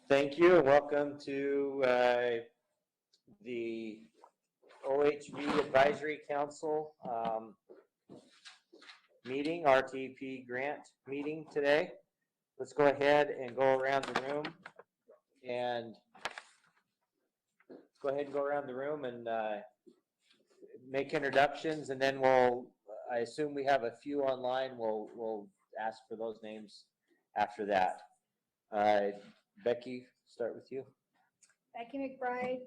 Thank you and welcome to the OHV Advisory Council meeting, RTP grant meeting today. Let's go ahead and go around the room and make introductions, and then I assume we have a few online. We'll ask for those names after that. Becky, start with you. Becky McBride,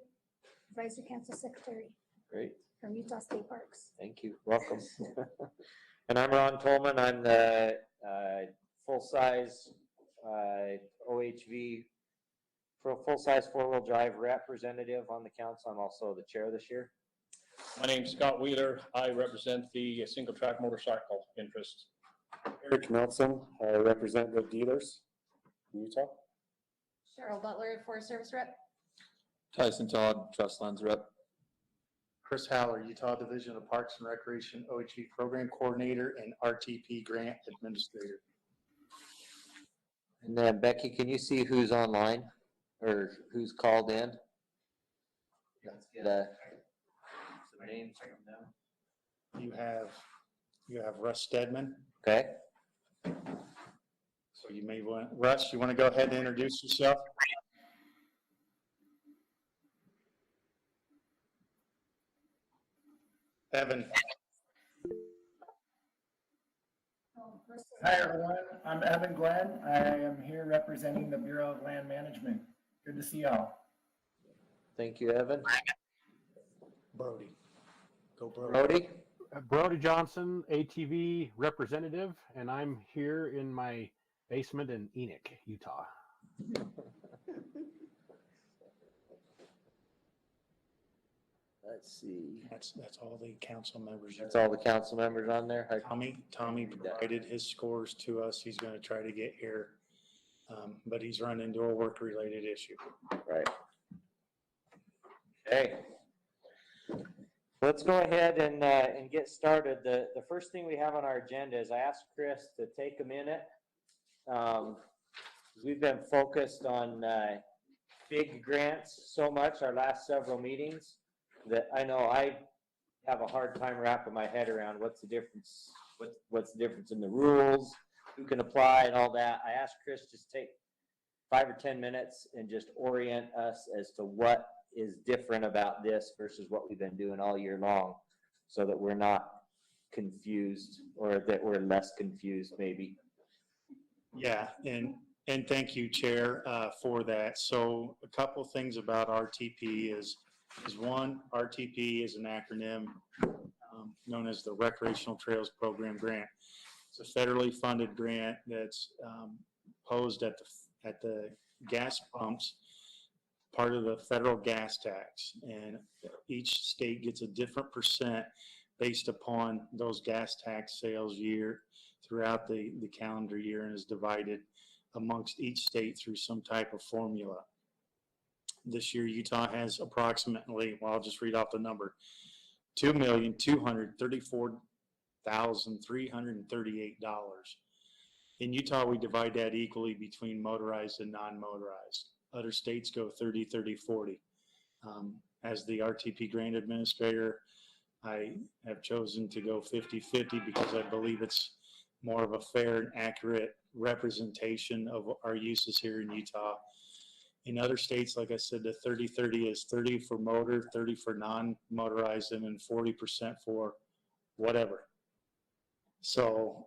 Advisory Council Secretary. Great. From Utah State Parks. Thank you. Welcome. And I'm Ron Tolman. I'm the full-size OHV full-size four-wheel drive representative on the council. I'm also the chair this year. My name's Scott Wheeler. I represent the single track motorcycle interest. Eric Nelson, I represent the dealers in Utah. Cheryl Butler, Forest Service Rep. Tyson Todd, Trust Lands Rep. Chris Haller, Utah Division of Parks and Recreation OHV Program Coordinator and RTP Grant Administrator. And then Becky, can you see who's online or who's called in? Let's get some names down. You have Russ Stedman. Okay. So you may want, Russ, you want to go ahead and introduce yourself? Evan. Hi everyone, I'm Evan Glenn. I am here representing the Bureau of Land Management. Good to see y'all. Thank you, Evan. Brody. Go Brody. Brody? Brody Johnson, ATV representative, and I'm here in my basement in Enoch, Utah. Let's see. That's all the council members. That's all the council members on there. Tommy provided his scores to us. He's going to try to get here, but he's run into a work-related issue. Right. Okay. Let's go ahead and get started. The first thing we have on our agenda is I asked Chris to take a minute. We've been focused on big grants so much our last several meetings that I know I have a hard time wrapping my head around what's the difference in the rules, who can apply and all that. I asked Chris just take 5 or 10 minutes and just orient us as to what is different about this versus what we've been doing all year long, so that we're not confused, or that we're less confused maybe. Yeah, and thank you, Chair, for that. So a couple things about RTP is one, RTP is an acronym known as the Recreational Trails Program Grant. It's a federally funded grant that's posed at the gas pumps, part of the federal gas tax, and each state gets a different percent based upon those gas tax sales year throughout the calendar year, and is divided amongst each state through some type of formula. This year, Utah has approximately, well, I'll just read off the number, $2,234,338. In Utah, we divide that equally between motorized and non-motorized. Other states go 30, 30, 40. As the RTP grant administrator, I have chosen to go 50-50 because I believe it's more of a fair and accurate representation of our uses here in Utah. In other states, like I said, the 30-30 is 30 for motor, 30 for non-motorized, and then 40% for whatever. So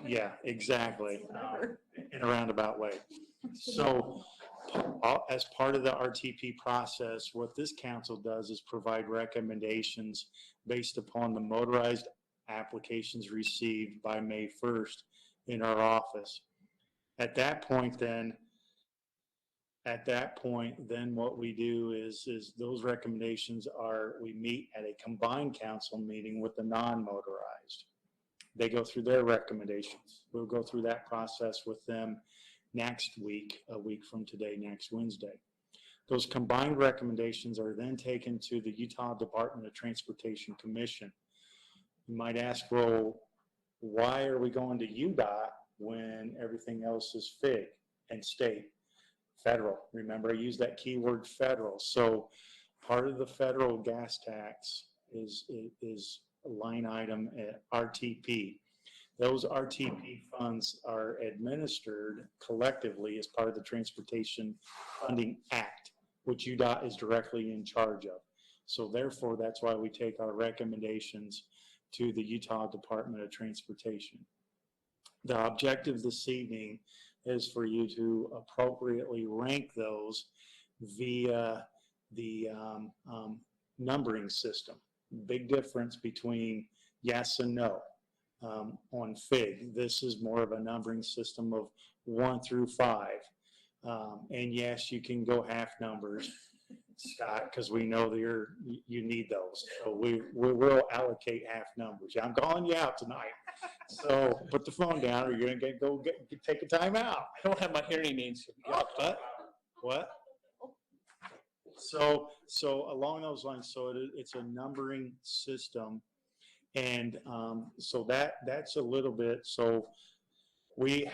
yeah, exactly, in a roundabout way. So as part of the RTP process, what this council does is provide recommendations based upon the motorized applications received by May 1st in our office. At that point, then what we do is those recommendations are, we meet at a combined council meeting with the non-motorized. They go through their recommendations. We'll go through that process with them next week, a week from today, next Wednesday. Those combined recommendations are then taken to the Utah Department of Transportation Commission. You might ask, well, why are we going to UDOT when everything else is FIG and state? federal. Remember, I used that keyword federal. So part of the federal gas tax is a line item at RTP. Those RTP funds are administered collectively as part of the Transportation Funding Act, which UDOT is directly in charge of. So therefore, that's why we take our recommendations to the Utah Department of Transportation. The objective this evening is for you to appropriately rank those via the numbering system. Big difference between yes and no. On FIG, this is more of a numbering system of 1 through 5. And yes, you can go half numbers, Scott, because we know that you need those. So we will allocate half numbers. I'm calling you out tonight. So put the phone down, or you're gonna take a time out. I don't have my hearing aids. What? So along those lines, so it's a numbering system, and so that's a little bit. So we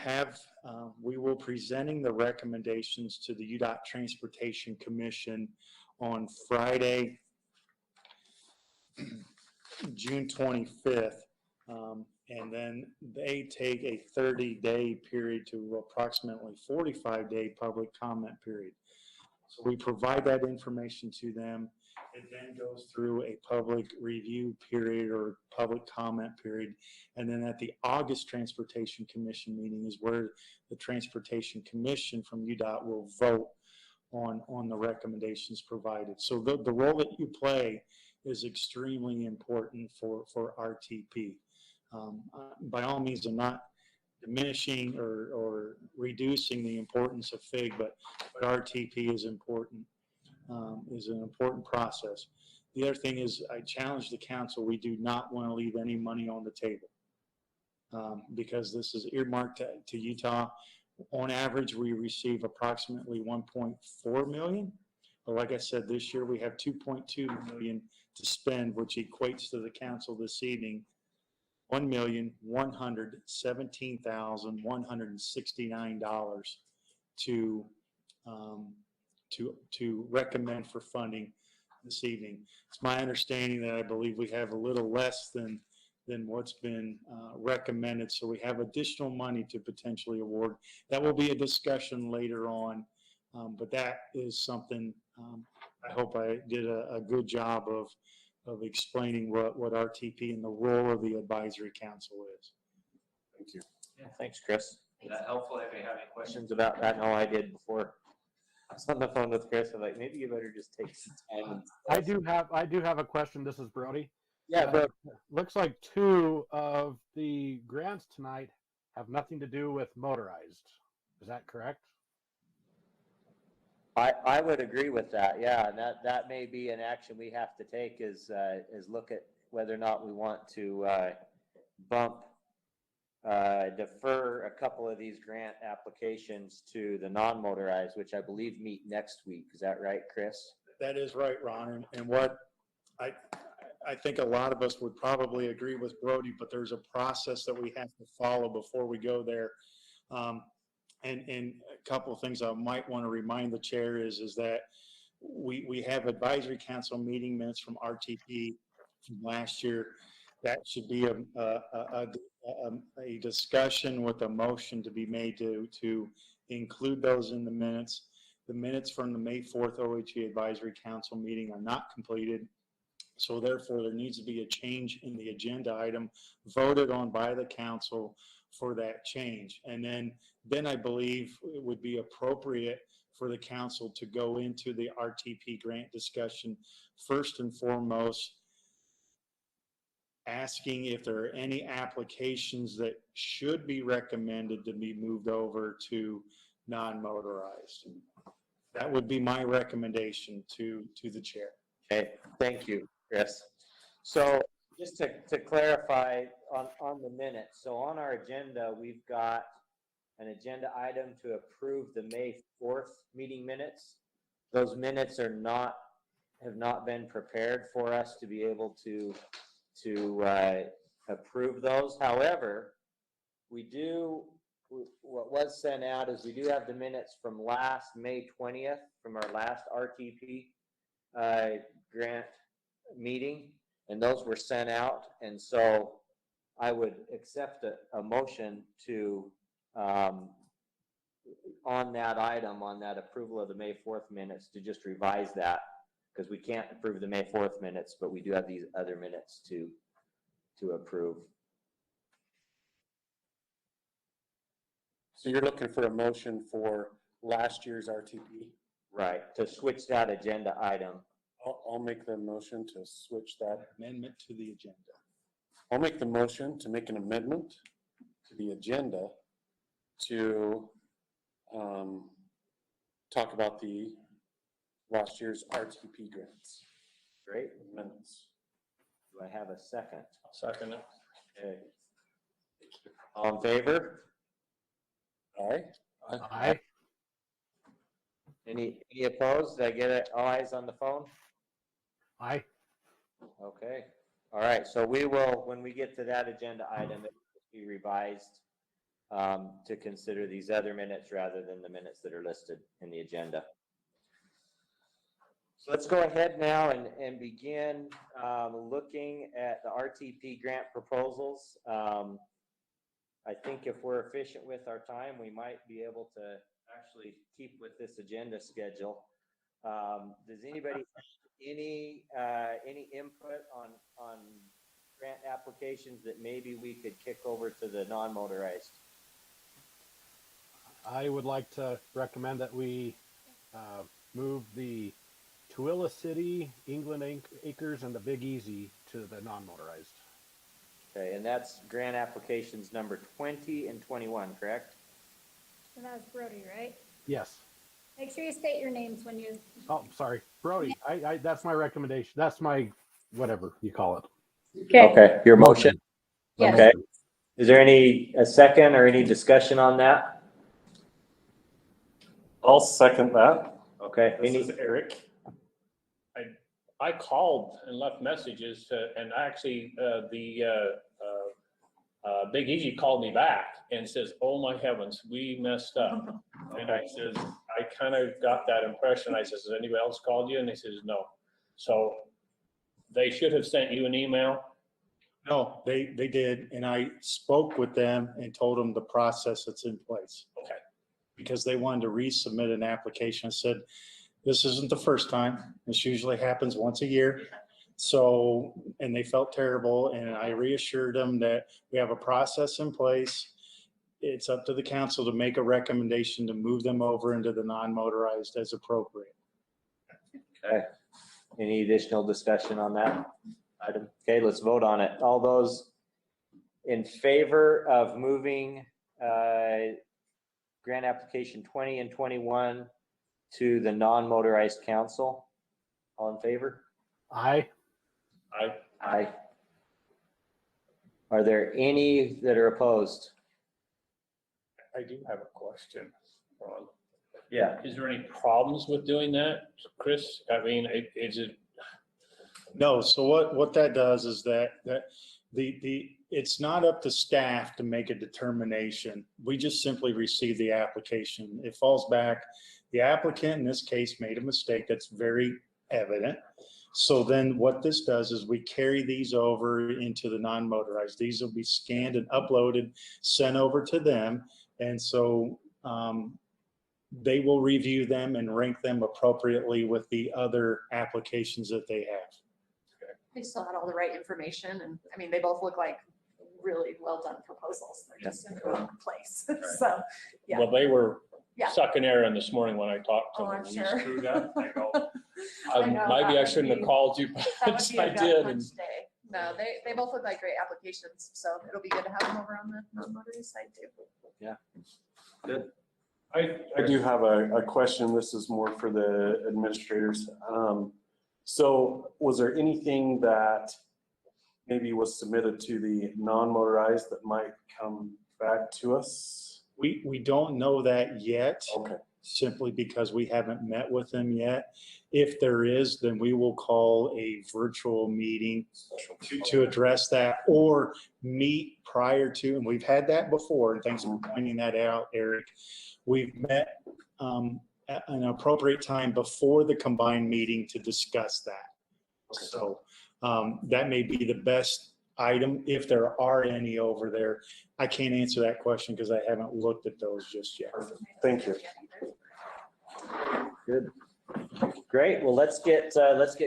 will presenting the recommendations to the UDOT Transportation Commission on Friday, June 25th. And then they take a 30-day period to approximately 45-day public comment period. So we provide that information to them. It then goes through a public review period or public comment period. And then at the August Transportation Commission meeting is where the Transportation Commission from UDOT will vote on the recommendations provided. So the role that you play is extremely important for RTP. By all means, I'm not diminishing or reducing the importance of FIG, but RTP is important, is an important process. The other thing is I challenge the council, we do not want to leave any money on the table because this is earmarked to Utah. On average, we receive approximately 1.4 million. But like I said, this year we have 2.2 million to spend, which equates to the council this evening $1,117,169 to recommend for funding this evening. It's my understanding that I believe we have a little less than what's been recommended, so we have additional money to potentially award. That will be a discussion later on, but that is something I hope I did a good job of explaining what RTP and the role of the advisory council is. Thank you. Yeah, thanks, Chris. Is that helpful? If you have any questions about that, no, I did before. I was on the phone with Chris. I'm like, maybe you better just take some time. I do have a question. This is Brody. Yeah, but Looks like 2 of the grants tonight have nothing to do with motorized. Is that correct? I would agree with that. Yeah, and that may be an action we have to take is look at whether or not we want to defer a couple of these grant applications to the non-motorized, which I believe meet next week. Is that right, Chris? That is right, Ron. And what I think a lot of us would probably agree with Brody, but there's a process that we have to follow before we go there. And a couple of things I might want to remind the chair is that we have advisory council meeting minutes from RTP from last year. That should be a discussion with a motion to be made to include those in the minutes. The minutes from the May 4th OHV advisory council meeting are not completed. So therefore, there needs to be a change in the agenda item voted on by the council for that change. And then I believe it would be appropriate for the council to go into the RTP grant discussion first and foremost, asking if there are any applications that should be recommended to be moved over to non-motorized. That would be my recommendation to the chair. Okay, thank you, Chris. So just to clarify on the minutes, so on our agenda, we've got an agenda item to approve the May 4th meeting minutes. Those minutes have not been prepared for us to be able to approve those. However, we do what was sent out is we do have the minutes from last May 20th, from our last RTP grant meeting, and those were sent out. And so I would accept a motion to, on that item, on that approval of the May 4th minutes, to just revise that, because we can't approve the May 4th minutes, but we do have these other minutes to approve. So you're looking for a motion for last year's RTP? Right, to switch that agenda item. I'll make the motion to switch that. Amendment to the agenda. I'll make the motion to make an amendment to the agenda to talk about the last year's RTP grants. Great. Amendments. Do I have a second? Second it. Okay. All in favor? Aye. Aye. Any opposed? Did I get it? All eyes on the phone? Aye. Okay. All right. So we will, when we get to that agenda item, it will be revised to consider these other minutes rather than the minutes that are listed in the agenda. So let's go ahead now and begin looking at the RTP grant proposals. I think if we're efficient with our time, we might be able to actually keep with this agenda schedule. Does anybody have any input on grant applications that maybe we could kick over to the non-motorized? I would like to recommend that we move the Tooele City, England Acres, and the Big Easy to the non-motorized. Okay, and that's grant applications number 20 and 21, correct? And that was Brody, right? Yes. Make sure you state your names when you, Oh, sorry, Brody. I that's my recommendation. That's my whatever you call it. Okay, your motion. Yes. Okay. Is there a second or any discussion on that? I'll second that. Okay. This is Eric. I called and left messages, and actually the Big Easy called me back and says, "Oh my heavens, we messed up." And I says, I kind of got that impression. I says, "Has anybody else called you?" And they says, "No." So they should have sent you an email. No, they did, and I spoke with them and told them the process that's in place. Okay. Because they wanted to resubmit an application. I said, this isn't the first time. This usually happens once a year. So, and they felt terrible, and I reassured them that we have a process in place. It's up to the council to make a recommendation to move them over into the non-motorized as appropriate. Okay. Any additional discussion on that item? Okay, let's vote on it. All those in favor of moving grant application 20 and 21 to the non-motorized council? All in favor? Aye. Aye. Are there any that are opposed? I do have a question, Ron. Yeah. Is there any problems with doing that, Chris? I mean, is it? No, so what that does is that it's not up to staff to make a determination. We just simply receive the application. It falls back. The applicant in this case made a mistake that's very evident. So then what this does is we carry these over into the non-motorized. These will be scanned and uploaded, sent over to them. And so they will review them and rank them appropriately with the other applications that they have. They still had all the right information, and I mean, they both look like really well done proposals. They're just in the wrong place. So, yeah. Well, they were Yeah. sucking air in this morning when I talked to Oh, them. I'm When you sure. screwed up, I go, I know, maybe that I would shouldn't have be- called you, That but would be I a gut did. And punch day. No, they both look like great applications, so it'll be good to have them over on the non-motorized side too. Good. I do have a question. This is more for the administrators. So was there anything that maybe was submitted to the non-motorized that might come back to us? We don't know that yet. Okay. simply because we haven't met with them yet. If there is, then we will call a virtual meeting to address that, or meet prior to, and we've had that before, and thanks for pointing that out, Eric. We've met at an appropriate time before the combined meeting to discuss that. So that may be the best item, if there are any over there. I can't answer that question because I haven't looked at those just yet. Thank you. Good. Great. Well, let's get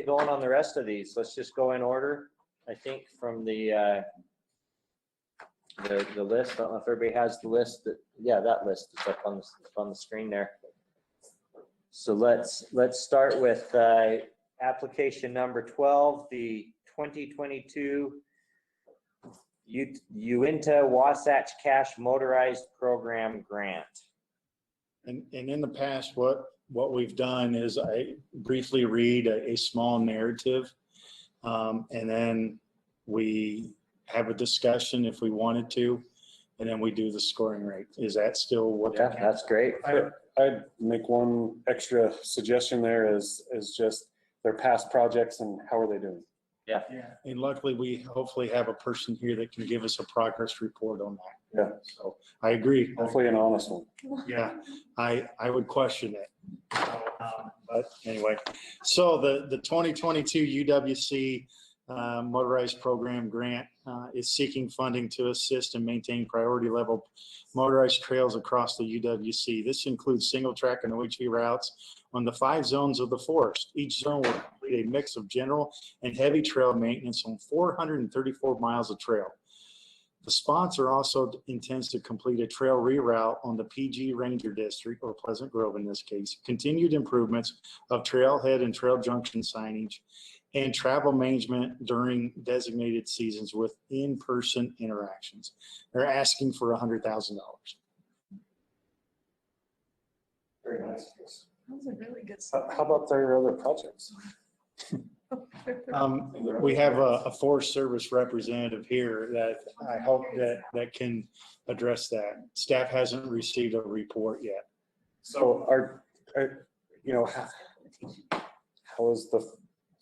going on the rest of these. Let's just go in order. I think from the list. I don't know if everybody has the list. That list is up on the screen there. So let's start with application number 12, the 2022 Uinta Wasatch Cache Motorized Program Grant. And in the past, what we've done is I briefly read a small narrative, and then we have a discussion if we wanted to, and then we do the scoring rate. Is that still what? Yeah, that's great. I'd make one extra suggestion there is just their past projects and how are they doing? Yeah. And luckily, we hopefully have a person here that can give us a progress report on that. Yeah. So I agree. Hopefully an honest one. Yeah, I would question it. But anyway, so the 2022 UWC Motorized Program Grant is seeking funding to assist and maintain priority level motorized trails across the UWC. This includes single track and OHV routes on the 5 zones of the forest. Each zone will complete a mix of general and heavy trail maintenance on 434 miles of trail. The sponsor also intends to complete a trail reroute on the PG Ranger District, or Pleasant Grove in this case, continued improvements of trailhead and trail junction signage, and travel management during designated seasons with in-person interactions. They're asking for $100,000. Very nice. That was a really good. How about their other projects? We have a Forest Service representative here that I hope that can address that. Staff hasn't received a report yet. So how is the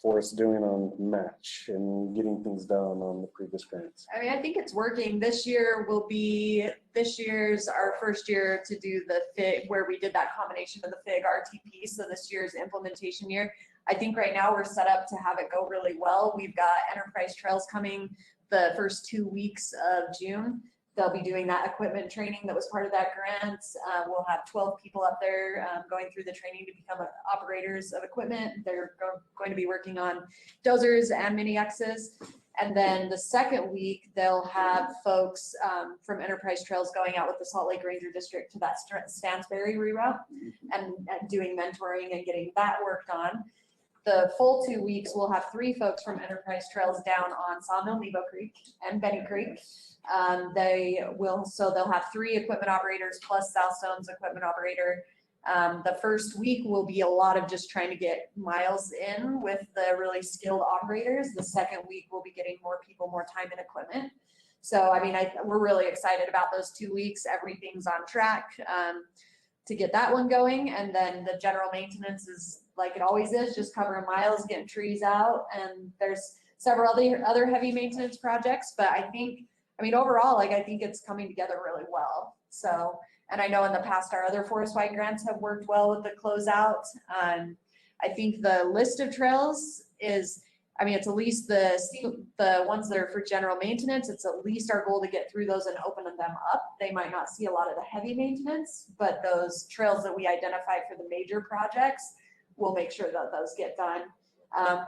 forest doing on match and getting things done on the previous grants? I mean, I think it's working. This year will be, our first year to do the FIG, where we did that combination of the FIG RTP. So this year's implementation year. I think right now we're set up to have it go really well. We've got Enterprise Trails coming the first 2 weeks of June. They'll be doing that equipment training that was part of that grant. We'll have 12 people up there going through the training to become operators of equipment. They're going to be working on dozers and mini X's. And then the second week, they'll have folks from Enterprise Trails going out with the Salt Lake Ranger District to that Stansbury reroute and doing mentoring and getting that worked on. The full 2 weeks, we'll have 3 folks from Enterprise Trails down on Sawmill, Nebo Creek, and Benny Creek. They'll have 3 equipment operators plus South Stone's equipment operator. The first week will be a lot of just trying to get miles in with the really skilled operators. The second week we'll be getting more people, more time and equipment. So, I mean, we're really excited about those 2 weeks. Everything's on track to get that one going. And then the general maintenance is like it always is, just covering miles, getting trees out. And there's several other heavy maintenance projects, but I mean, overall, I think it's coming together really well. So, and I know in the past, our other forest-wide grants have worked well with the closeout. I think the list of trails is, I mean, it's at least the ones that are for general maintenance, it's at least our goal to get through those and open them up. They might not see a lot of the heavy maintenance, but those trails that we identified for the major projects, we'll make sure that those get done.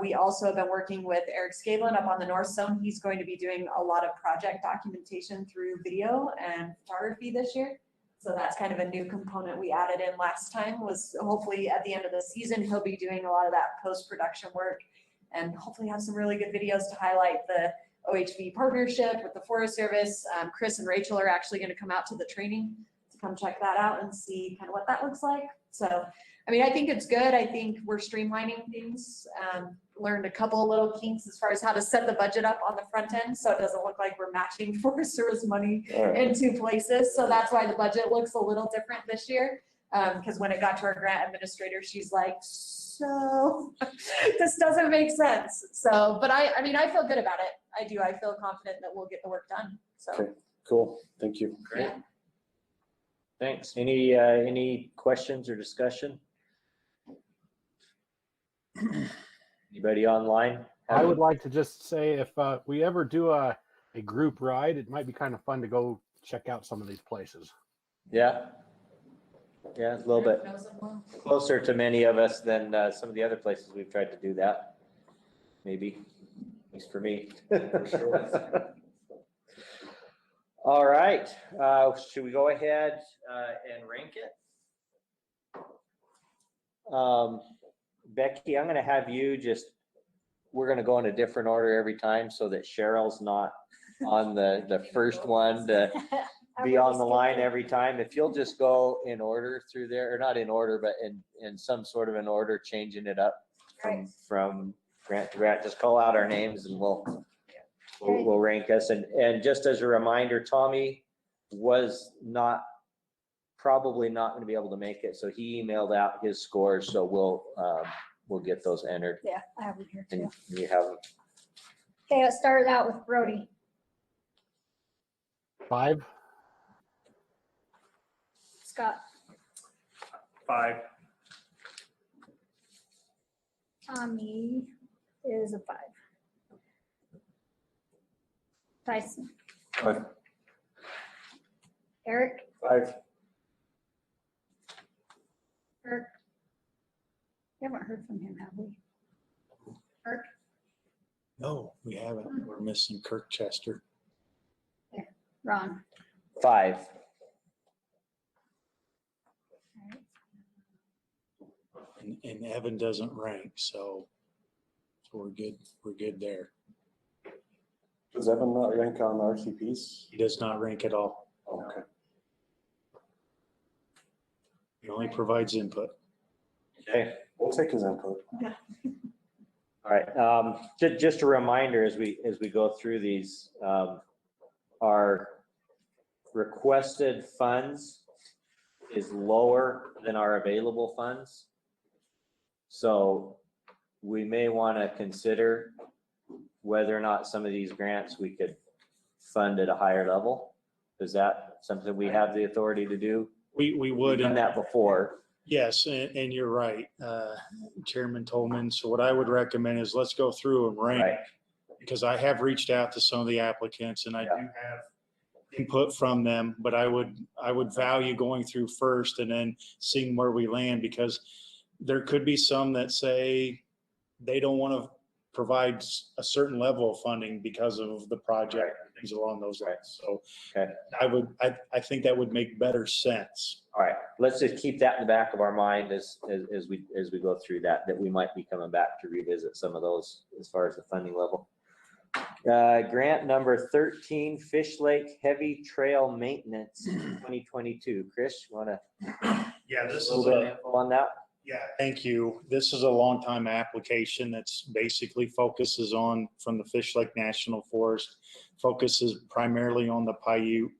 We also have been working with Eric Scavelin up on the North Zone. He's going to be doing a lot of project documentation through video and photography this year. So that's kind of a new component we added in last time, was hopefully at the end of the season, he'll be doing a lot of that post-production work and hopefully have some really good videos to highlight the OHV partnership with the Forest Service. Chris and Rachel are actually going to come out to the training to come check that out and see kind of what that looks like. So, I mean, I think it's good. I think we're streamlining things. Learned a couple of little kinks as far as how to set the budget up on the front end, so it doesn't look like we're matching Forest Service money in 2 places. So that's why the budget looks a little different this year. Because when it got to our grant administrator, she's like, so this doesn't make sense. So, but I mean, I feel good about it. I do. I feel confident that we'll get the work done. So. Okay. Cool, thank you. Great. Thanks. Any questions or discussion? Anybody online? I would like to just say if we ever do a group ride, it might be kind of fun to go check out some of these places. Yeah. Yeah, it's a little bit Knows them well. closer to many of us than some of the other places we've tried to do that. Maybe, at least for me. All right, should we go ahead and rank it? Becky, I'm gonna have you we're gonna go in a different order every time so that Cheryl's not on the first one to be on the line every time. If you'll just go in order through there, or not in order, but in some sort of an order, changing it up from grant to grant, just call out our names and we'll rank us. And just as a reminder, Tommy was probably not gonna be able to make it, so he emailed out his scores, so we'll get those entered. Yeah, I have them here too. And you have them. Okay, let's start out with Brody. 5. Scott, 5. Tommy is a 5. Tyson, 5. Eric, 5. Kirk. We haven't heard from him, have we? Kirk, No, we haven't. We're missing Kirk Chester. Ron. 5. And Evan doesn't rank, so we're good. We're good there. Does Evan not rank on RTPs? He does not rank at all. Okay. He only provides input. Okay. We'll take his input. All right, just a reminder as we go through these, our requested funds is lower than our available funds. So we may want to consider whether or not some of these grants we could fund at a higher level. Is that something we have the authority to do? We would. We've done that before. Yes, and you're right, Chairman Tolman. So what I would recommend is let's go through and rank, Right. because I have reached out to some of the applicants and I do have input from them, but I would value going through first and then seeing where we land, because there could be some that say they don't want to provide a certain level of funding because of the project, things along those lines. So Okay. I think that would make better sense. All right, let's just keep that in the back of our mind as we go through that we might be coming back to revisit some of those as far as the funding level. Grant number 13, Fish Lake Heavy Trail Maintenance 2022. Chris, you want to Yeah, a little bit of info on that? Yeah, thank you. This is a long time application that's basically focuses on, from the Fish Lake National Forest, focuses primarily on the Paiute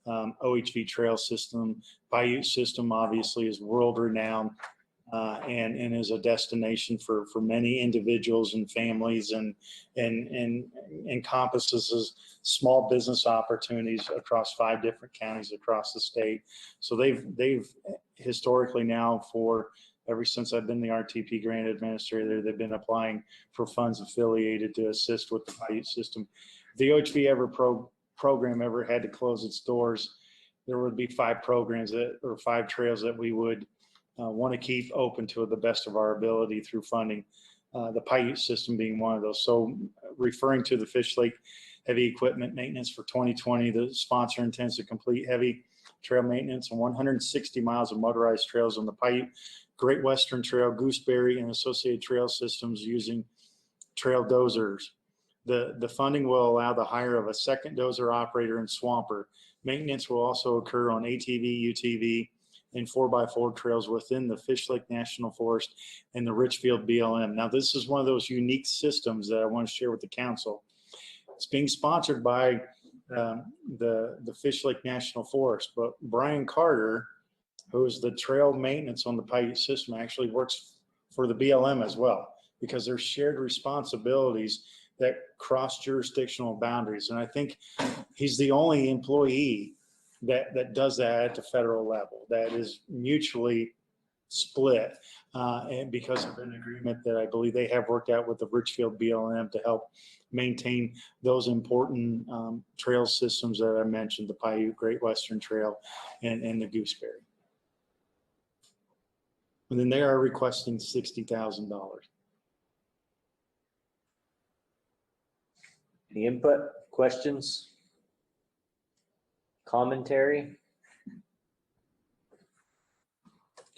OHV trail system. Paiute system obviously is world renowned and is a destination for many individuals and families, and encompasses small business opportunities across 5 different counties across the state. So they've historically now, for ever since I've been the RTP grant administrator, they've been applying for funds affiliated to assist with the Paiute system. If the OHV program ever had to close its doors, there would be 5 programs or 5 trails that we would want to keep open to the best of our ability through funding. The Paiute system being one of those. So referring to the Fish Lake Heavy Equipment Maintenance for 2020, the sponsor intends to complete heavy trail maintenance on 160 miles of motorized trails on the Paiute, Great Western Trail, Gooseberry, and associated trail systems using trail dozers. The funding will allow the hire of a second dozer operator and swamper. Maintenance will also occur on ATV, UTV, and 4x4 trails within the Fish Lake National Forest and the Richfield BLM. Now, this is one of those unique systems that I want to share with the council. It's being sponsored by the Fish Lake National Forest, but Brian Carter who's the trail maintenance on the Paiute system, actually works for the BLM as well, because there's shared responsibilities that cross jurisdictional boundaries. And I think he's the only employee that does that at the federal level, that is mutually split, and because of an agreement that I believe they have worked out with the Richfield BLM to help maintain those important trail systems that I mentioned, the Paiute Great Western Trail and the Gooseberry. And then they are requesting $60,000. Any input, questions? Commentary?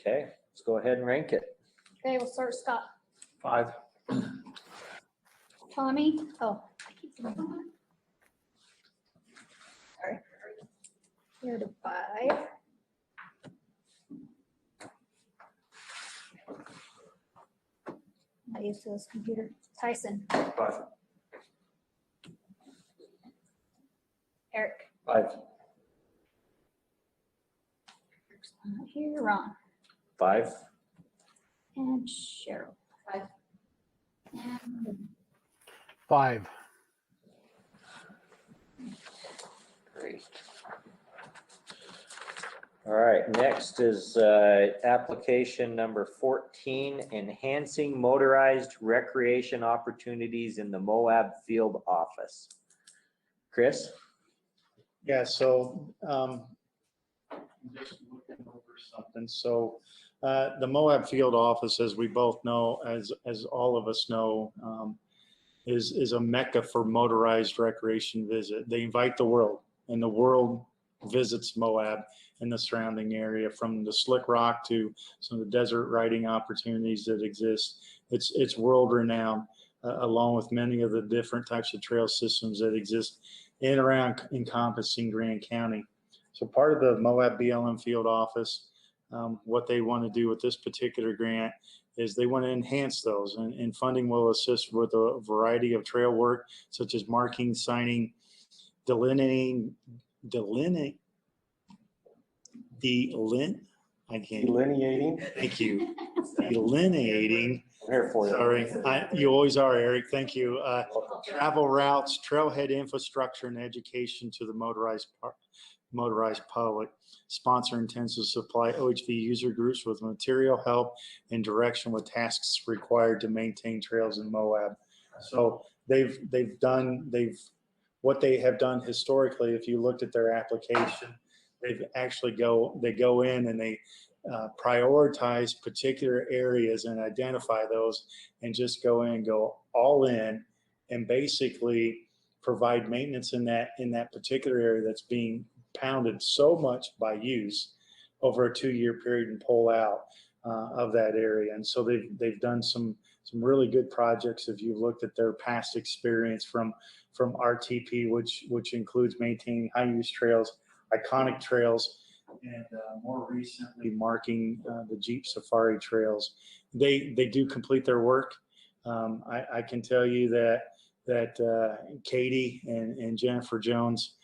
Okay, let's go ahead and rank it. Okay, we'll start with Scott. 5. Tommy, oh. I keep forgetting. Sorry. Here to 5. Not used to this computer. Tyson, 5. Eric, 5. Eric's not here, Ron, 5. and Cheryl. 5. And 5. Great. All right, next is application number 14, enhancing motorized recreation opportunities in the Moab Field Office. Chris? Yeah, so just looking over something. So the Moab Field Office, as we both know, as all of us know, is a mecca for motorized recreation visit. They invite the world, and the world visits Moab and the surrounding area, from the Slick Rock to some of the desert riding opportunities that exist. It's world renowned, along with many of the different types of trail systems that exist in and around encompassing Grand County. So part of the Moab BLM Field Office, what they want to do with this particular grant is they want to enhance those, and funding will assist with a variety of trail work, such as marking, signing, delineating, thank you, delineating. I'm here for you. Sorry, you always are, Eric. Thank you. Travel routes, trailhead infrastructure, and education to the motorized public. Sponsor intends to supply OHV user groups with material, help, and direction with tasks required to maintain trails in Moab. So what they have done historically, if you looked at their application, they go in and they prioritize particular areas and identify those, and just go in and go all in, and basically provide maintenance in that particular area that's being pounded so much by use over a 2-year period, and pull out of that area. And so they've done some really good projects. If you looked at their past experience from RTP, which includes maintaining high use trails, iconic trails, and more recently marking the Jeep Safari trails. They do complete their work. I can tell you that Katie and Jennifer Jones,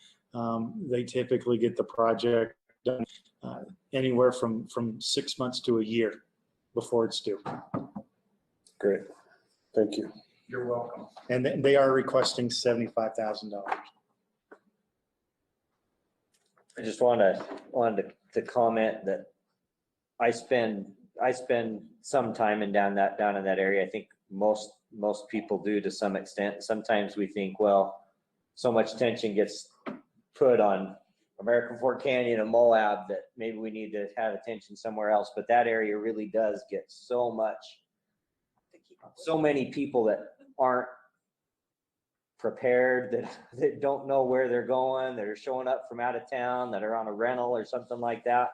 they typically get the project done anywhere from 6 months to a year before it's due. Great. Thank you. You're welcome. And they are requesting $75,000. I just wanted to comment that I spend some time down in that area. I think most people do to some extent. Sometimes we think, well, so much attention gets put on American Fork Canyon and Moab that maybe we need to have attention somewhere else. But that area really does get so many people that aren't prepared, that don't know where they're going, that are showing up from out of town, that are on a rental or something like that.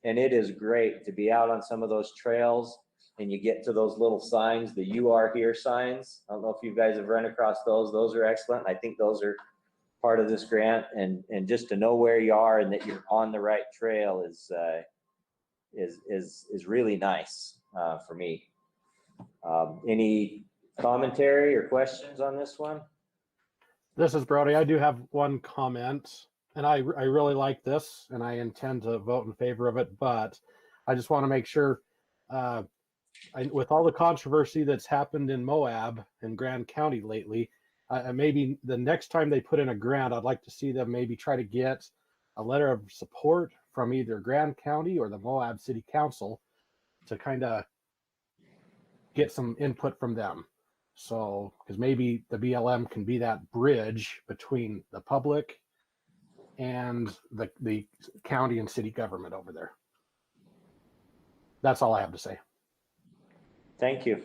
And it is great to be out on some of those trails, and you get to those little signs, the "You Are Here" signs. I don't know if you guys have run across those. Those are excellent. I think those are part of this grant, and just to know where you are and that you're on the right trail is really nice for me. Any commentary or questions on this one? This is Brody. I do have one comment. and I really like this, and I intend to vote in favor of it, but I just want to make sure, with all the controversy that's happened in Moab and Grand County lately, maybe the next time they put in a grant, I'd like to see them maybe try to get a letter of support from either Grand County or the Moab City Council to kind of get some input from them. So, because maybe the BLM can be that bridge between the public and the county and city government over there. That's all I have to say. Thank you.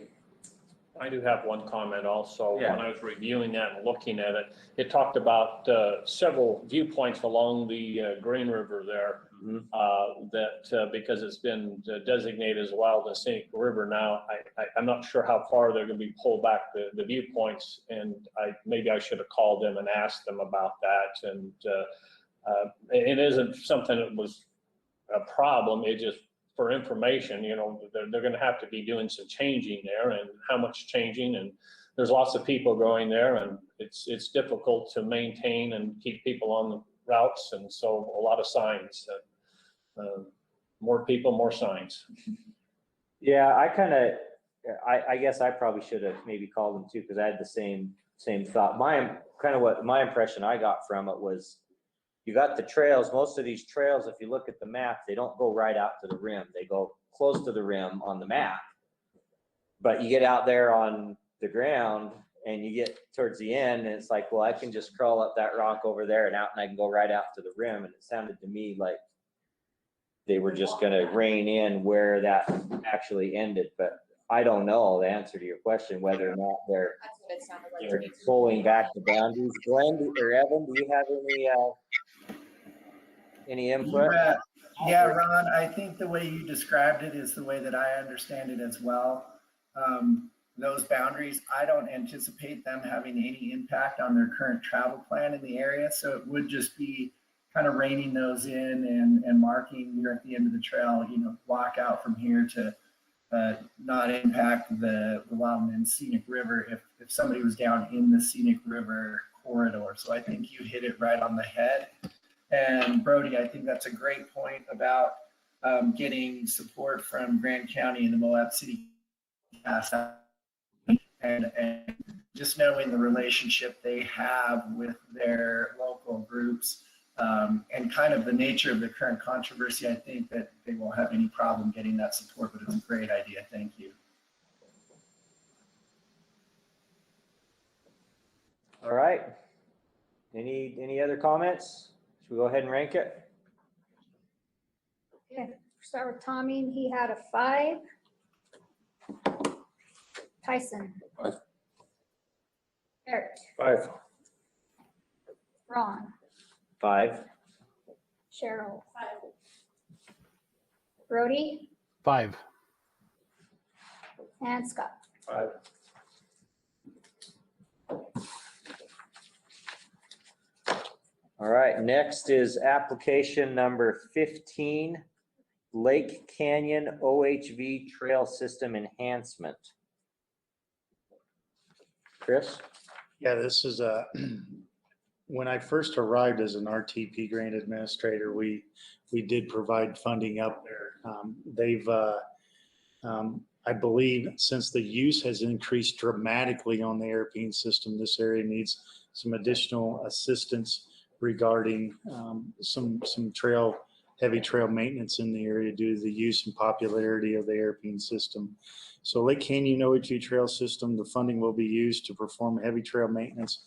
I do have one comment also. Yeah. When I was reviewing that and looking at it, it talked about several viewpoints along the Green River there. Mhm. That because it's been designated as a wild and scenic river now, I'm not sure how far they're going to be pulled back the viewpoints, and maybe I should have called them and asked them about that. And it isn't something that was a problem. It just, for information, you know, they're going to have to be doing some changing there, and how much changing, and there's lots of people going there, and it's difficult to maintain and keep people on the routes, and so a lot of signs. More people, more signs. Yeah, I guess I probably should have maybe called them too, because I had the same thought. What my impression I got from it was, you got the trails, most of these trails, if you look at the map, they don't go right out to the rim. They go close to the rim on the map. But you get out there on the ground and you get towards the end and it's like, well, I can just crawl up that rock over there and out, and I can go right out to the rim. And it sounded to me like they were just gonna rein in where that actually ended. But I don't know the answer to your question, whether or not they're That's what it sounded like to me. pulling back the boundaries. Glenn or Evan, do you have any input? Yeah, Ron, I think the way you described it is the way that I understand it as well. Those boundaries, I don't anticipate them having any impact on their current travel plan in the area. So it would just be kind of reining those in and marking you're at the end of the trail, you know, walk out from here to not impact the Wild and Scenic River if somebody was down in the Scenic River corridor. So I think you hit it right on the head. And Brody, I think that's a great point about getting support from Grand County and the Moab City and just knowing the relationship they have with their local groups and kind of the nature of the current controversy. I think that they won't have any problem getting that support, but it's a great idea. Thank you. All right. Any other comments? Should we go ahead and rank it? Okay, start with Tommy. He had a 5. Tyson. 5. Eric. 5. Ron. 5. Cheryl. 5. Brody. 5. And Scott. 5. All right, next is application number 15, Lake Canyon OHV Trail System Enhancement. Chris? Yeah, this is when I first arrived as an RTP grant administrator, we did provide funding up there. They've, I believe, since the use has increased dramatically on the airplane system, this area needs some additional assistance regarding some heavy trail maintenance in the area due to the use and popularity of the airplane system. So Lake Canyon OHV Trail System, the funding will be used to perform heavy trail maintenance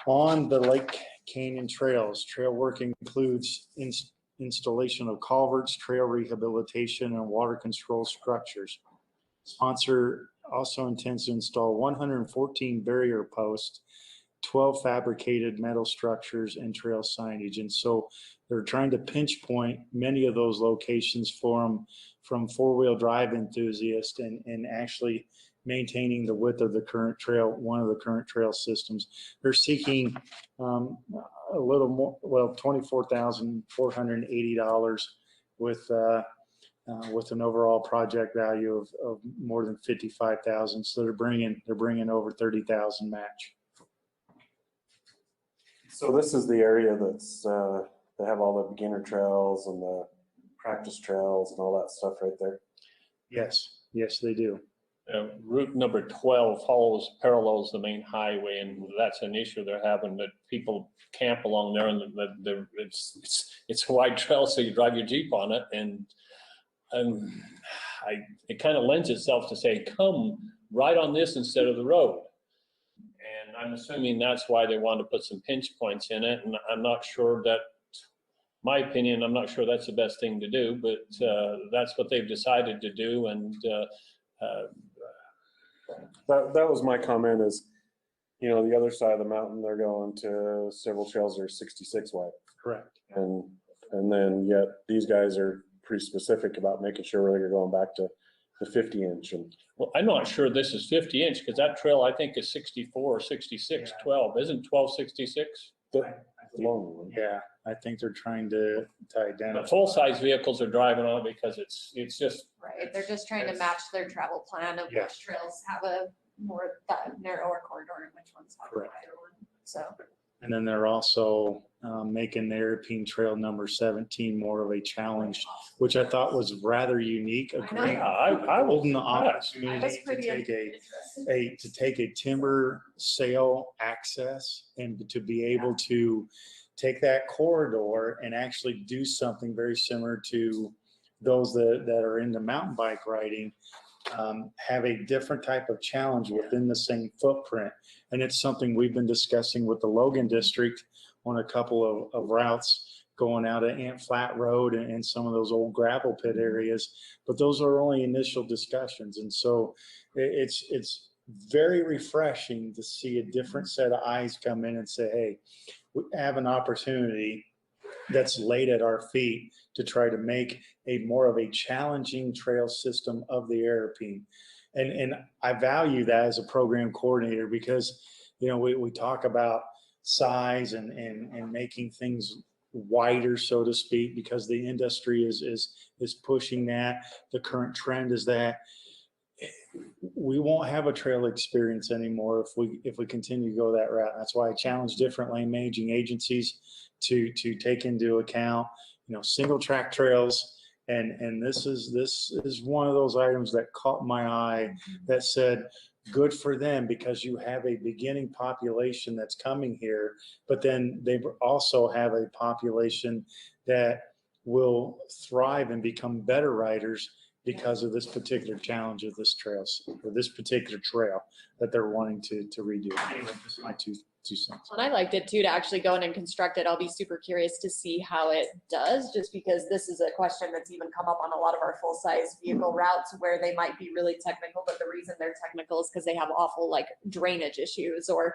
on the Lake Canyon trails. Trail work includes installation of culverts, trail rehabilitation, and water control structures. Sponsor also intends to install 114 barrier posts, 12 fabricated metal structures, and trail signage. And so they're trying to pinch point many of those locations from four-wheel drive enthusiasts and actually maintaining the width of the current trail, one of the current trail systems. They're seeking a little more, well, $24,480 with an overall project value of more than $55,000. So they're bringing over $30,000 match. So this is the area that's, they have all the beginner trails and the practice trails and all that stuff right there. Yes, yes, they do. Route number 12 parallels the main highway, and that's an issue they're having, that people camp along there, and it's a wide trail, so you drive your Jeep on it, and it kind of lends itself to say, come right on this instead of the road. And I'm assuming that's why they want to put some pinch points in it, and I'm not sure that, my opinion, I'm not sure that's the best thing to do, but that's what they've decided to do, and That was my comment is, the other side of the mountain, they're going to several trails that are 66 wide. Correct. And then yet these guys are pretty specific about making sure they're going back to the 50 inch. And well, I'm not sure this is 50 inch, because that trail I think is 64 or 66, 12. Isn't 1266? the long one. Yeah, I think they're trying to identify. The full-size vehicles are driving on it because it's just, Right, they're just trying to match their travel plan of Yeah. which trails have a more narrower corridor and which ones have a Correct. wider one, so. And then they're also making the European Trail number 17 more of a challenge, which I thought was rather unique. A I know. great yeah, I will, golden I opportunity was to pretty take interested. to take a timber sail access and to be able to take that corridor and actually do something very similar to those that are into mountain bike riding, have a different type of challenge within the same footprint. And it's something we've been discussing with the Logan District on a couple of routes going out of Ant Flat Road and some of those old gravel pit areas. But those are only initial discussions. And so it's very refreshing to see a different set of eyes come in and say, hey, we have an opportunity that's laid at our feet to try to make a more of a challenging trail system of the European. And I value that as a program coordinator because, we talk about size and making things wider, so to speak, because the industry is pushing that. The current trend is that we won't have a trail experience anymore if we continue to go that route. That's why I challenge different lane managing agencies to take into account, single track trails. And this is one of those items that caught my eye that said, good for them, because you have a beginning population that's coming here, but then they also have a population that will thrive and become better riders because of this particular challenge of this trails or this particular trail that they're wanting to redo. Anyway, this is my two cents. And I liked it too, to actually go in and construct it. I'll be super curious to see how it does, just because this is a question that's even come up on a lot of our full-size vehicle routes where they might be really technical, but the reason they're technical is because they have awful drainage issues or,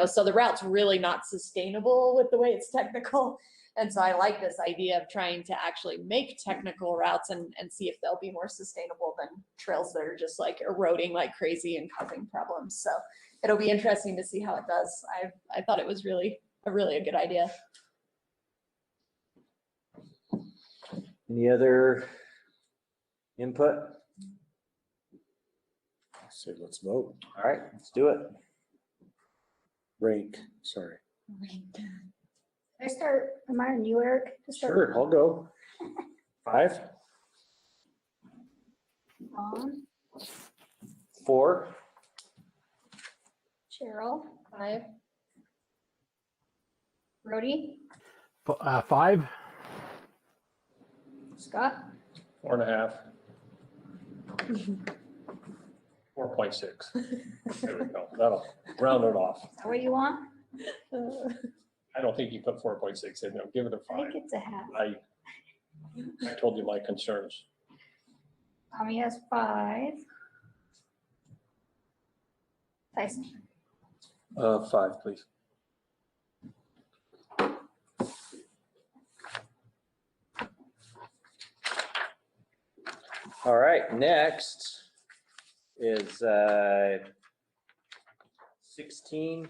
so the route's really not sustainable with the way it's technical. And so I like this idea of trying to actually make technical routes and see if they'll be more sustainable than trails that are just eroding like crazy and causing problems. So it'll be interesting to see how it does. I thought it was really a good idea. Any other input? I say, let's vote. All right, let's do it. Rank, sorry. Can I start, am I on you, Eric? To start? Sure, I'll go. 5, Ron, 4, Cheryl, 5. Brody, 5. Scott, 4.5. 4.6. There we go. That'll round it off. is that what you want? I don't think you put 4.6 in there. Give it a I 5. think it's a half. I told you my concerns. Tommy has 5. Tyson, 5, please. All right, next is 16,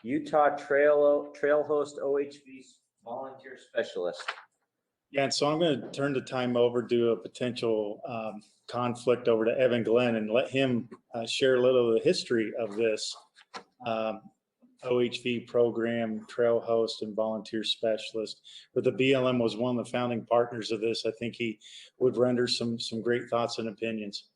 Utah Trail Host OHV Volunteer Specialist. Yeah, and so I'm going to turn the time over to a potential conflict over to Evan Glenn and let him share a little of the history of this. OHV program, trail host, and volunteer specialist. But the BLM was one of the founding partners of this. I think he would render some great thoughts and opinions.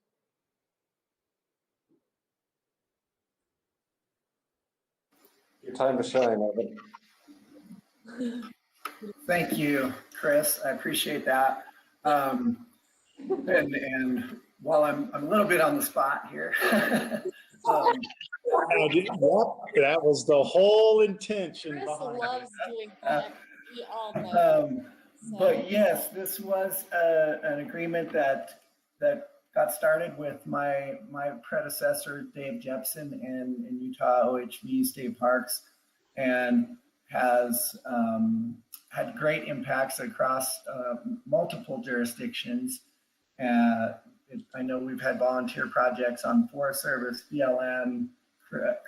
Your time to shine, Evan. Thank you, Chris. I appreciate that. And while I'm a little bit on the spot here, That was the whole intention Chris behind it. loves doing that. We all know. but yes, this was an agreement that got started with my predecessor, Dave Jepson, in Utah OHV State Parks, and has had great impacts across multiple jurisdictions. I know we've had volunteer projects on Forest Service, BLM.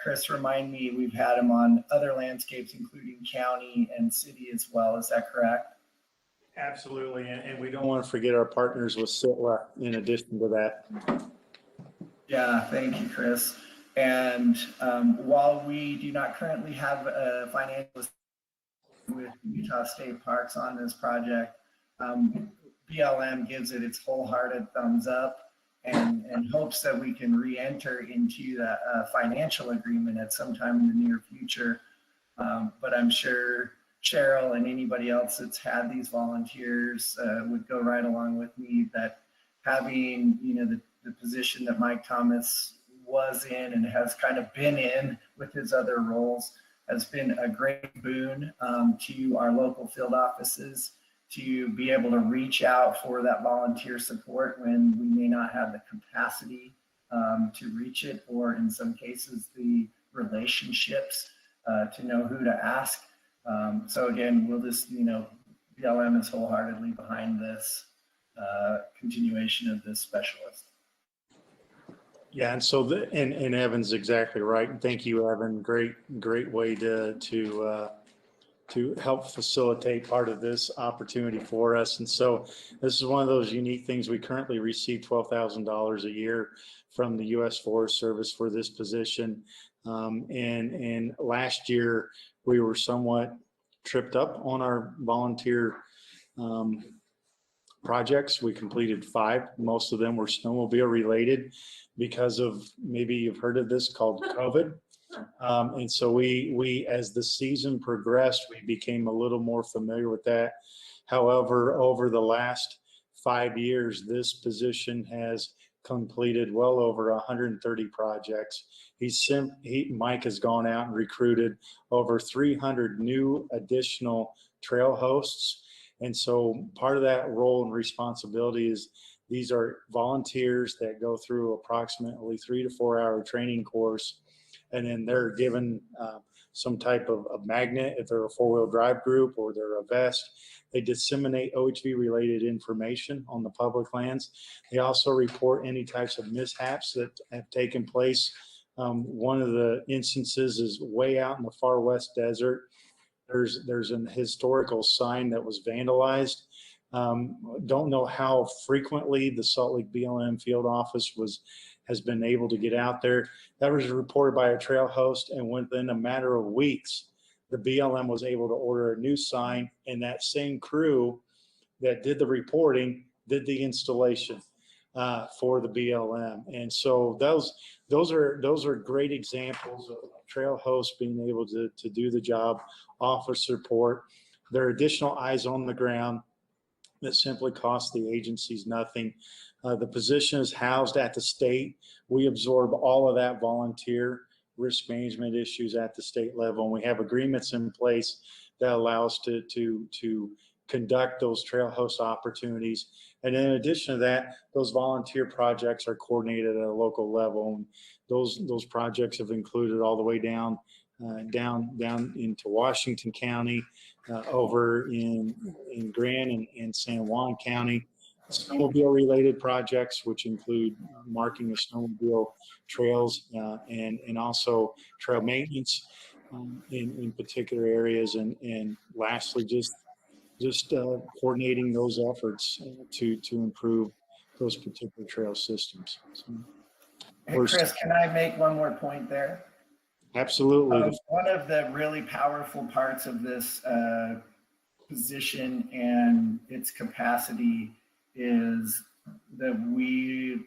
Chris, remind me, we've had them on other landscapes, including county and city as well. Is that correct? Absolutely, and we don't want to forget our partners with SITLA in addition to that. Yeah, thank you, Chris. And while we do not currently have a financial with Utah State Parks on this project, BLM gives it its wholehearted thumbs up and hopes that we can re-enter into that financial agreement at some time in the near future. But I'm sure Cheryl and anybody else that's had these volunteers would go right along with me that having, the position that Mike Thomas was in and has kind of been in with his other roles has been a great boon to our local field offices to be able to reach out for that volunteer support when we may not have the capacity to reach it, or in some cases the relationships to know who to ask. So again, we'll just, BLM is wholeheartedly behind this continuation of this specialist. Yeah, and so and Evan's exactly right. Thank you, Evan. Great way to help facilitate part of this opportunity for us. And so this is one of those unique things. We currently receive $12,000 a year from the U.S. Forest Service for this position. And last year we were somewhat tripped up on our volunteer projects. We completed 5. Most of them were snowmobile related because of, maybe you've heard of this, called COVID. And so we, as the season progressed, we became a little more familiar with that. However, over the last 5 years, this position has completed well over 130 projects. Mike has gone out and recruited over 300 new additional trail hosts. And so part of that role and responsibility is these are volunteers that go through approximately 3 to 4 hour training course. And then they're given some type of magnet if they're a 4-wheel drive group, or they're a vest. They disseminate OHV related information on the public lands. They also report any types of mishaps that have taken place. One of the instances is way out in the far west desert. There's an historical sign that was vandalized. Don't know how frequently the Salt Lake BLM field office has been able to get out there. That was reported by a trail host, and within a matter of weeks, the BLM was able to order a new sign, and that same crew that did the reporting did the installation for the BLM. And so those are great examples of trail hosts being able to do the job, offer support. There are additional eyes on the ground that simply cost the agencies nothing. The position is housed at the state. We absorb all of that volunteer risk management issues at the state level, and we have agreements in place that allow us to conduct those trail host opportunities. And in addition to that, those volunteer projects are coordinated at a local level. And those projects have included all the way down into Washington County, over in Grand and San Juan County. Snowmobile related projects, which include marking the snowmobile trails and also trail maintenance in particular areas. And lastly, just coordinating those efforts to improve those particular trail systems. So, Hey, Chris, can I make one more point there? Absolutely. One of the really powerful parts of this position and its capacity is that we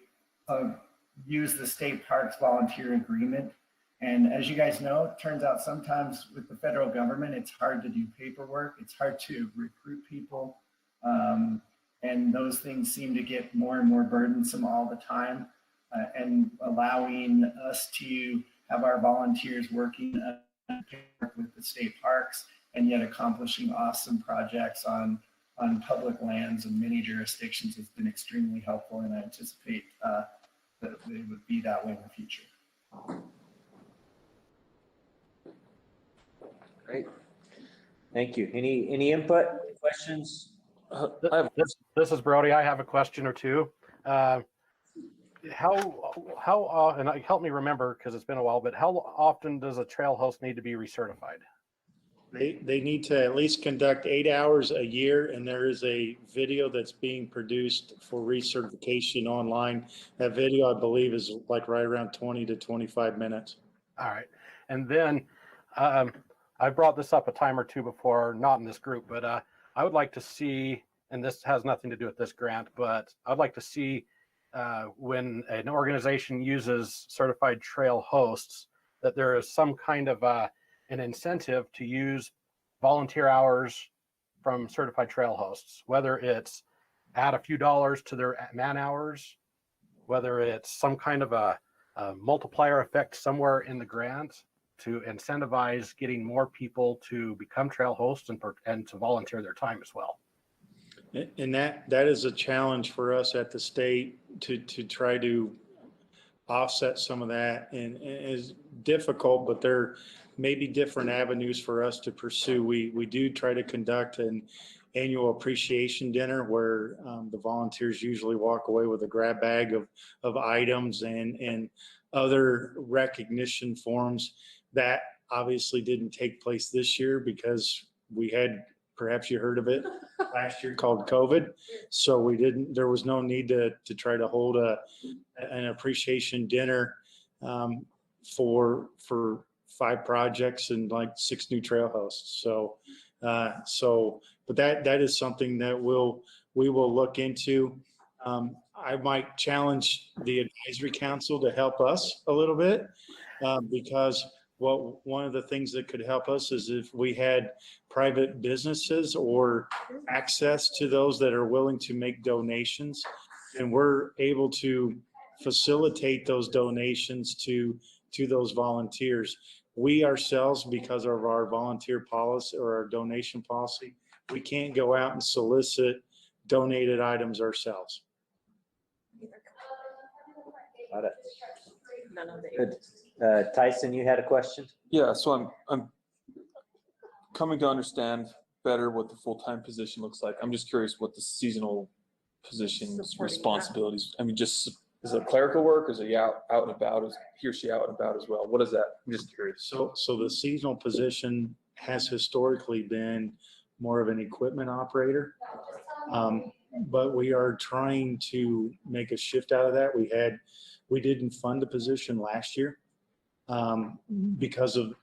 use the state parks volunteer agreement. And as you guys know, it turns out sometimes with the federal government, it's hard to do paperwork. It's hard to recruit people. And those things seem to get more and more burdensome all the time. And allowing us to have our volunteers working with the state parks and yet accomplishing awesome projects on public lands in many jurisdictions has been extremely helpful, and I anticipate that it would be that way in the future. Great. Thank you. Any input, questions? This is Brody. I have a question or two. How and help me remember because it's been a while, but how often does a trail host need to be recertified? They need to at least conduct 8 hours a year, and there is a video that's being produced for recertification online. That video, I believe, is like right around 20 to 25 minutes. All right. And then I brought this up a time or two before, not in this group, but I would like to see, and this has nothing to do with this grant, but I'd like to see when an organization uses certified trail hosts, that there is some kind of an incentive to use volunteer hours from certified trail hosts, whether it's add a few dollars to their man hours, whether it's some kind of a multiplier effect somewhere in the grant to incentivize getting more people to become trail hosts and to volunteer their time as well. And that is a challenge for us at the state to try to offset some of that, and is difficult, but there may be different avenues for us to pursue. We do try to conduct an annual appreciation dinner where the volunteers usually walk away with a grab bag of items and other recognition forms. That obviously didn't take place this year because we had, perhaps you heard of it last year, called COVID. So there was no need to try to hold an appreciation dinner for 5 projects and like 6 new trail hosts. So but that is something that we will look into. I might challenge the advisory council to help us a little bit because one of the things that could help us is if we had private businesses or access to those that are willing to make donations, and we're able to facilitate those donations to those volunteers. We ourselves, because of our volunteer policy or our donation policy, we can't go out and solicit donated items ourselves. Got it. None of the Good. Tyson, you had a question? Yeah, so I'm coming to understand better what the full-time position looks like. I'm just curious what the seasonal position's Supporting responsibilities. I mean, just is it clerical work? Is he out and about? Is he or she out and about as well? What is that? I'm just curious. So the seasonal position has historically been more of an equipment operator. But we are trying to make a shift out of that. We didn't fund the position last year because of,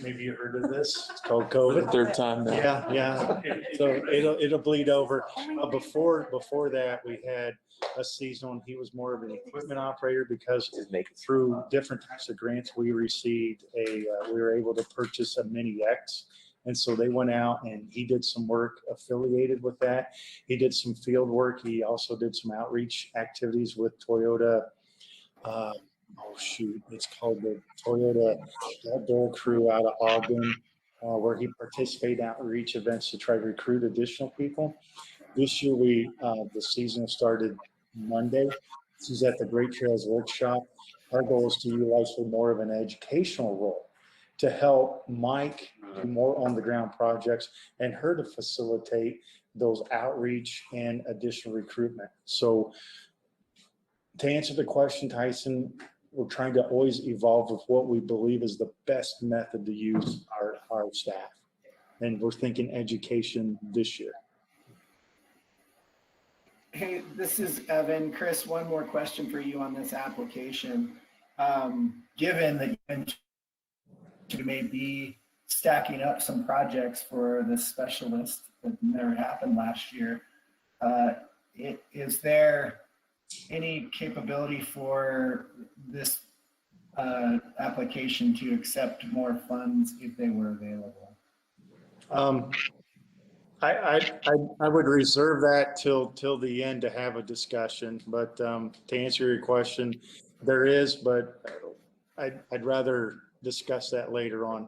maybe you heard of this, it's called COVID. Third time now. Yeah. So it'll bleed over. Before that, we had a seasonal, and he was more of an equipment operator because through different types of grants we received, we were able to purchase a Mini X. And so they went out and he did some work affiliated with that. He did some field work. He also did some outreach activities with Toyota. It's called the Toyota Outdoor Crew out of Ogden, where he participated in outreach events to try to recruit additional people. This year, the season started Monday. She's at the Great Trails Workshop. Our goal is to utilize her more of an educational role to help Mike do more on the ground projects and her to facilitate those outreach and additional recruitment. So to answer the question, Tyson, we're trying to always evolve with what we believe is the best method to use our staff. And we're thinking education this year. Hey, this is Evan. Chris, one more question for you on this application. Given that you mentioned may be stacking up some projects for the specialist that never happened last year. Is there any capability for this application to accept more funds if they were available? I would reserve that till the end to have a discussion, but to answer your question, there is, but I'd rather discuss that later on.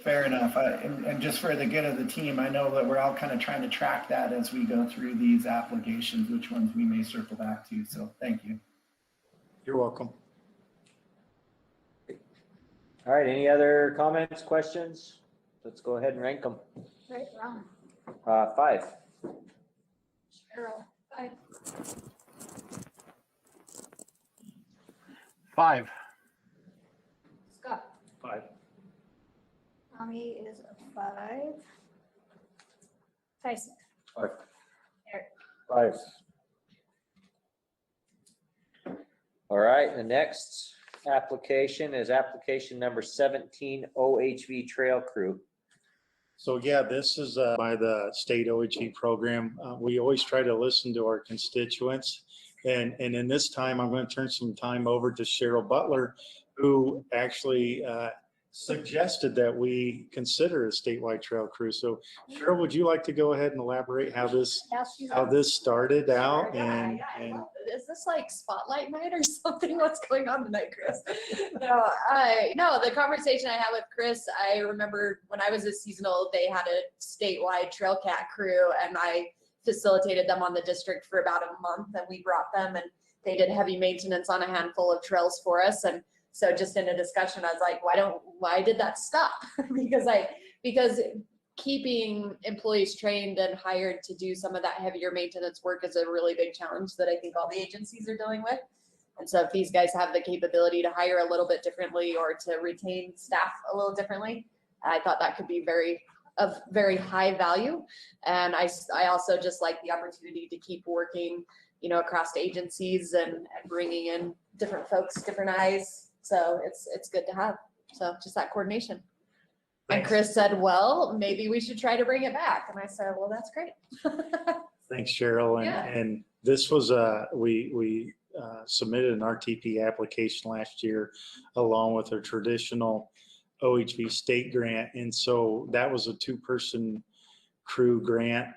Fair enough. And just for the good of the team, I know that we're all kind of trying to track that as we go through these applications, which ones we may circle back to. So thank you. You're welcome. All right, any other comments, questions? Let's go ahead and rank them. Right, wrong. 5. Cheryl, 5. 5. Scott, 5. Tommy is a 5. Tyson, 5. Eric, 5. All right, the next application is application number 17, OHV Trail Crew. So yeah, this is by the state OHV program. We always try to listen to our constituents. And in this time, I'm going to turn some time over to Cheryl Butler, who actually suggested that we consider a statewide trail crew. So Cheryl, would you like to go ahead and elaborate how this started out? And Is this like spotlight night or something? What's going on tonight, Chris? No, the conversation I had with Chris, I remember when I was a seasonal, they had a statewide trail cat crew, and I facilitated them on the district for about a month, and we brought them and they did heavy maintenance on a handful of trails for us. And so just in a discussion, I was like, why did that stop? because keeping employees trained and hired to do some of that heavier maintenance work is a really big challenge that I think all the agencies are dealing with. And so if these guys have the capability to hire a little bit differently or to retain staff a little differently, I thought that could be of very high value. And I also just like the opportunity to keep working, across agencies and bringing in different folks, different eyes. So it's good to have. So just that coordination. And Chris said, well, maybe we should try to bring it back. And I said, well, that's great. thanks, Cheryl. And this was we submitted an RTP application last year along with a traditional OHV state grant. And so that was a 2-person crew grant.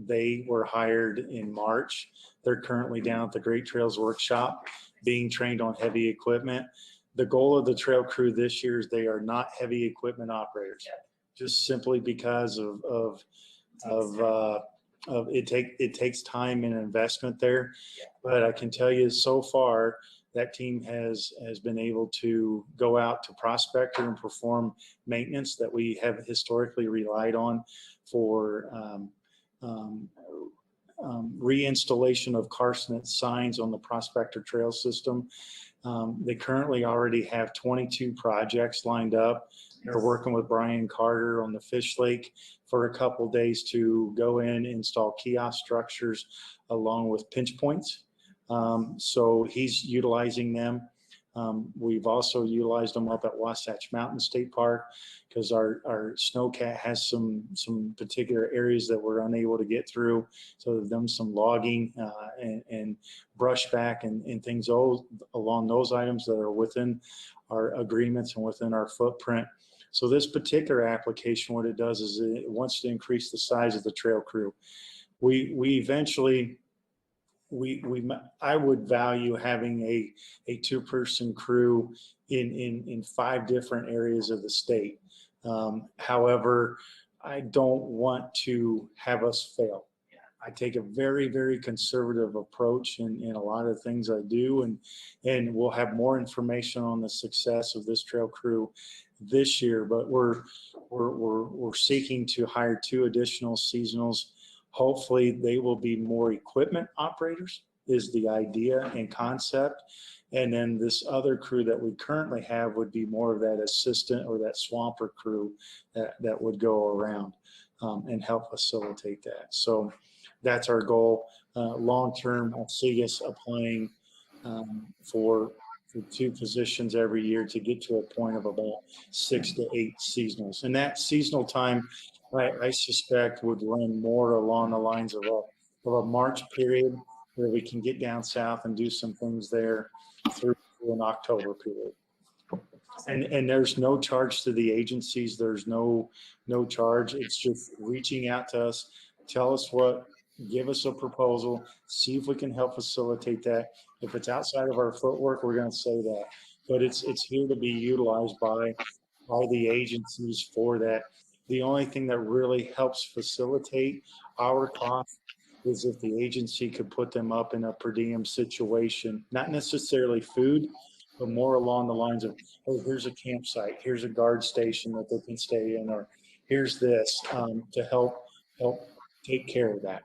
They were hired in March. They're currently down at the Great Trails Workshop being trained on heavy equipment. The goal of the trail crew this year is they are not heavy equipment operators, just simply because of it takes time and investment there. But I can tell you so far that team has been able to go out to Prospector and perform maintenance that we have historically relied on for reinstallation of carcinet signs on the Prospector Trail system. They currently already have 22 projects lined up. They're working with Brian Carter on the Fish Lake for a couple of days to go in, install kiosk structures along with pinch points. So he's utilizing them. We've also utilized them up at Wasatch Mountain State Park because our snowcat has some particular areas that we're unable to get through. So they've done some logging and brushback and things along those items that are within our agreements and within our footprint. So this particular application, what it does is it wants to increase the size of the trail crew. We eventually, I would value having a 2-person crew in 5 different areas of the state. However, I don't want to have us fail. I take a very, very conservative approach in a lot of things I do, and we'll have more information on the success of this trail crew this year. But we're seeking to hire 2 additional seasonals. Hopefully, they will be more equipment operators is the idea and concept. And then this other crew that we currently have would be more of that assistant or that swamper crew that would go around and help facilitate that. So that's our goal. Long term, I'll see us applying for for 2 positions every year to get to a point of about 6 to 8 seasonals. And that seasonal time, I suspect, would run more along the lines of a March period where we can get down south and do some things there through an October period. And there's no charge to the agencies. There's no charge. It's just reaching out to us, tell us give us a proposal, see if we can help facilitate that. If it's outside of our footwork, we're going to say that. But it's here to be utilized by the agencies for that. The only thing that really helps facilitate our cost is if the agency could put them up in a per diem situation, not necessarily food, but more along the lines of, oh, here's a campsite, here's a guard station that they can stay in, or here's this to help take care of that.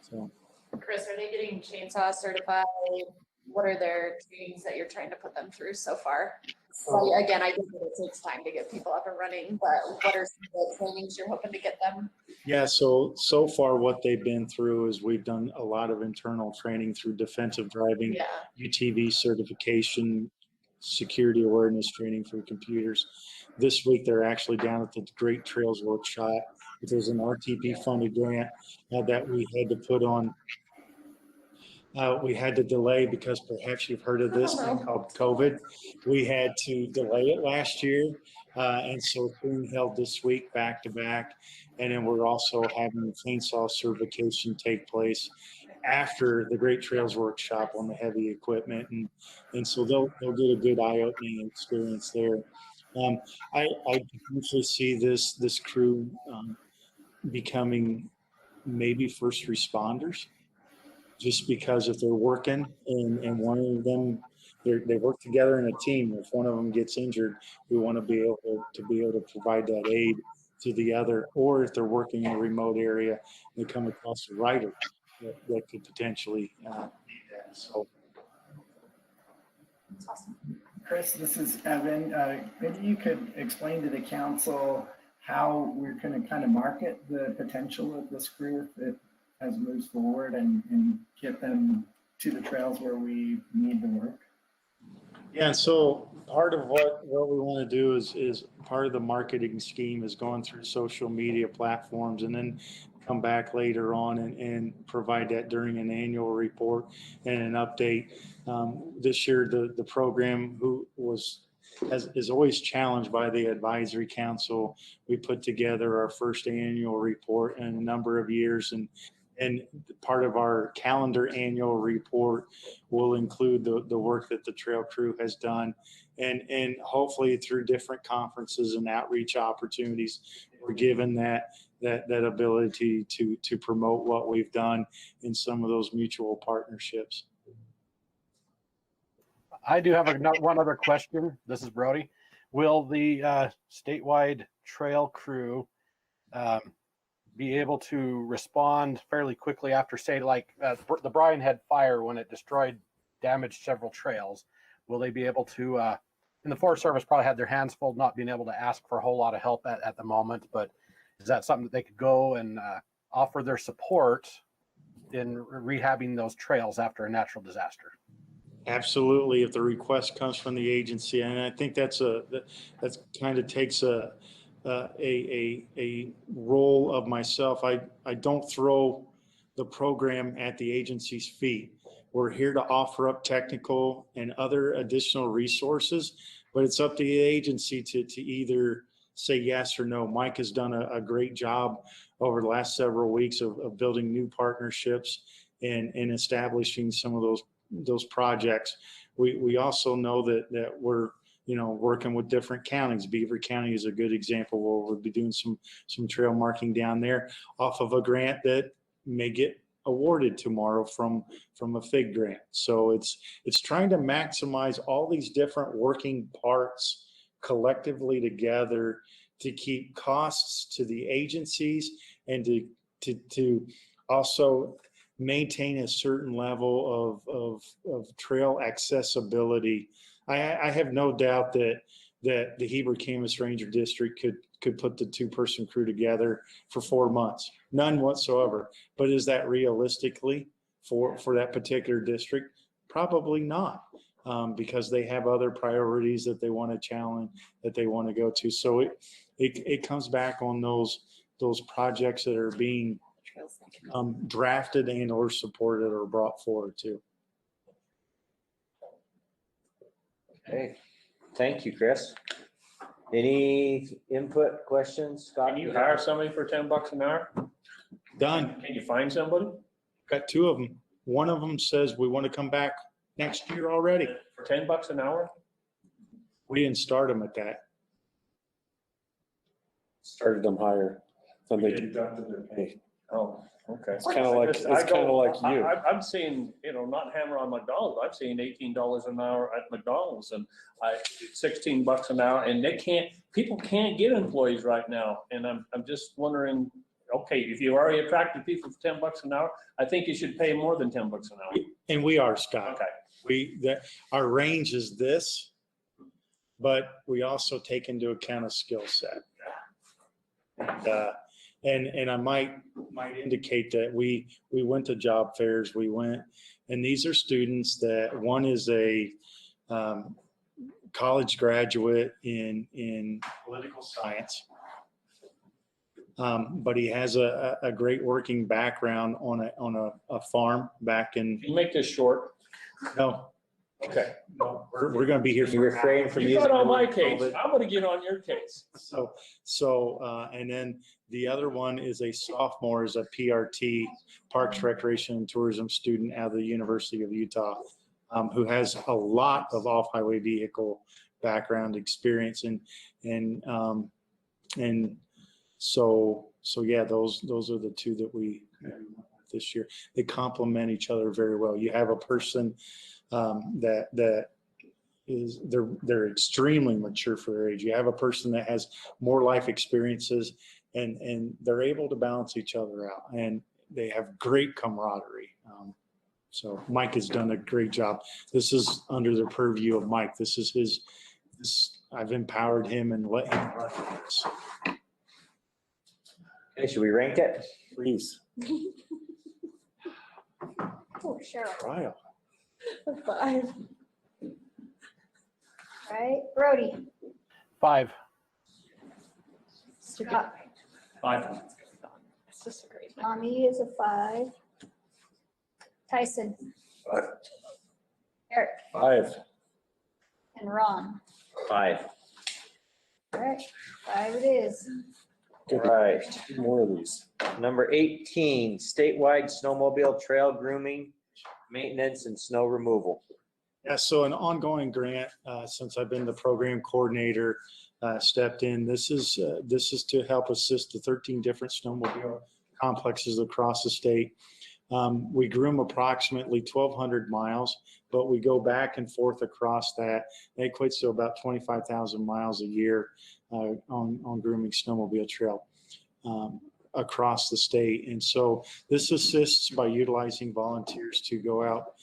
So, Chris, are they getting chainsaw certified? What are their trainings that you're trying to put them through so far? So again, I get that it takes time to get people up and running, but what are some of the trainings you're hoping to get them? Yeah, so far what they've been through is we've done a lot of internal training through defensive driving, Yeah. UTV certification, security awareness training for computers. This week, they're actually down at the Great Trails Workshop. There's an RTP funded grant that we had to put on. We had to delay because perhaps you've heard of this thing called COVID. We had to delay it last year. And so it's being held this week back to back. And then we're also having the chainsaw certification take place after the Great Trails Workshop on the heavy equipment. And so they'll get a good eye-opening experience there. I usually see this crew becoming maybe first responders, just because if they're working and one of them, they work together in a team. If one of them gets injured, we want to be able to provide that aid to the other. Or if they're working in a remote area, they come across a rider that could potentially need that. So, That's awesome. Chris, this is Evan. Maybe you could explain to the council how we're going to kind of market the potential of this group as it moves forward and get them to the trails where we need to work. yeah, so part of what we want to do is part of the marketing scheme is going through social media platforms and then come back later on and provide that during an annual report and an update. This year, the program is always challenged by the advisory council. We put together our first annual report in a number of years, and part of our calendar annual report will include the work that the trail crew has done. And hopefully through different conferences and outreach opportunities, we're given that ability to promote what we've done in some of those mutual partnerships. I do have one other question. This is Brody. Will the statewide trail crew be able to respond fairly quickly after, say, like the Bryan Head fire when it damaged several trails? Will they be able to, and the Forest Service probably had their hands full not being able to ask for a whole lot of help at the moment, but is that something that they could go and offer their support in rehabbing those trails after a natural disaster? Absolutely, if the request comes from the agency, and I think that kind of takes a role of myself. I don't throw the program at the agency's feet. We're here to offer up technical and other additional resources, but it's up to the agency to either say yes or no. Mike has done a great job over the last several weeks of building new partnerships and establishing some of those projects. We also know that we're working with different counties. Beaver County is a good example where we'll be doing some trail marking down there off of a grant that may get awarded tomorrow from a FIG grant. So it's trying to maximize all these different working parts collectively together to keep costs to the agencies and to also maintain a certain level of trail accessibility. I have no doubt that the Heber Camas Ranger District could put the 2-person crew together for 4 months, none whatsoever. But is that realistically for that particular district? Probably not. because they have other priorities that they want to challenge, that they want to go to. So it comes back on those projects that are being drafted and or supported or brought forward too. Okay, thank you, Chris. Any input, questions, Scott? Can you hire somebody for $10 an hour? Done. Can you find somebody Got two of them. One of them says we want to come back next year already. for $10 an hour? We didn't start them at that. Started them higher than they We did. deducted their pay. Oh, okay. It's kind of like, Just- it's I kind of go- like I- you. I'm seeing, not hammer on McDonald's, I'm seeing $18 an hour at McDonald's and $16 an hour, and people can't get employees right now. And I'm just wondering, okay, if you already attracted people for $10 an hour, I think you should pay more than $10 an hour. And we are, Scott. Okay. Our range is this, but we also take into account a skill set. And I might indicate that we went to job fairs, and these are students that one is a college graduate in political science. But he has a great working background on a farm back in. Can you make this short? No, Okay. we're going to be here You for. refrain from You using. got on my the word case, COVID. I'm gonna get on your case. And then the other one is a sophomore, is a PRT, Parks, Recreation, and Tourism student out of the University of Utah, who has a lot of off-highway vehicle background experience, and so yeah, those are the two that we went with this year. They complement each other very well. You have a person that is they're extremely mature for their age. You have a person that has more life experiences, and they're able to balance each other out, and they have great camaraderie. So Mike has done a great job. This is under the purview of Mike. This is I've empowered him and let him run this. Okay, should we rank it? Please. Oh, Cheryl. Trial. 5. Right, Brody, 5. Scott, 5. It's just a great. Tommy is a 5. Tyson. 5. Eric 5. and Ron. 5. All right, 5 it is. All right. Two more of these. Number 18, statewide snowmobile trail grooming, maintenance, and snow removal. Yeah, so an ongoing grant, since I've been the program coordinator, stepped in. This is to help assist the 13 different snowmobile complexes across the state. We groom approximately 1,200 miles, but we go back and forth across that. That equates to about 25,000 miles a year on grooming snowmobile trail across the state. And so this assists by utilizing volunteers to go out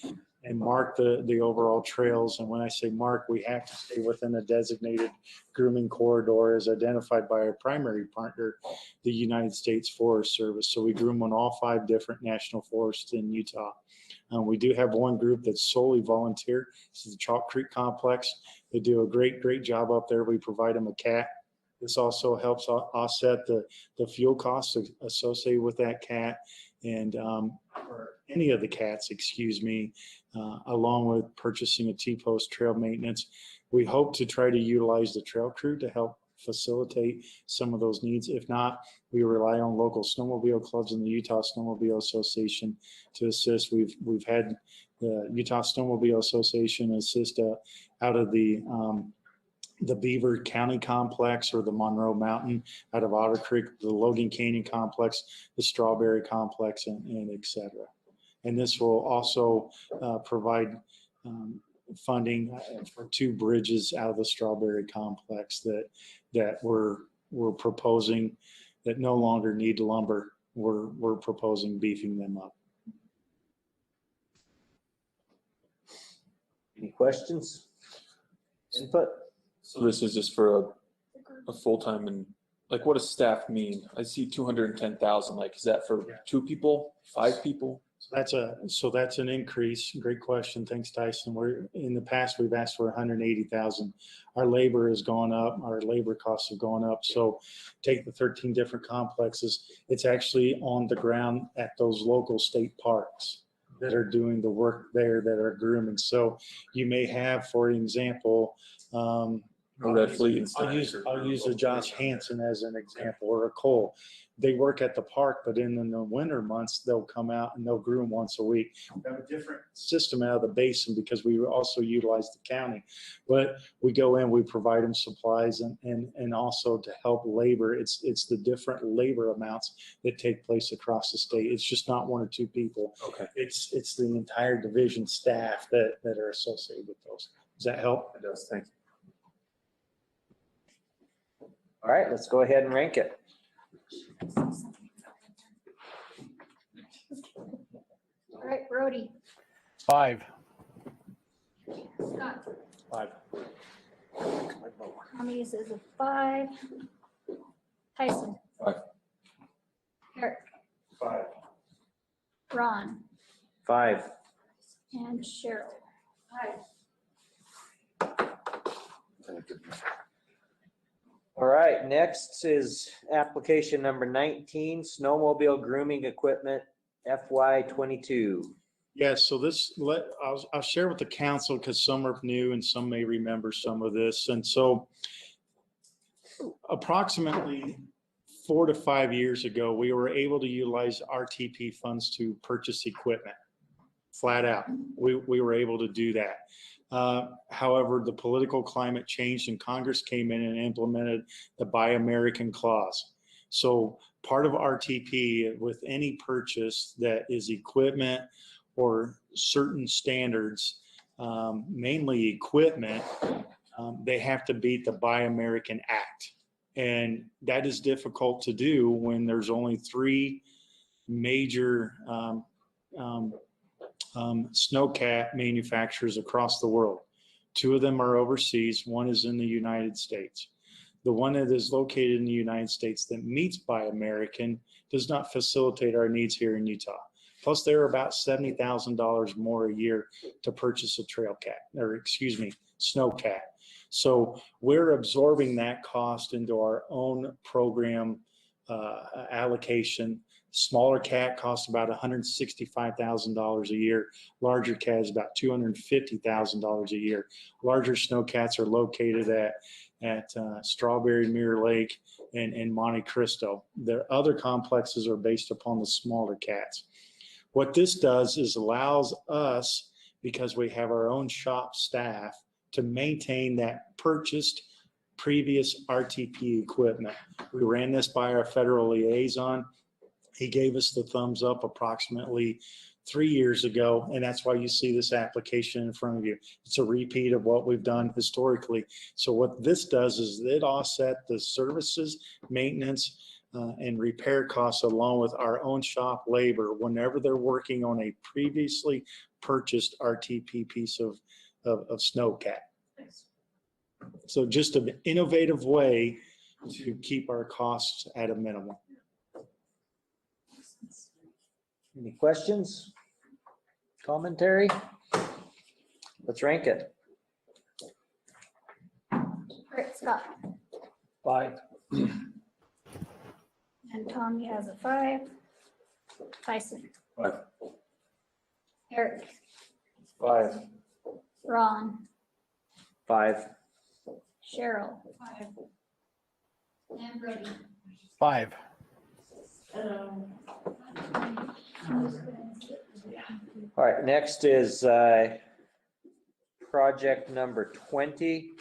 and mark the overall trails. And when I say mark, we have to stay within a designated grooming corridor as identified by our primary partner, the United States Forest Service. So we groom on all 5 different national forests in Utah. We do have one group that's solely volunteer. This is the Chalk Creek Complex. They do a great job up there. We provide them a cat. This also helps offset the fuel costs associated with that cat, and or any of the cats, excuse me, along with purchasing a T-post trail maintenance. We hope to try to utilize the trail crew to help facilitate some of those needs. If not, we rely on local snowmobile clubs and the Utah Snowmobile Association to assist. We've had the Utah Snowmobile Association assist out of the Beaver County Complex or the Monroe Mountain, out of Otter Creek, the Logan Canyon Complex, the Strawberry Complex, and et cetera. And this will also provide funding for 2 bridges out of the Strawberry Complex that we're proposing that no longer need lumber. We're proposing beefing them up. Any questions? Input? So this is just for a full-time, and like, what does staff mean? I see 210,000, like, is that for 2 people, 5 people? So that's an increase. Great question. Thanks, Tyson. In the past, we've asked for 180,000. Our labor has gone up. Our labor costs have gone up. So take the 13 different complexes. It's actually on the ground at those local state parks that are doing the work there, that are grooming. So you may have, for example, Red Fleet and I'll use a Josh Hansen as an example, or a Cole. They work at the park, but in the winter months, they'll come out and they'll groom once a week. We have a different system out of the basin because we also utilize the county. But we go in, we provide them supplies and also to help labor. It's the different labor amounts that take place across the state. It's just not one or two people. Okay. It's the entire division staff that are associated with those. Does that help? It does, thank you. All right, let's go ahead and rank it. All right, Brody. 5. Scott. 5. Tommy says a 5. Tyson. 5. Eric. 5. Ron. 5. And Cheryl. 5. All right, next is application number 19, snowmobile grooming equipment FY22. Yes, so I'll share with the council because some are new and some may remember some of this. And so approximately 4 to 5 years ago, we were able to utilize RTP funds to purchase equipment. Flat out, we were able to do that. However, the political climate changed and Congress came in and implemented the Buy American clause. So part of RTP with any purchase that is equipment or certain standards, mainly equipment, they have to beat the Buy American Act. And that is difficult to do when there's only 3 major snowcat manufacturers across the world. 2 of them are overseas. 1 is in the United States. The one that is located in the United States that meets Buy American does not facilitate our needs here in Utah. Plus, they're about $70,000 more a year to purchase a snowcat. So we're absorbing that cost into our own program allocation. Smaller cat costs about $165,000 a year. Larger cat is about $250,000 a year. Larger snowcats are located at Strawberry Mirror Lake and Monte Cristo. The other complexes are based upon the smaller cats. What this does is allows us, because we have our own shop staff, to maintain that purchased previous RTP equipment. We ran this by our federal liaison. He gave us the thumbs up approximately 3 years ago, and that's why you see this application in front of you. It's a repeat of what we've done historically. So what this does is it offset the services, maintenance, and repair costs along with our own shop labor whenever they're working on a previously purchased RTP piece of snowcat. So just an innovative way to keep our costs at a minimum. Any questions? Commentary? Let's rank it. All right, Scott. 5. And Tommy has a 5. Tyson. 5. Eric. 5. Ron. 5. Cheryl. 5. And Brody. 5. All right, next is project number 20,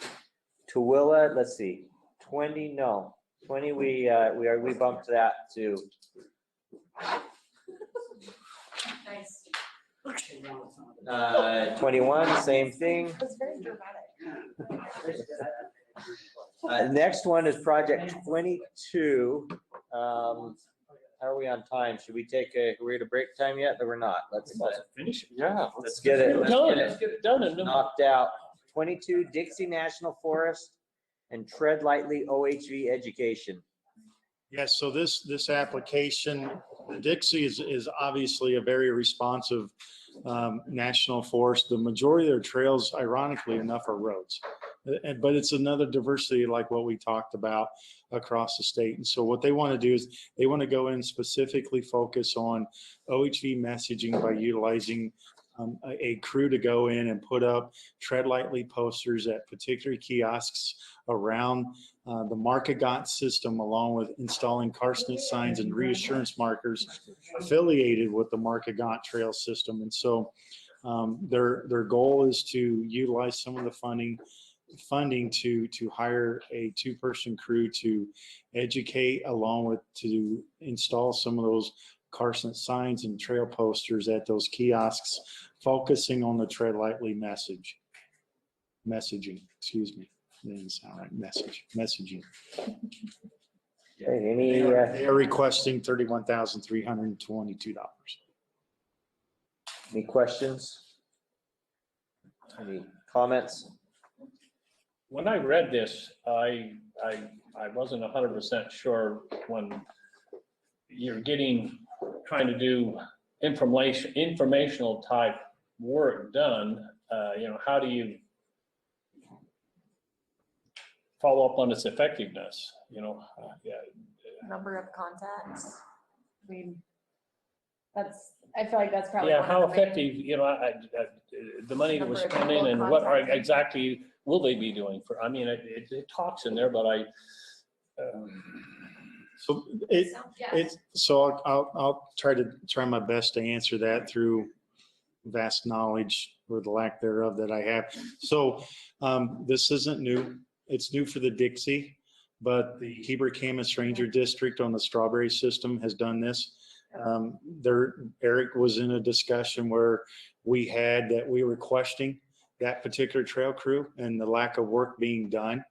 Tooele. Let's see, 20, no, 20. We bumped that to. Nice. 21, same thing. That's very dramatic. Next one is project 22. How are we on time? Should we take we're at a break time yet? No, we're not. Let's Finish it. Yeah. let's get it. Let's get it done. And then Knocked out. 22, Dixie National Forest and Tread Lightly OHV Education. Yes, so this application Dixie is obviously a very responsive national forest. The majority of their trails, ironically enough, are roads. But it's another diversity like what we talked about across the state. And so what they want to do is they want to go in and specifically focus on OHV messaging by utilizing a crew to go in and put up tread lightly posters at particular kiosks around the Market system, along with installing carcinate signs and reassurance markers affiliated with the Market trail system. And so their goal is to utilize some of the funding to hire a 2-person crew to educate, along with to install some of those carcinate signs and trail posters at those kiosks, focusing on the tread lightly messaging, excuse me. That didn't sound right. Messaging. Okay, any, They are requesting $31,322. any questions? Any comments? When I read this, I wasn't 100% sure when you're trying to do informational type work done, how do you follow up on its effectiveness, Number of contacts. I mean, I feel like that's probably. Yeah, one how of the main- effective, the money that was Number of spending people and what contacted. exactly will they be doing for, it talks in there, but So Yeah. so I'll try my best to answer that through vast knowledge or the lack thereof that I have. So this isn't new. It's new for the Dixie, but the Heber Camas Ranger District on the Strawberry system has done this. Eric was in a discussion where we were questioning that particular trail crew and the lack of work being done.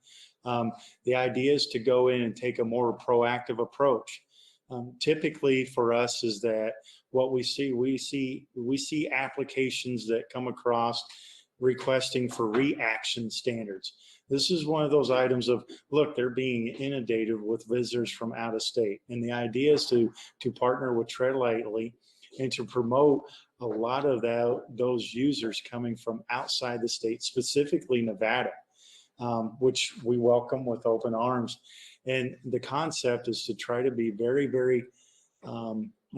The idea is to go in and take a more proactive approach. Typically for us is that what we see applications that come across requesting for reaction standards. This is one of those items of, look, they're being inundated with visitors from out of state. And the idea is to partner with Tread Lightly and to promote a lot of those users coming from outside the state, specifically Nevada, which we welcome with open arms. And the concept is to try to be very, very,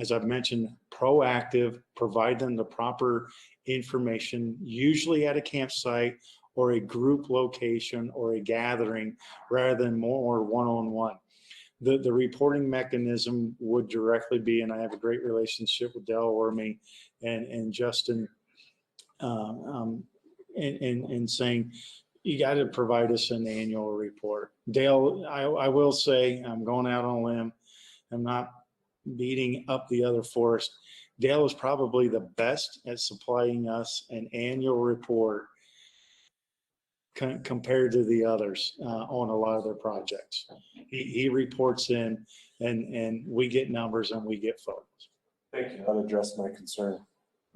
as I've mentioned, proactive, provide them the proper information, usually at a campsite or a group location or a gathering, rather than more one-on-one. The reporting mechanism would directly be, and I have a great relationship with Dale Orme and Justin, and saying, you got to provide us an annual report. Dale, I will say, I'm going out on a limb. I'm not beating up the other forest. Dale is probably the best at supplying us an annual report compared to the others on a lot of their projects. He reports in and we get numbers and we get photos. Thank you. That addressed my concern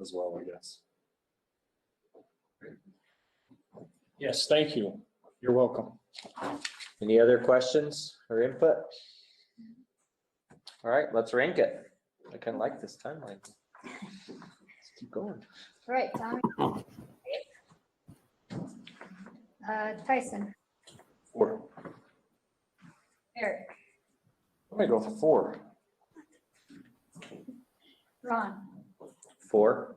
as well, I guess. yes, thank you. You're welcome. Any other questions or input? All right, let's rank it. I kind of like this timeline. Let's keep going. All right, Tommy. Tyson, 4. Eric, I'm gonna go for 4. Ron, 4.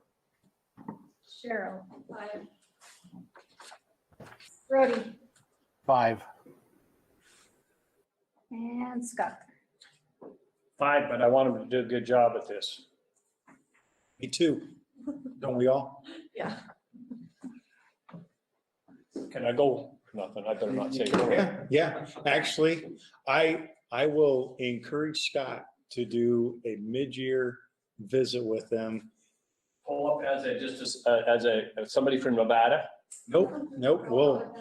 Cheryl. 5. Brody, 5. and Scott. 5, but I want them to do a good job at this. Me too. Don't we all? Yeah. Can I go? Nothing, I better not say go. Yeah. Actually, I will encourage Scott to do a mid-year visit with them. Pull up as somebody from Nevada. Nope. Well,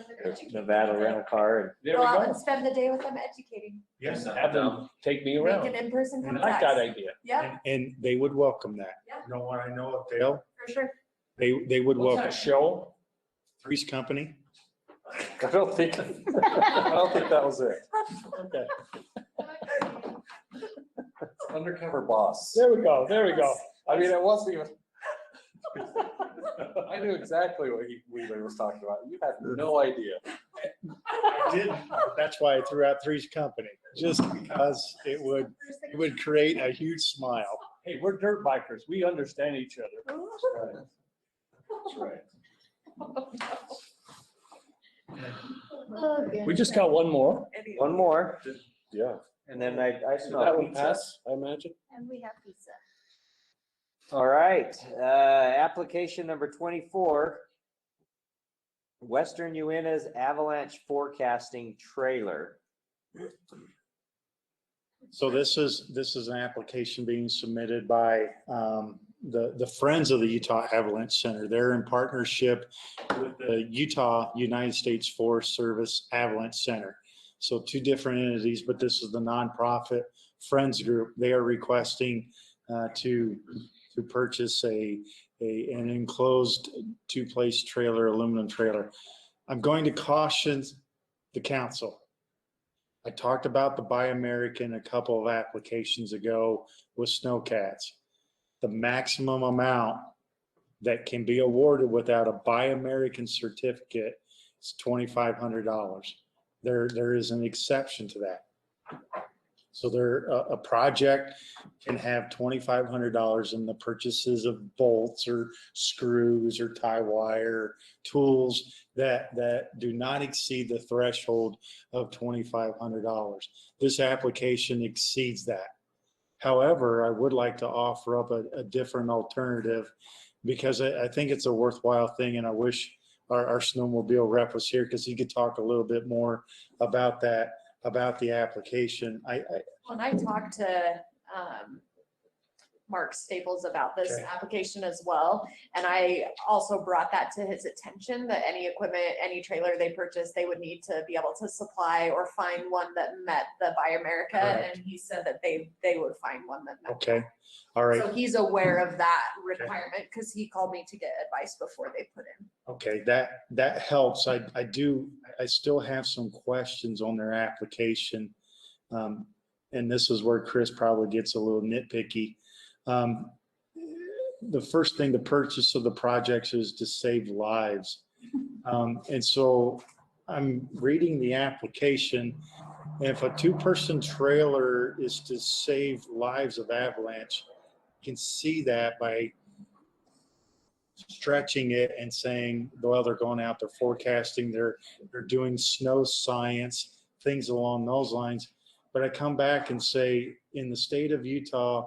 Nevada rental car. And There Go we out go. and spend the day with them educating, yes, Have them take me make around. an in-person I like that contact. idea. Yeah, and they would welcome that. Yeah. You know what I know of Dale? for sure. They would What's welcome that show? Three's Company. I don't think that was it. Okay. Undercover boss. There we go, there we go. I mean, it wasn't even. I knew exactly what Wheeler was talking about. You had no idea. I didn't. That's why I threw out Three's Company, just because it would create a huge smile. Hey, we're dirt bikers. We understand each other. That's right. We just got one more. One more, Yeah. and then I Did smell that one pizza. pass, I imagine? And we have pizza. All right, application number 24. Western Uinta's avalanche forecasting trailer. So this is an application being submitted by the Friends of the Utah Avalanche Center. They're in partnership with the Utah United States Forest Service Avalanche Center. So two different entities, but this is the nonprofit Friends group. They are requesting to purchase an enclosed two-place trailer, aluminum trailer. I'm going to caution the council. I talked about the Buy American a couple of applications ago with snowcats. The maximum amount that can be awarded without a Buy American certificate is $2,500. There is an exception to that. So a project can have $2,500 in the purchases of bolts or screws or tie wire, tools that do not exceed the threshold of $2,500. This application exceeds that. However, I would like to offer up a different alternative because I think it's a worthwhile thing, and I wish our snowmobile rep was here because he could talk a little bit more about that, about the application. When I talked to Mark Staples about this Okay. application as well, and I also brought that to his attention that any equipment, any trailer they purchase, they would need to be able to supply or find one that met the Buy America, Correct. and he said that they would find one that met. Okay, all right. So he's aware of that requirement because he called me to get advice before they put in. Okay, that helps. I still have some questions on their application. And this is where Chris probably gets a little nitpicky. The first thing, the purchase of the projects is to save lives. And so I'm reading the application. And if a two-person trailer is to save lives of avalanche, you can see that by stretching it and saying, well, they're going out, they're forecasting, they're doing snow science, things along those lines. But I come back and say, in the state of Utah,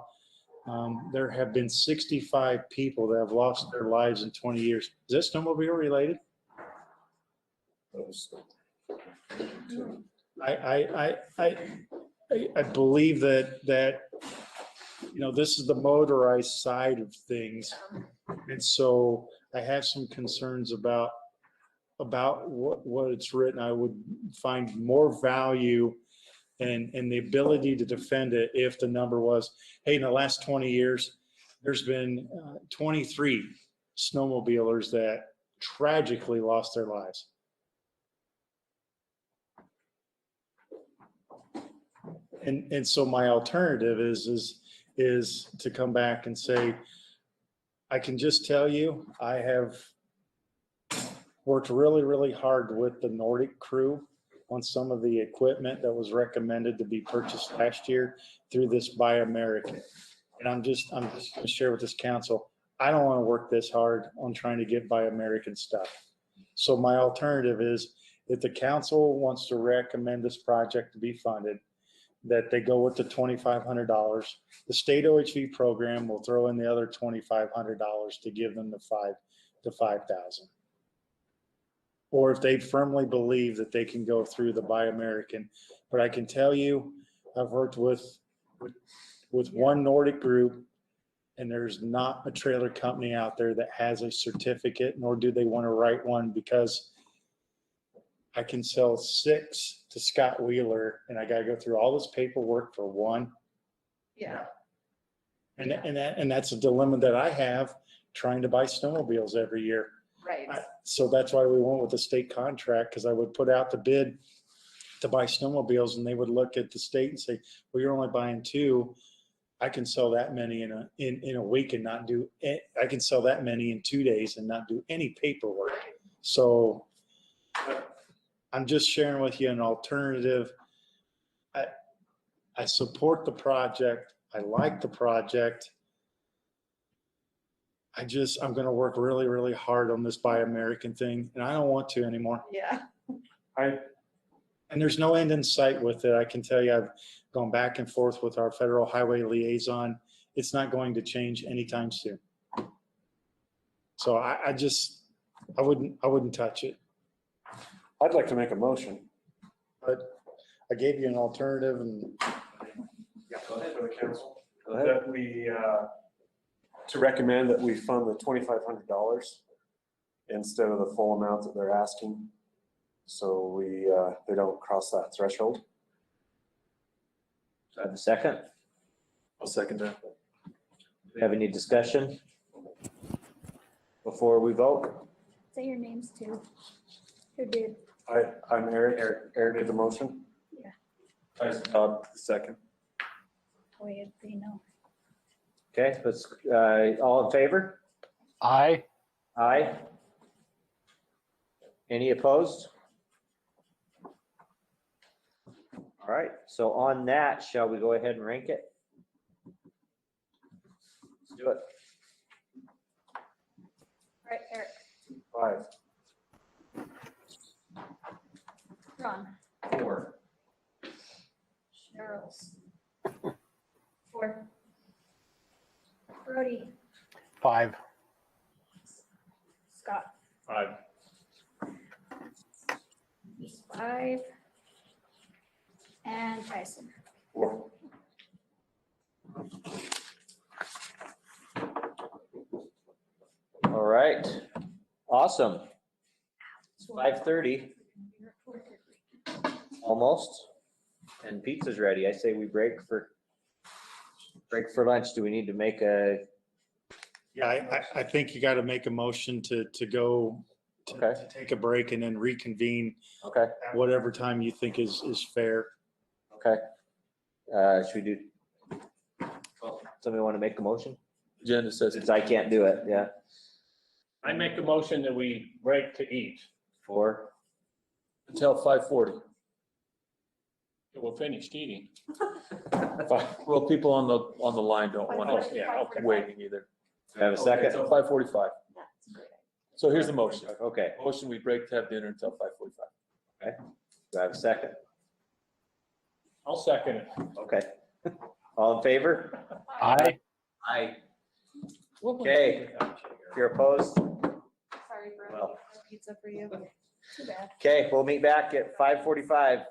there have been 65 people that have lost their lives in 20 years. Is that snowmobile related? I believe that this is the motorized side of things, and so I have some concerns about what it's written. I would find more value and the ability to defend it if the number was, hey, in the last 20 years, there's been 23 snowmobilers that tragically lost their lives. And so my alternative is to come back and say, I can just tell you, I have worked really, really hard with the Nordic crew on some of the equipment that was recommended to be purchased last year through this Buy American. And I'm just going to share with this council, I don't want to work this hard on trying to get Buy American stuff. So my alternative is, if the council wants to recommend this project to be funded, that they go with the $2,500. The state OHV program will throw in the other $2,500 to give them the $5,000. Or if they firmly believe that they can go through the Buy American. But I can tell you, I've worked with one Nordic group, and there's not a trailer company out there that has a certificate, nor do they want to write one, because I can sell 6 to Scott Wheeler, and I got to go through all this paperwork for one. Yeah. And that's a dilemma that I have trying to buy snowmobiles every year. Right. So that's why we went with the state contract, because I would put out the bid to buy snowmobiles, and they would look at the state and say, well, you're only buying 2. I can sell that many in a week and not do, I can sell that many in 2 days and not do any paperwork. So I'm just sharing with you an alternative. I support the project. I like the project. I'm going to work really, really hard on this Buy American thing, and I don't want to anymore. Yeah. And there's no end in sight with it. I can tell you, I've gone back and forth with our federal highway liaison. It's not going to change anytime soon. So I wouldn't touch it. I'd like to make a motion. But I gave you an alternative and For the council. Go ahead. That we, to recommend that we fund the $2,500 instead of the full amount that they're asking. So they don't cross that threshold. Do I have a second? I'll second that. Do we have any discussion before we vote? Say your names too. Who did? I'm Eric. Eric did the motion. Todd, second. Wait, they know. Okay, let's, all in favor? Aye. Aye. Any opposed? All right, so on that, shall we go ahead and rank it? Let's do it. All right, Eric, 5. Ron, 4. Charles. 4. Brody, 5. Scott, he's 5. And Tyson. 4. All right, awesome. It's 5:30, almost, and pizza's ready. I say we break for lunch. Do we need to make a, yeah, I think you got to make a motion to go Okay. to take a break and then reconvene okay, at whatever time you think is fair. okay. Should we do, somebody want to make the motion? Agenda says Since I can't do it, yeah. I make a motion that we break to eat. 4. until 5:40. We're finished eating. Well, people on the line don't want Oh, to yeah, okay. waiting either. Do I have a second? Until 5:45. So here's the motion. Okay, Motion, we break to have dinner until 5:45. do I have a second? I'll second it. Okay. All in favor? Aye. Aye. Okay, if you're opposed, Sorry, Brody, Well. no pizza for you. Too bad. okay, we'll meet back at 5:45.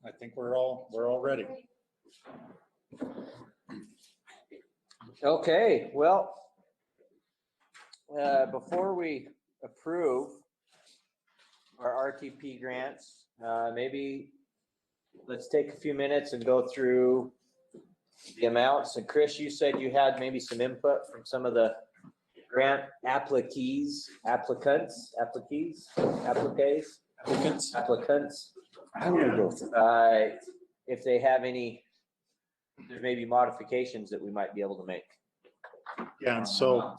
I think we're all ready. Okay, well, before we approve our RTP grants, maybe let's take a few minutes and go through the amounts. And Chris, you said you had maybe some input from some of the grant applicants. I'm gonna go through. If they have any, there may be modifications that we might be able to make. Yeah, and so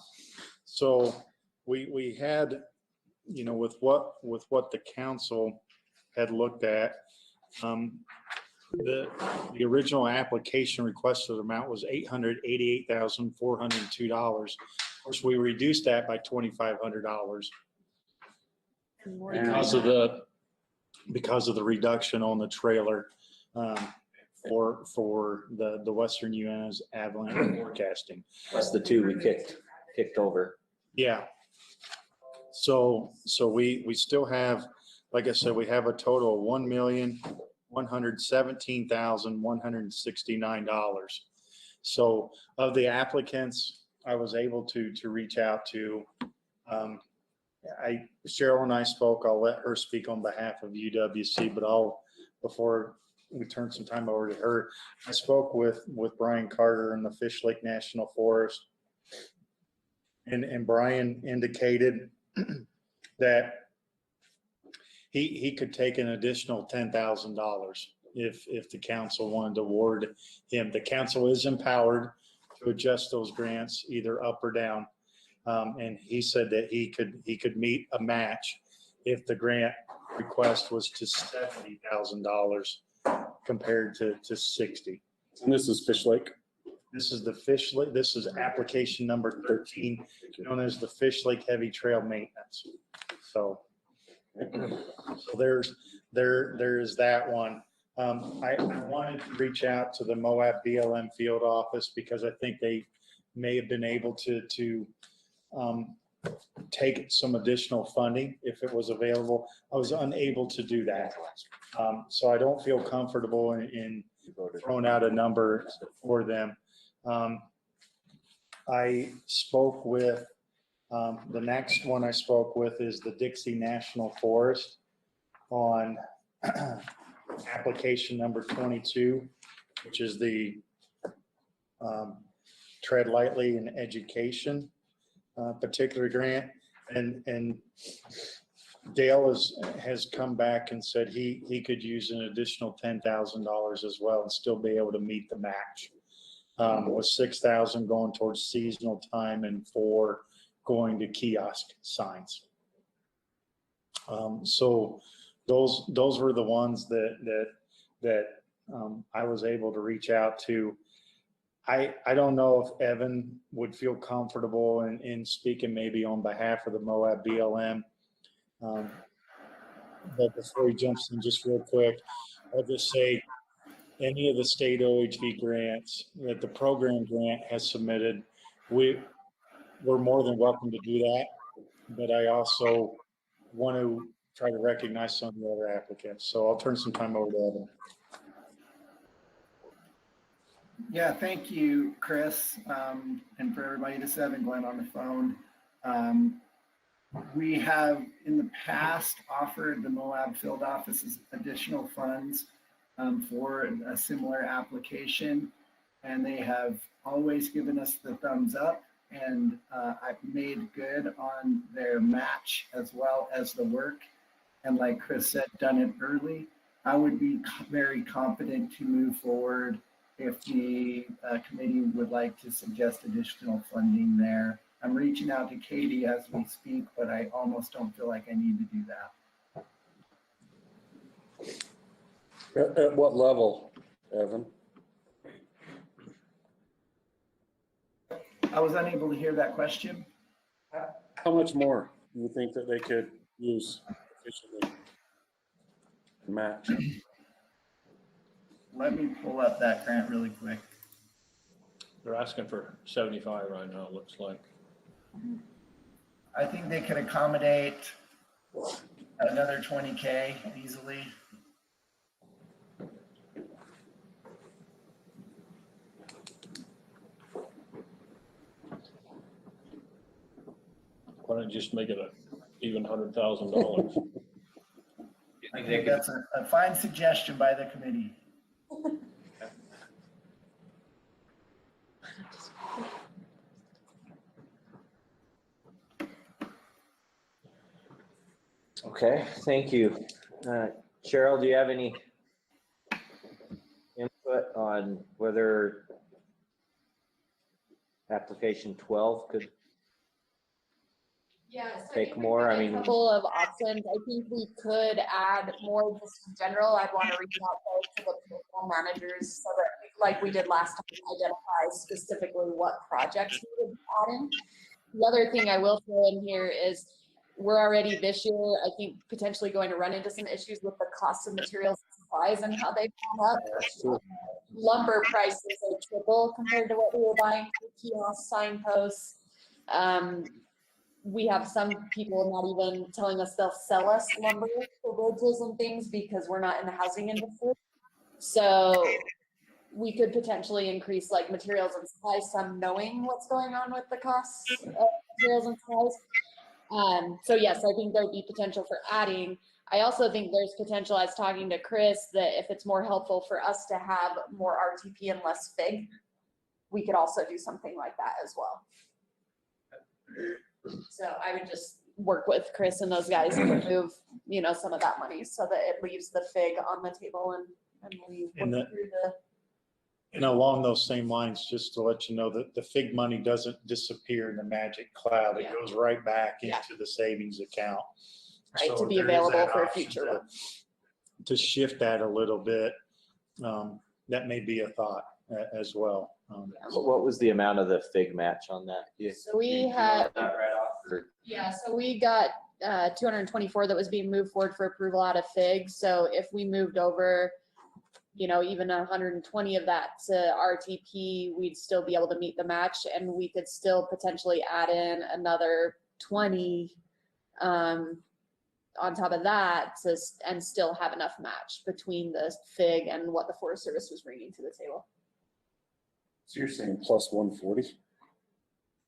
we had, you know, with what the council had looked at, the original application requested amount was $888,402. Of course, we reduced that by $2,500 because of the reduction on the trailer for the Western UN's avalanche forecasting. That's the two we kicked over. Yeah. So we still have, like I said, we have a total of $1,117,169. So of the applicants, I was able to reach out to, Cheryl and I spoke. I'll let her speak on behalf of UWC, but before we turn some time over to her, I spoke with Brian Carter in the Fish Lake National Forest, and Brian indicated that he could take an additional $10,000 if the council wanted to award him. The council is empowered to adjust those grants either up or down. And he said that he could meet a match if the grant request was to $70,000 compared to 60. And this is Fish Lake. This is the Fish Lake. This is application number 13, known as the Fish Lake Heavy Trail Maintenance. So there is that one. I wanted to reach out to the Moab BLM field office because I think they may have been able to take some additional funding if it was available. I was unable to do that. So I don't feel comfortable in throwing out a number for them. I spoke with, the next one I spoke with is the Dixie National Forest on application number 22, which is the Tread Lightly in Education particular grant. And Dale has come back and said he could use an additional $10,000 as well and still be able to meet the match. With $6,000 going towards seasonal time and $4,000 going to kiosk signs. So those were the ones that I was able to reach out to. I don't know if Evan would feel comfortable in speaking maybe on behalf of the Moab BLM. But before he jumps in, just real quick, I'll just say any of the state OHV grants that the program grant has submitted, we're more than welcome to do that. But I also want to try to recognize some of the other applicants. So I'll turn some time over to Evan. Yeah, thank you, Chris, and for everybody, this is Evan Glenn on the phone. We have in the past offered the Moab field offices additional funds for a similar application, and they have always given us the thumbs up, and I've made good on their match as well as the work. And like Chris said, done it early. I would be very confident to move forward if the committee would like to suggest additional funding there. I'm reaching out to Katie as we speak, but I almost don't feel like I need to do that. At what level, Evan? I was unable to hear that question. How much more do you think that they could use efficiently? Match. Let me pull up that grant really quick. They're asking for 75 right now, it looks like. I think they could accommodate another 20K easily. Why don't you just make it a even $100,000? I think that's a fine suggestion by the committee. Okay, thank you. Cheryl, do you have any input on whether application 12 could Yes. take more? I mean, A couple of options. I think we could add more just in general. I'd want to reach out to the program managers so that, like we did last time, identify specifically what projects we would add in. The other thing I will throw in here is we're already this year, I think, potentially going to run into some issues with the cost of materials and supplies and how they've gone up. Lumber prices are triple compared to what we were buying for kiosks, signposts. We have some people not even telling us they'll sell us lumber for bridges and things because we're not in the housing industry. So we could potentially increase like materials and supplies, some knowing what's going on with the costs of materials and supplies. So yes, I think there'd be potential for adding. I also think there's potential, I was talking to Chris, that if it's more helpful for us to have more RTP and less FIG, we could also do something like that as well. So I would just work with Chris and those guys to move, you know, some of that money so that it leaves the FIG on the table and we work through the. And along those same lines, just to let you know that the FIG money doesn't disappear in the magic cloud. It Yeah. goes right back Yeah. into the savings account. Right, So to be there is available that for option future work. to shift that a little bit. That may be a thought as well. what was the amount of the FIG match on that? So we know had, that right off, or- yeah, so we got 224 that was being moved forward for approval out of FIG. So if we moved over, you know, even 120 of that to RTP, we'd still be able to meet the match, and we could still potentially add in another 20 on top of that and still have enough match between the FIG and what the Forest Service was bringing to the table. So you're saying plus 140?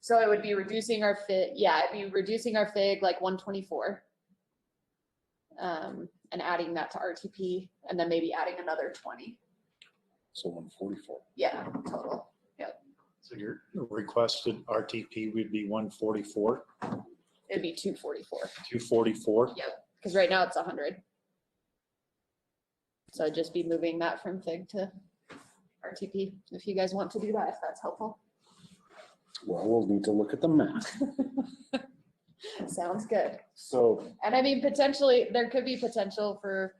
So it would be reducing our FIG, yeah, it'd be reducing our FIG like 124. And adding that to RTP, and then maybe adding another 20. So 144. Yeah, total. So your requested RTP would be 144, It'd be 244. 244. Because right now it's 100. So I'd just be moving that from FIG to RTP, if you guys want to do that, if that's helpful. Well, we'll need to look at the math. Sounds good. So And I mean, potentially, there could be potential for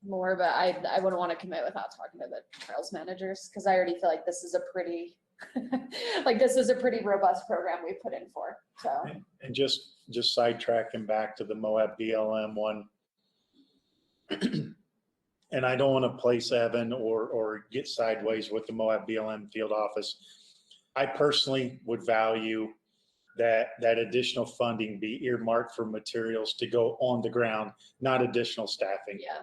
more, but I wouldn't want to commit without talking to the trails managers, because I already feel like this is a pretty, like this is a pretty robust program we put in for, so. And just sidetracking back to the Moab BLM one. And I don't want to place Evan or get sideways with the Moab BLM field office. I personally would value that additional funding be earmarked for materials to go on the ground, not additional staffing. Yeah.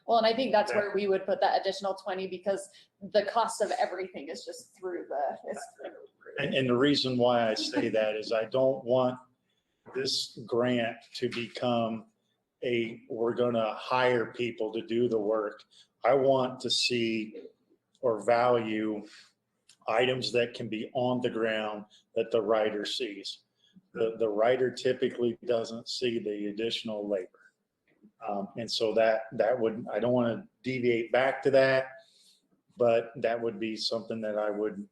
Well, and I think that's where we would put that additional 20, because the cost of everything is just through the. And the reason why I say that is I don't want this grant to become we're gonna hire people to do the work. I want to see or value items that can be on the ground that the rider sees. The rider typically doesn't see the additional labor. And so that would, I don't want to deviate back to that, but that would be something that I would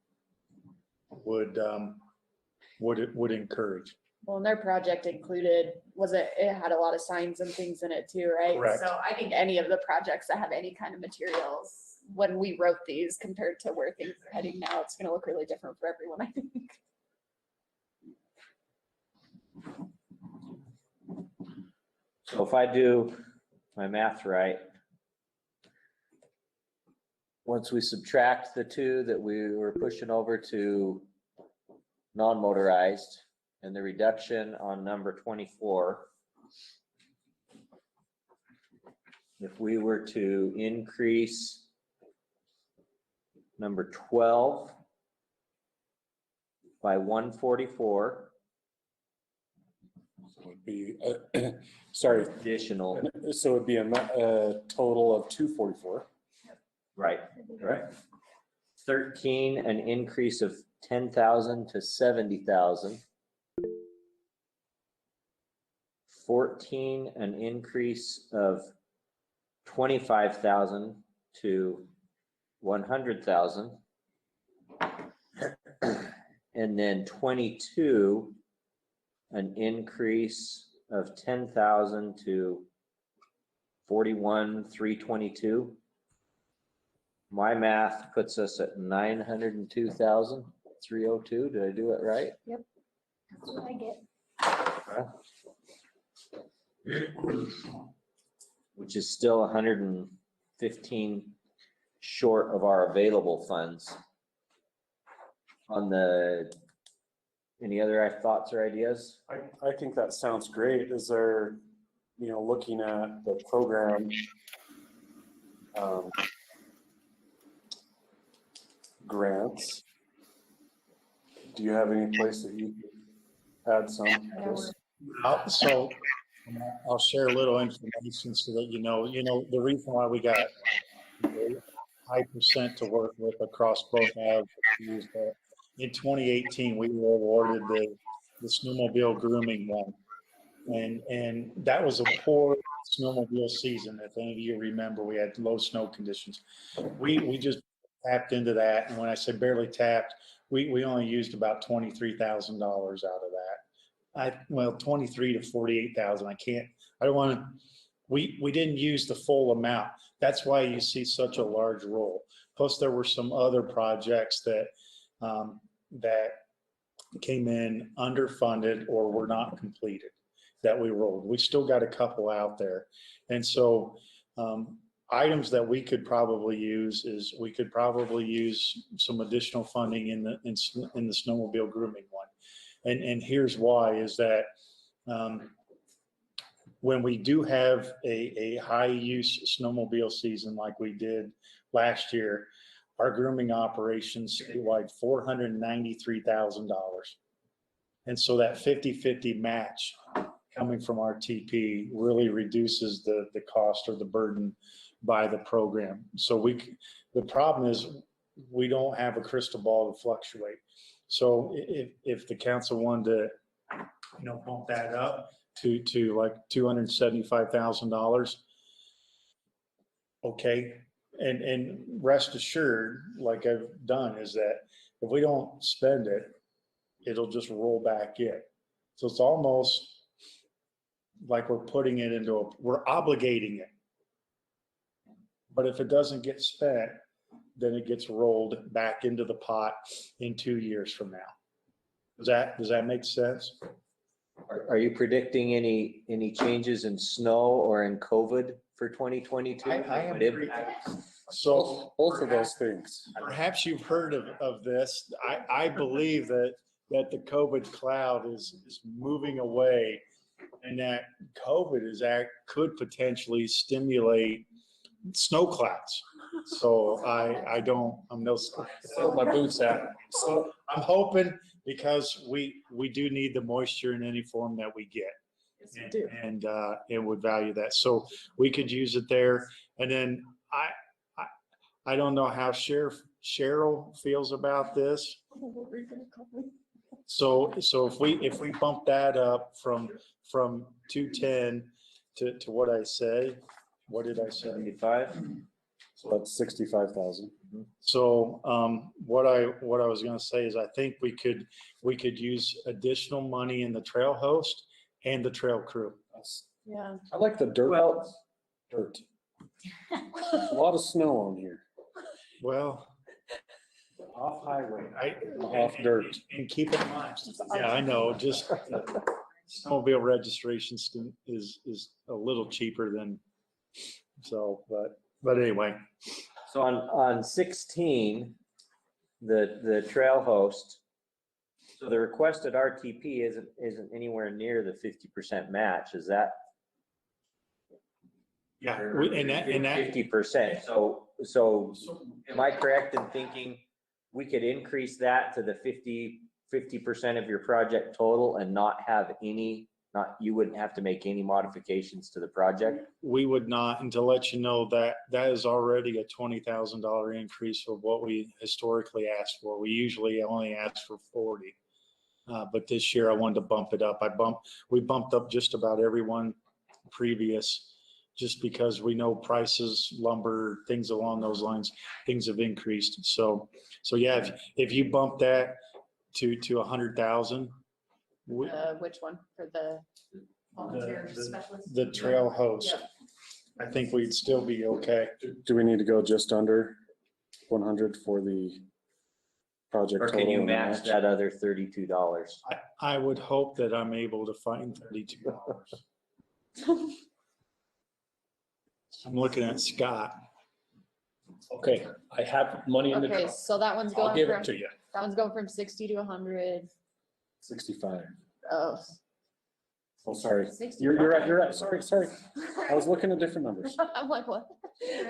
encourage. Well, and their project included, it had a lot of signs and things in it too, right? Correct. So I think any of the projects that have any kind of materials, when we wrote these compared to where things are heading now, it's gonna look really different for everyone, I think. So if I do my math right, once we subtract the two that we were pushing over to non-motorized and the reduction on number 24, if we were to increase number 12 by 144, Would be, sorry, additional, so it'd be a total of 244. right, right. 13, an increase of 10,000 to 70,000. 14, an increase of 25,000 to 100,000. And then 22, an increase of 10,000 to 41,322. My math puts us at 902,302. Did I do it right? That's what I get. Which is still 115 short of our available funds. On the, any other thoughts or ideas? I think that sounds great. Is there, looking at the program, grants, do you have any place that you could add some? So I'll share a little information so that the reason why we got a high percent to work with across both avenues is that in 2018, we were awarded the snowmobile grooming one. And that was a poor snowmobile season. If any of you remember, we had low snow conditions. We just tapped into that. And when I say barely tapped, we only used about $23,000 out of that. 23 to 48,000. We didn't use the full amount. That's why you see such a large roll. Plus there were some other projects that came in underfunded or were not completed that we rolled. We still got a couple out there. And so items that we could probably use is we could probably use some additional funding in the snowmobile grooming one. And here's why is that when we do have a high use snowmobile season like we did last year, our grooming operations statewide $493,000. And so that 50-50 match coming from RTP really reduces the cost or the burden by the program. So the problem is we don't have a crystal ball to fluctuate. So if the council wanted to, bump that up to like $275,000, okay. And rest assured, like I've done, is that if we don't spend it, it'll just roll back in. So it's almost like we're putting it we're obligating it. But if it doesn't get spent, then it gets rolled back into the pot in 2 years from now. Does that make sense? Are you predicting any changes in snow or in COVID for 2022? I am. So both of those things. Perhaps you've heard of this. I believe that the COVID cloud is moving away, and that COVID could potentially stimulate snow clouds. So I'm no. My boots at. So I'm hoping, because we do need the moisture in any form that we get. Yes, we do. And would value that. So we could use it there. And then I don't know how Cheryl feels about this. What were you gonna call me? So if we bump that up from 210 to what I say, what did I say? 75? So that's 65,000. So what I was going to say is I think we could use additional money in the trail host and the trail crew. Yeah. I like the dirt. Well, Dirt. A lot of snow on here. Well, Off highway. off dirt. And keep in mind, yeah, I know, just snowmobile registration is a little cheaper than, but anyway. so on 16, the trail host, so the requested RTP isn't anywhere near the 50% match, is that? Yeah, and that 50%. So am I correct in thinking we could increase that to the 50% of your project total and not have any Not, you wouldn't have to make any modifications to the project? We would not, and to let you know that that is already a $20,000 increase of what we historically asked for. We usually only ask for 40. But this year I wanted to bump it up. We bumped up just about everyone previous, just because we know prices, lumber, things along those lines, things have increased. So yeah, if you bump that to 100,000, Which one for the Volunteer specialist. the trail host, I think we'd still be okay. Do we need to go just under 100 for the project Or total? can you and the match that other $32? I would hope that I'm able to find $32. I'm looking at Scott. Okay, I have money in the Okay, truck. so that one's I'll going give from, it to you. that one's going from 60 to 100. 65. Oh. Oh, sorry. 60. You're right. Sorry. I was looking at different numbers. I'm like, what?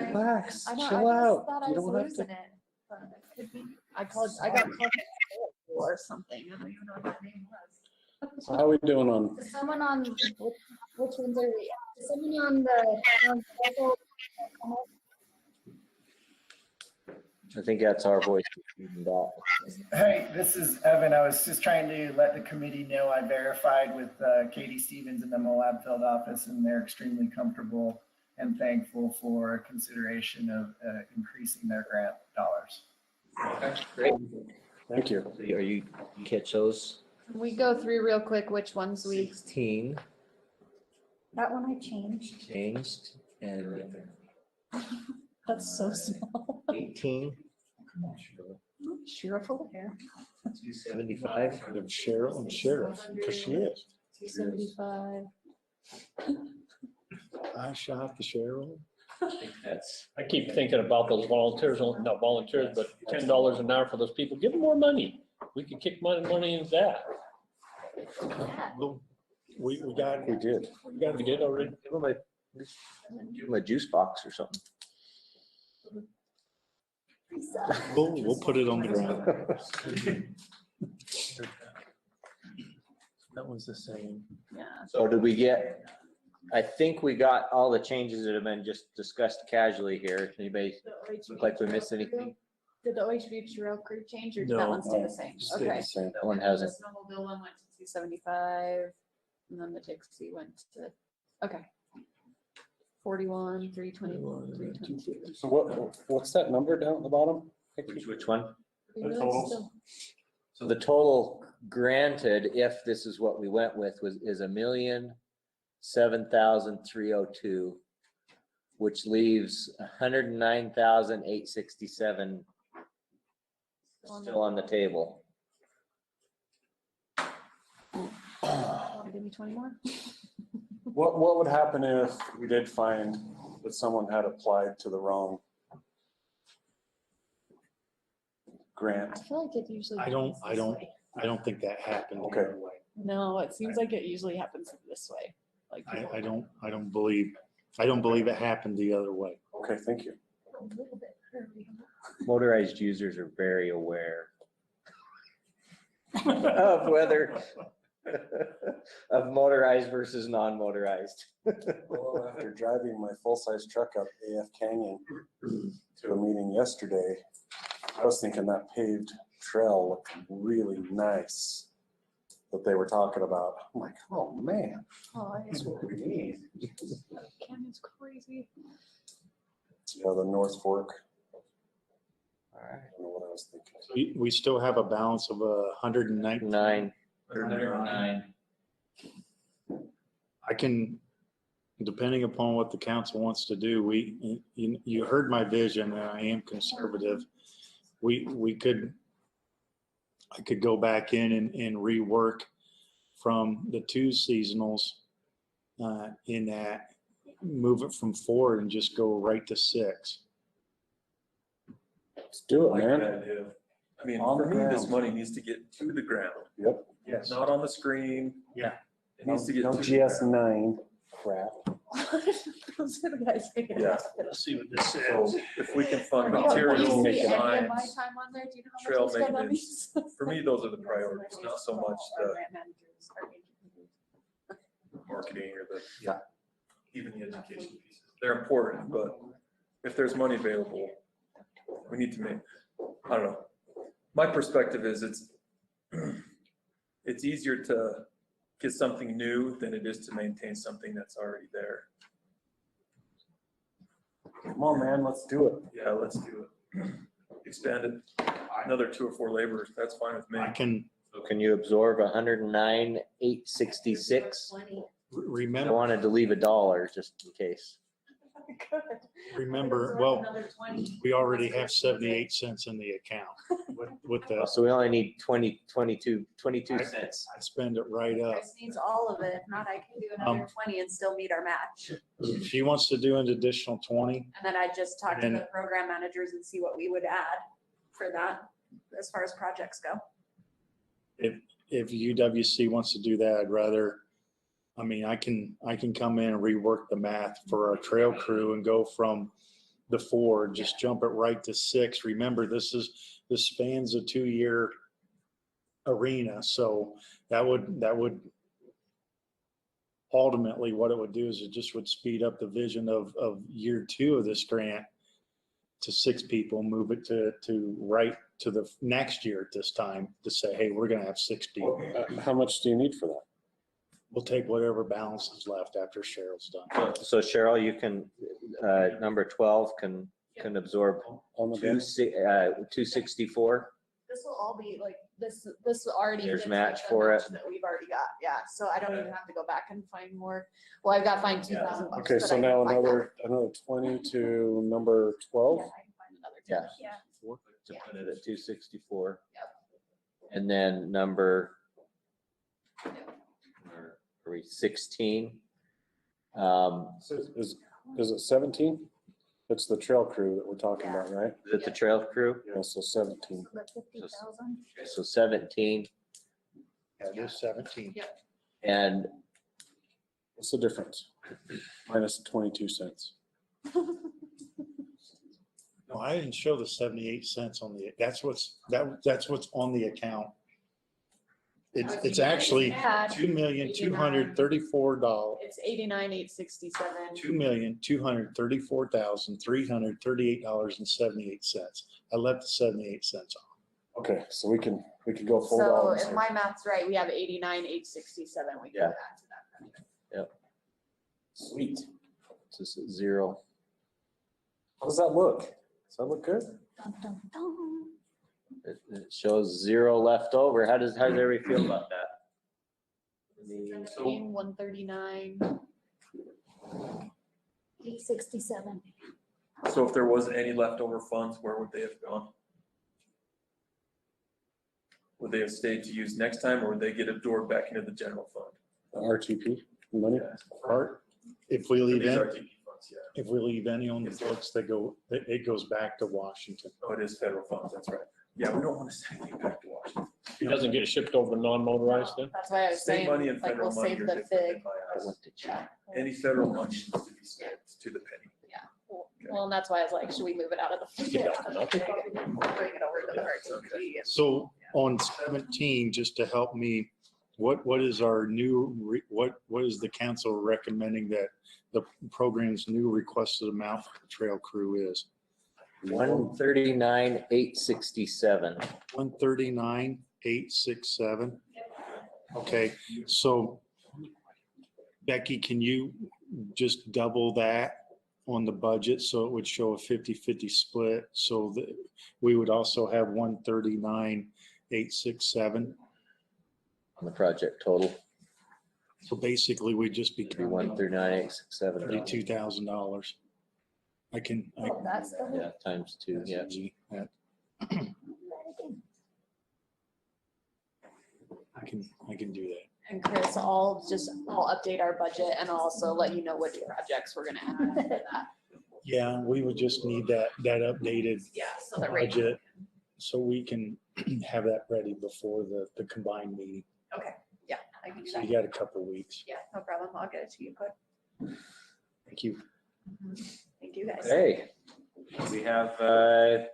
Relax, I know, chill I out. just thought I You was don't have losing to. it. But it could be. I got called or something. I don't even know what that name was. So how are we doing on, Is someone on, which ones are we? Is someone on the, I think that's our voice. Hey, this is Evan. I was just trying to let the committee know I verified with Katie Stevens in the Moab field office, and they're extremely comfortable and thankful for consideration of increasing their grant dollars. Great. thank you. Are you catch those? Can we go through real quick which ones we, 16 that one I changed. changed and that's so small. 18, Sheriff over here. 275. Cheryl and Sheriff, because she is. 275. I shot the sheriff. That's I keep thinking about those volunteers, not volunteers, but $10 an hour for those people. Give them more money. We could kick money into that. We got, We did. We got to get already. give them a juice box or something. we'll put it on the ground. That was the same. Yeah. So did we get, I think we got all the changes that have been just discussed casually here. Anybody look like we missed anything? Did the OHV trail crew change or did that No. one stay the same? Stayed Okay. the same. That one hasn't. The snowmobile one went to 275 and then the Dixie went to, okay. 41, 321, 322. So what's that number down at the bottom? Which one? We really totals? still- So the total granted, if this is what we went with, is $1,007,302, which leaves $109,867 still on the table. Wanna Give me 20 more? What would happen if we did find that someone had applied to the wrong grant? I feel like it usually. I don't- happens I this don't- way. I don't think that happened. the Okay. other way. No, it seems like it usually happens this way. Like. I don't believe it happened the other way. Okay, thank you. A little bit early. Motorized users are very aware of whether, of motorized versus non-motorized. Well, after driving my full-size truck up AF Canyon to a meeting yesterday, I was thinking that paved trail looked really nice that they were talking about. I'm like, oh man, Oh, that's what we need. Canyon's crazy. Yeah, the North Fork. All right. I don't know what I was thinking. We still have a balance of 119. 109. I can, depending upon what the council wants to do, you heard my vision and I am conservative. I could go back in and rework from the 2 seasonals in that, move it from 4 and just go right to 6. Let's do it, Like man. that idea. I mean, On for the me, this ground. money needs to get to the ground. Yep. Yes. Not on the screen. Yeah. It needs to get No to the ground. GS9 crap. Those are the guys making it. Yeah. Let's see what this So says. if we can fund Do you materials, see any of my lines, time on there? Do you know how trail much I spend on maintenance. these? For me, those are the priorities, not so much Our the, grant managers, our engineers. marketing or even the education pieces. They're important, but if there's money available, we need to make, I don't know. My perspective is it's easier to get something new than it is to maintain something that's already there. Come on, man, let's do it. Yeah, let's do it. Expand it. Another 2 or 4 laborers, that's fine with me. I can So can you absorb 109,866? I remember, wanted to leave $1 just in case. remember, well, we already have 78 cents in the account with the, So we only need 22 cents. I spend it right up. Chris needs all of it. If not, I can do another 20 and still meet our match. If she wants to do an additional 20, And then I just talk to And- the program managers and see what we would add for that as far as projects go. if UWC wants to do that, I'd rather, I mean, I can come in and rework the math for our trail crew and go from the 4, just jump it right to 6. Remember, this spans a 2-year arena, so that would ultimately what it would do is it just would speed up the vision of year 2 of this grant to 6 people, move it to right to the next year at this time to say, hey, we're gonna have 6 people. How much do you need for that? We'll take whatever balance is left after Cheryl's done. So Cheryl, you can, number 12 can absorb On the bench? 264. This will all be like, this already. There's fits match with the for match it. That we've already got, yeah, so I don't even have to go back and find more. Well, I've got to find $2,000. Okay, but so I can now find that. another 20 to number 12? Yeah, I can find another Yeah. 10. Yeah. To put it at 264. And then number, where are we, 16? Is it 17? It's the trail crew that we're talking about, right? Is it the trail crew? Yeah, so 17. The 50,000. So 17 Yeah, there's 17. and What's the difference? Minus 22 cents. No, I didn't show the 78 cents on the, that's what's on the account. It's actually Add $2,234,000. It's 89,867. $2,234,338.78. I left the 78 cents off. Okay, so we can go full So dollars if here. my math's right, we have 89,867. We can Yeah. add to that project. Sweet. it's just 0. How does that look? Does that look good? Dun, dun, dun. It shows 0 left over. How does everybody feel about that? 139. 867. So if there wasn't any leftover funds, where would they have gone? Would they have stayed to use next time, or would they get absorbed back into the general fund? The RTP money? Or if we leave These in, RTP funds, yeah. if we leave any on the books, it goes back to Washington. Oh, it is federal funds, that's right. Yeah, we don't want to send anything back to Washington. It doesn't get shipped over to non-motorized then? That's why I was State saying, money and like, federal we'll money save are the different than fig. by I us. went to check. Any federal money needs to be spent to the penny. Well, and that's why I was like, should we move it out of the? Bring it over to the RTP. So on 17, just to help me, what is our new, what is the council recommending that the program's new requested amount for the trail crew is? 139,867. 139,867. Okay, so Becky, can you just double that on the budget so it would show a 50-50 split so that we would also have 139,867? On the project total, So basically we'd just be it'd be 139,867. $32,000. I can, That's the Yeah, times 2, yeah. I can do that. And Chris, I'll update our budget and I'll also let you know which projects we're gonna add for that. Yeah, we would just need that updated Yeah, so that Rachel. budget so we can have that ready before the combined meeting. Okay, yeah, I can do So that. you got a couple of weeks. Yeah, no problem. I'll get it to you quick. Thank you. Thank you, guys. Hey, we have an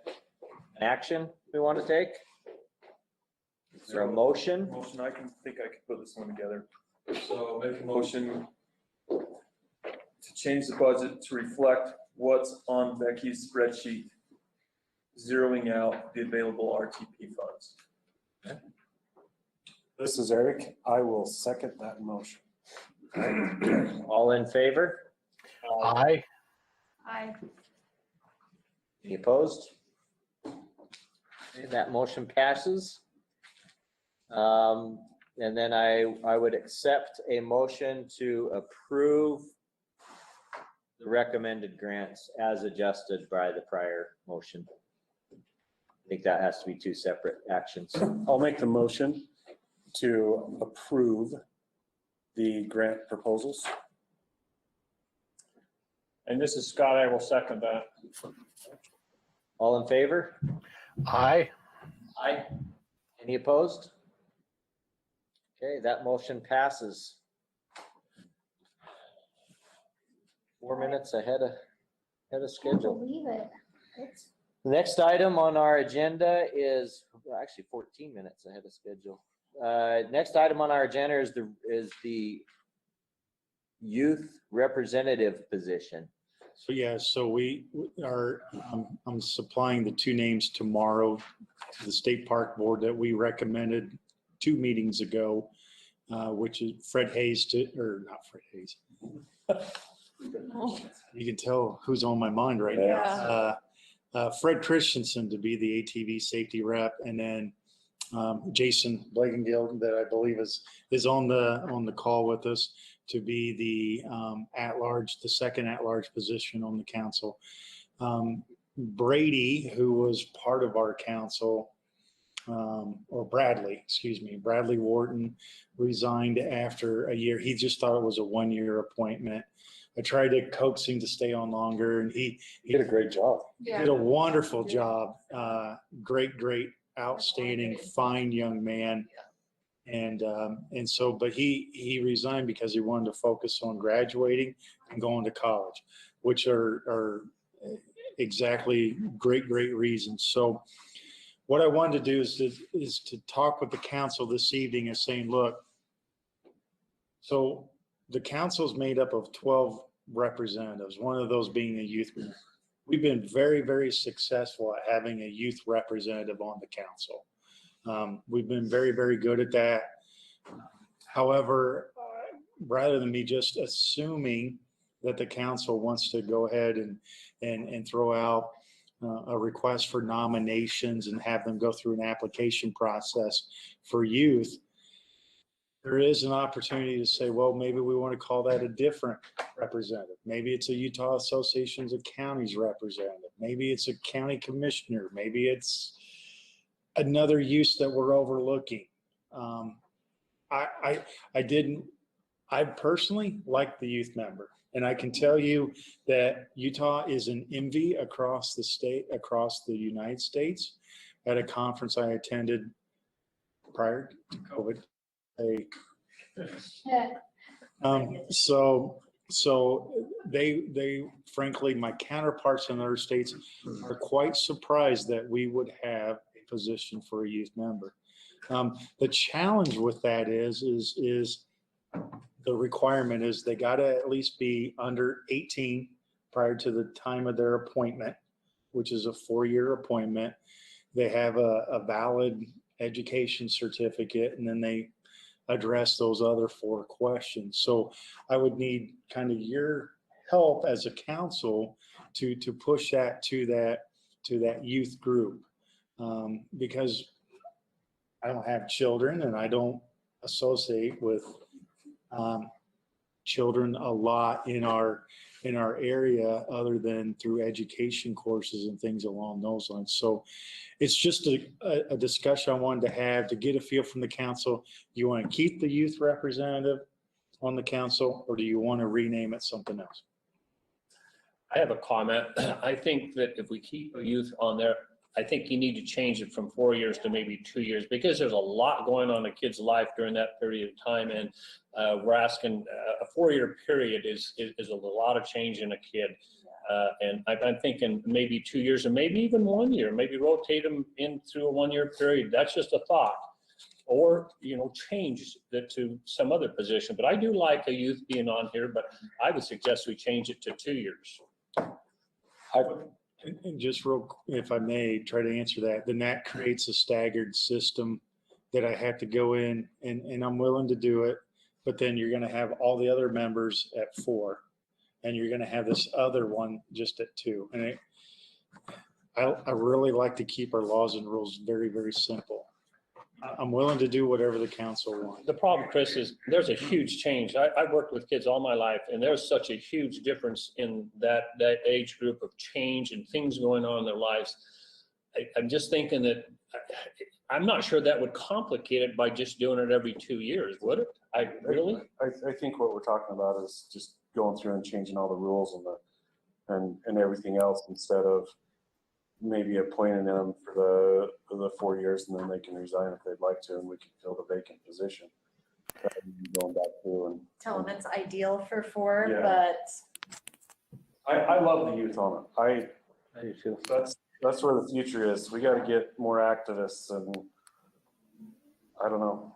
action we want to take? Is there a motion? Motion, I think I could put this one together. So make a motion to change the budget to reflect what's on Becky's spreadsheet, zeroing out the available RTP funds. This is Eric. I will second that motion. All in favor? Aye. Any opposed? Okay, that motion passes. And then I would accept a motion to approve the recommended grants as adjusted by the prior motion. I think that has to be two separate actions. I'll make the motion to approve the grant proposals. And this is Scott, I will second that. All in favor? Aye. Aye. Any opposed? Okay, that motion passes. 4 minutes ahead of schedule. Believe it. It's The next item on our agenda is, well, actually 14 minutes ahead of schedule. Next item on our agenda is the youth representative position. So yeah, so we are, I'm supplying the two names tomorrow to the State Park Board that we recommended 2 meetings ago, which is Fred Hayes or not Fred Hayes. You can tell who's on my mind right now. Fred Christensen to be the ATV safety rep, and then Jason Blakengill, that I believe is on the call with us, to be the the second at-large position on the council. Brady, who was part of our council, or Bradley Wharton, resigned after a year. He just thought it was a 1-year appointment. I tried to coax him to stay on longer, and he did a great job. did a wonderful job. Great, outstanding, fine young man. And so, but he resigned because he wanted to focus on graduating and going to college, which are exactly great reasons. So what I wanted to do is to talk with the council this evening and saying, look, so the council is made up of 12 representatives, one of those being a youth group. We've been very successful at having a youth representative on the council. We've been very good at that. However, rather than me just assuming that the council wants to go ahead and throw out a request for nominations and have them go through an application process for youth, there is an opportunity to say, well, maybe we want to call that a different representative. Maybe it's a Utah Associations of Counties representative. Maybe it's a county commissioner. Maybe it's another use that we're overlooking. I personally like the youth member. And I can tell you that Utah is an envy across the state, across the United States. At a conference I attended prior to COVID. So they frankly, my counterparts in other states are quite surprised that we would have a position for a youth member. The challenge with that is the requirement is they got to at least be under 18 prior to the time of their appointment, which is a 4-year appointment. They have a valid education certificate, and then they address those other 4 questions. So I would need kind of your help as a council to push that to that youth group, because I don't have children and I don't associate with children a lot in our area other than through education courses and things along those lines. So it's just a discussion I wanted to have to get a feel from the council. Do you want to keep the youth representative on the council, or do you want to rename it something else? I have a comment. I think that if we keep a youth on there, I think you need to change it from 4 years to maybe 2 years, because there's a lot going on in a kid's life during that period of time. And we're asking a 4-year period is a lot of change in a kid. And I'm thinking maybe 2 years, or maybe even 1 year, maybe rotate them in through a 1-year period. That's just a thought. or, change that to some other position. But I do like a youth being on here, but I would suggest we change it to 2 years. And just if I may, try to answer that, then that creates a staggered system that I have to go in, and I'm willing to do it, but then you're gonna have all the other members at 4, and you're gonna have this other one just at 2. And I really like to keep our laws and rules very, very simple. I'm willing to do whatever the council wants. The problem, Chris, is there's a huge change. I've worked with kids all my life, and there's such a huge difference in that age group of change and things going on in their lives. I'm just thinking that, I'm not sure that would complicate it by just doing it every 2 years, would it? I think what we're talking about is just going through and changing all the rules and everything else, instead of maybe appointing them for the 4 years, and then they can resign if they'd like to, and we can fill the vacant position. Going back to and Tell them it's ideal for 4, Yeah. but I love the youth on it. I do too. That's where the future is. We got to get more activists, and I don't know.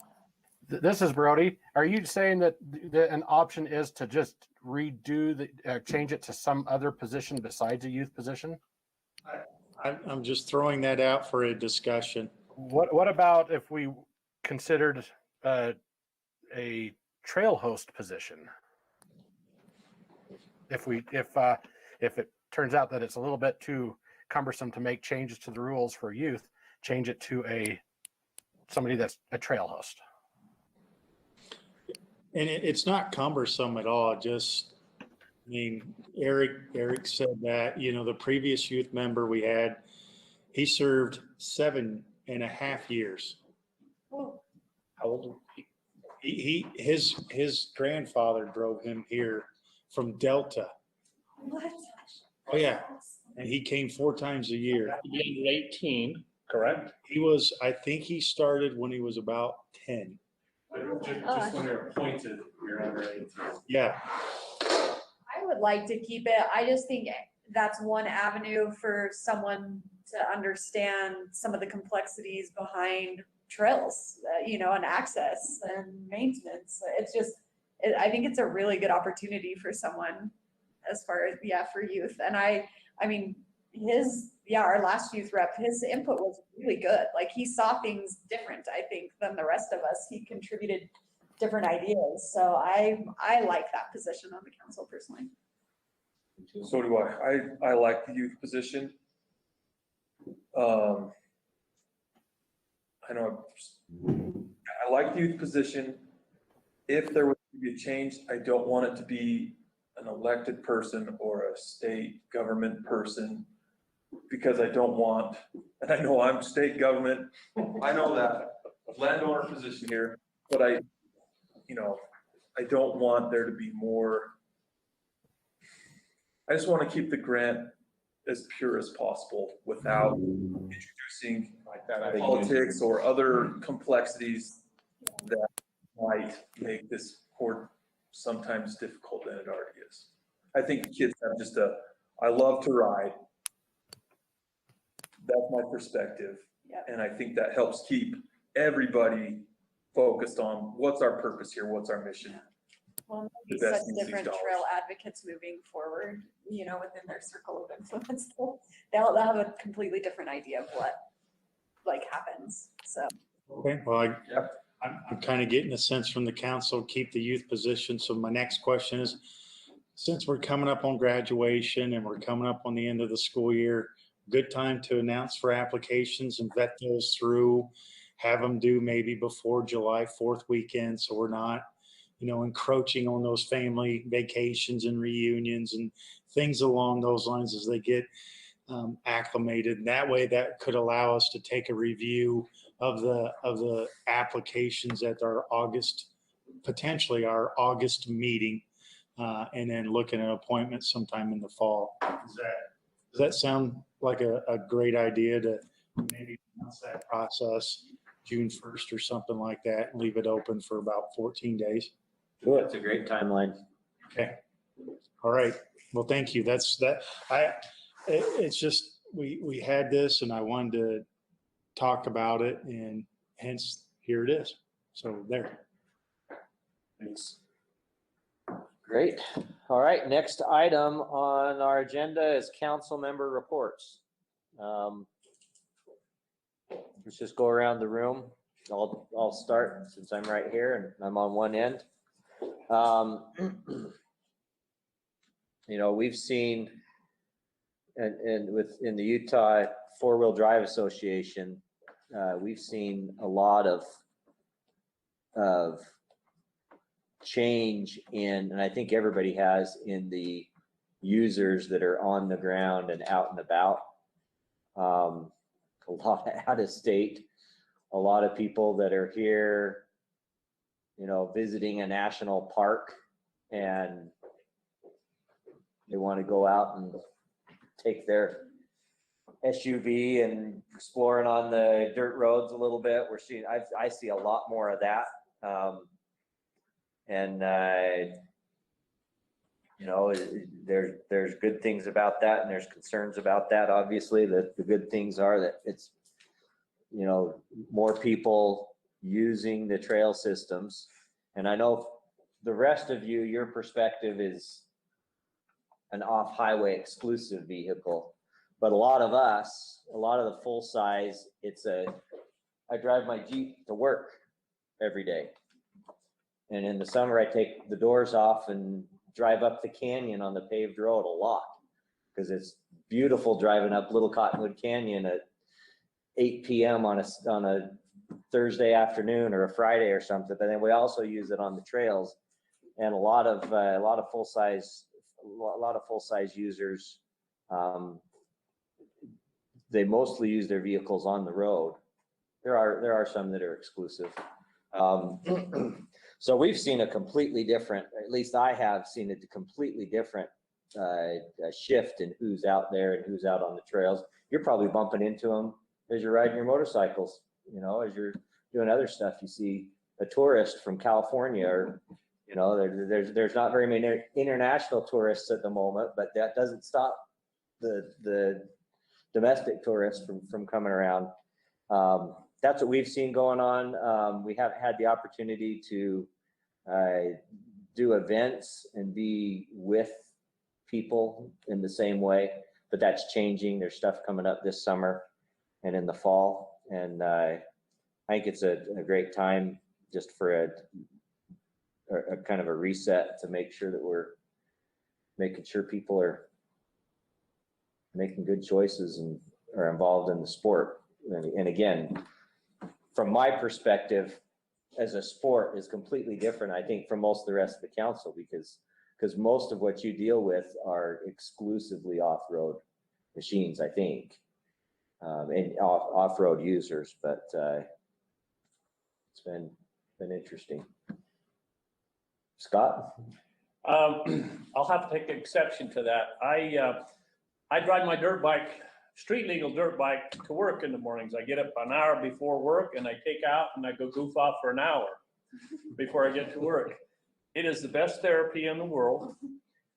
This is Brody. Are you saying that an option is to just redo change it to some other position besides a youth position? I'm just throwing that out for a discussion. What about if we considered a trail host position? If it turns out that it's a little bit too cumbersome to make changes to the rules for youth, change it to somebody that's a trail host. And it's not cumbersome at all. Eric said that, the previous youth member we had, he served 7.5 years. oh, How old? His grandfather drove him here from Delta. what? Oh yeah. And he came 4 times a year. Being 18, correct? I think he started when he was about 10. Just when you're appointed, you're under 18. Yeah. I would like to keep it. I just think that's one avenue for someone to understand some of the complexities behind trails, and access and maintenance. I think it's a really good opportunity for someone as far as, for youth. And our last youth rep, his input was really good. Like, he saw things different, I think, than the rest of us. He contributed different ideas. So I like that position on the council personally. So do I. I like the youth position. I like the youth position. If there was to be a change, I don't want it to be an elected person or a state government person, because I don't want, and I know I'm state government, I know that landowner position here, but I don't want there to be more. I just want to keep the grant as pure as possible without introducing politics or other complexities that might make this more sometimes difficult than it already is. I think kids have I love to ride. That's my perspective. Yep. And I think that helps keep everybody focused on what's our purpose here, what's our mission. Well, The maybe best such use of different these trail advocates moving forward, within their circle of influence. They'll have a completely different idea of what happens. So. Okay, well, I'm kind of getting a sense from the council, keep the youth position. So my next question is, since we're coming up on graduation and we're coming up on the end of the school year, good time to announce for applications and vet those through, have them due maybe before July 4th weekend, so we're not, encroaching on those family vacations and reunions and things along those lines as they get acclimated. And that way, that could allow us to take a review of the applications at our potentially our August meeting, and then look at an appointment sometime in the fall. Does that sound like a great idea to maybe announce that process June 1st or something like that, and leave it open for about 14 days? Sure, it's a great timeline. Okay. All right. Well, thank you. It's just, we had this and I wanted to talk about it, and hence here it is. So there. Thanks. Great. All right, next item on our agenda is council member reports. Let's just go around the room. I'll start since I'm right here and I'm on one end. You know, we've seen, and in the Utah Four-Wheel Drive Association, we've seen a lot of change in, and I think everybody has, in the users that are on the ground and out and about. A lot out of state, a lot of people that are here, you know, visiting a national park, and they want to go out and take their SUV and exploring on the dirt roads a little bit. We're seeing, I see a lot more of that. You know, there's good things about that and there's concerns about that. Obviously, the good things are that it's, you know, more people using the trail systems. And I know the rest of you, your perspective is an off-highway exclusive vehicle. But a lot of us, a lot of the full size, I drive my Jeep to work every day. And in the summer, I take the doors off and drive up the canyon on the paved road a lot, because it's beautiful driving up Little Cottonwood Canyon at 8 p.m. on a Thursday afternoon or a Friday or something. But then we also use it on the trails, and a lot of full size users, they mostly use their vehicles on the road. There are some that are exclusive. So we've seen a completely different, at least I have seen a completely different shift in who's out there and who's out on the trails. You're probably bumping into them as you're riding your motorcycles, you know, as you're doing other stuff. You see a tourist from California, or, you know, there's not very many international tourists at the moment, but that doesn't stop the domestic tourists from coming around. That's what we've seen going on. We haven't had the opportunity to do events and be with people in the same way, but that's changing. There's stuff coming up this summer and in the fall, and I think it's a great time just for a kind of a reset to make sure that we're making sure people are making good choices and are involved in the sport. And again, from my perspective, as a sport is completely different, I think, from most of the rest of the council, because most of what you deal with are exclusively off-road machines, I think, and off-road users. But it's been interesting. Scott? I'll have to take exception to that. I drive my dirt bike, street legal dirt bike, to work in the mornings. I get up an hour before work and I take out and I go goof off for an hour before I get to work. It is the best therapy in the world.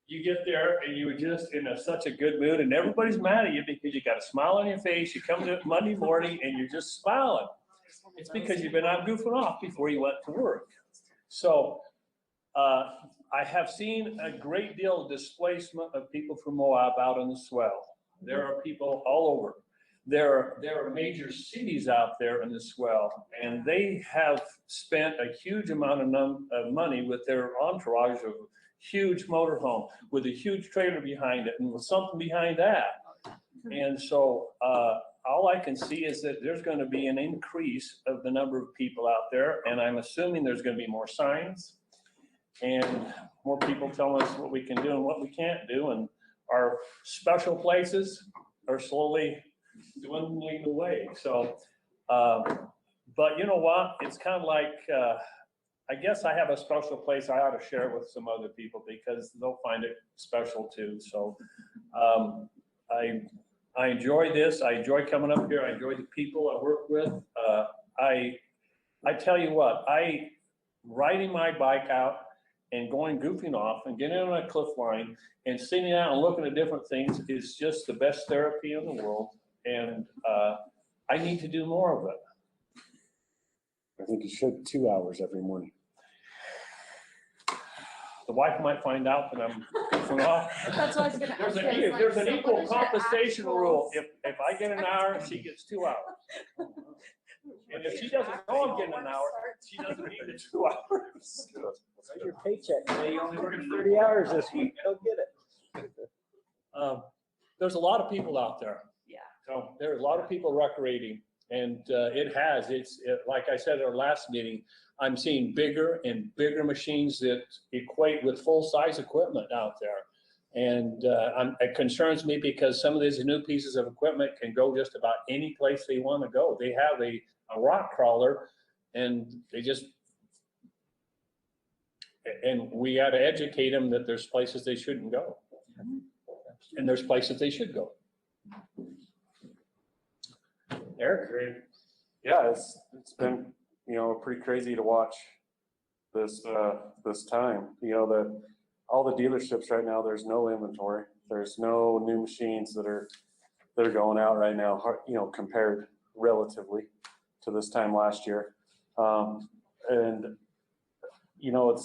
You get there and you're just in such a good mood, and everybody's mad at you because you got a smile on your face. You come to Monday morning and you're just smiling. It's because you've been out goofing off before you went to work. So I have seen a great deal of displacement of people from Moab out in the swell. There are people all over. There are major cities out there in the swell, and they have spent a huge amount of money with their entourage of huge motorhome with a huge trailer behind it and with something behind that. And so all I can see is that there's going to be an increase of the number of people out there, and I'm assuming there's going to be more signs and more people telling us what we can do and what we can't do, and our special places are slowly dwindling away. So, but you know what? It's kind of like, I guess I have a special place I ought to share with some other people because they'll find it special too. So I enjoy this. I enjoy coming up here. I enjoy the people I work with. I tell you what, riding my bike out and going goofing off and getting on a cliff line and sitting out and looking at different things is just the best therapy in the world. And I need to do more of it. I think you should 2 hours every morning. The wife might find out that I'm goofing off. That's what I was gonna ask. There's you. I was like, there's an so what equal is your compensation actual rule. If I get an hour, she gets 2 hours. And if she doesn't know I'm getting an hour, she doesn't need the 2 hours. Where's your paycheck? Say you only worked 30 hours this week. Go get it. There's a lot of people out there. Yeah. So there are a lot of people recreating, and like I said at our last meeting, I'm seeing bigger and bigger machines that equate with full-size equipment out there. And it concerns me because some of these new pieces of equipment can go just about any place they want to go. They have a rock crawler, and and we got to educate them that there's places they shouldn't go. And there's places they should go. Eric? Yeah, it's been, pretty crazy to watch this time. All the dealerships right now, there's no inventory. There's no new machines that are going out right now, compared relatively to this time last year.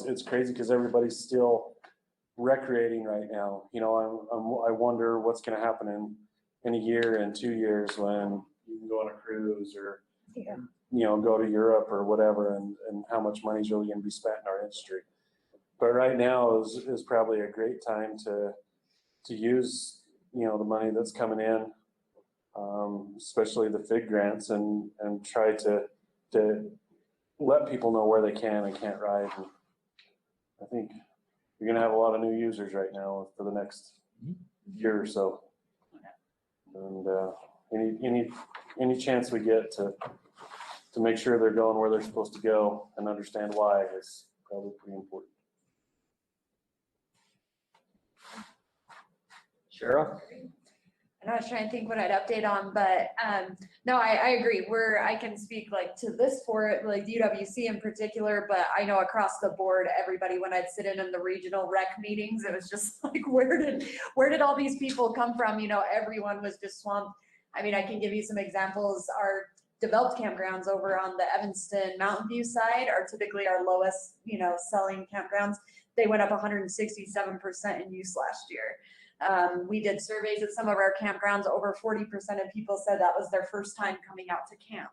It's crazy because everybody's still recreating right now. I wonder what's going to happen in a year and 2 years when you can go on a cruise or go to Europe or whatever, and how much money is really going to be spent in our industry. But right now is probably a great time to use the money that's coming in, especially the FIG grants, and try to let people know where they can and can't ride. And I think you're going to have a lot of new users right now for the next year or so. And any chance we get to make sure they're going where they're supposed to go and understand why is probably pretty important. Cheryl? I was trying to think what I'd update on, but no, I agree. I can speak to this for like UWC in particular, but I know across the board, everybody, when I'd sit in the regional rec meetings, it was just like, where did all these people come from? Everyone was just swamped. I mean, I can give you some examples. Our developed campgrounds over on the Evanston Mountain View side are typically our lowest, selling campgrounds. They went up 167% in use last year. We did surveys at some of our campgrounds. Over 40% of people said that was their first time coming out to camp.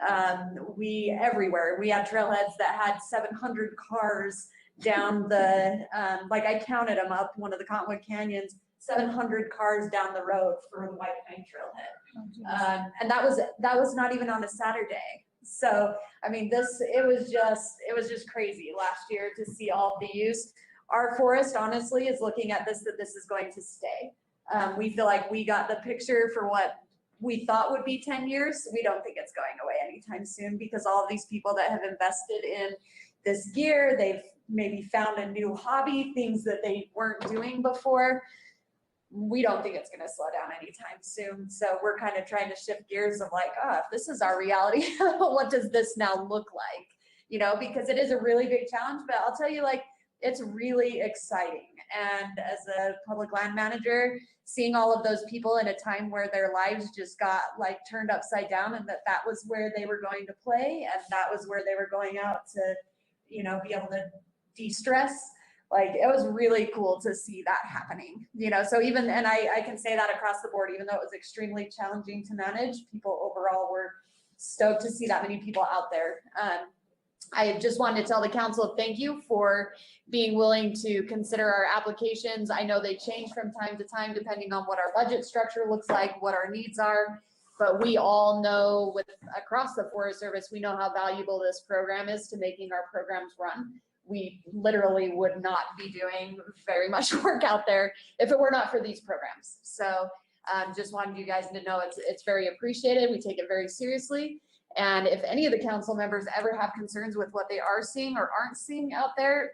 Everywhere. We had trailheads that had 700 cars down the, I counted them up, one of the Cottonwood Canyons, 700 cars down the road for the White Pine Trailhead. And that was not even on a Saturday. So, I mean, it was just crazy last year to see all the use. Our forest, honestly, is looking at that this is going to stay. We feel like we got the picture for what we thought would be 10 years. We don't think it's going away anytime soon because all of these people that have invested in this gear, they've maybe found a new hobby, things that they weren't doing before. We don't think it's going to slow down anytime soon. So we're kind of trying to shift gears of if this is our reality, what does this now look like? Because it is a really big challenge, but I'll tell you, it's really exciting. And as a public land manager, seeing all of those people in a time where their lives just got turned upside down, and that was where they were going to play, and that was where they were going out to, be able to de-stress. It was really cool to see that happening, so even, and I can say that across the board, even though it was extremely challenging to manage, people overall were stoked to see that many people out there. I just wanted to tell the council thank you for being willing to consider our applications. I know they change from time to time depending on what our budget structure looks like, what our needs are, but we all know across the Forest Service, we know how valuable this program is to making our programs run. We literally would not be doing very much work out there if it were not for these programs. So just wanted you guys to know it's very appreciated. We take it very seriously. And if any of the council members ever have concerns with what they are seeing or aren't seeing out there,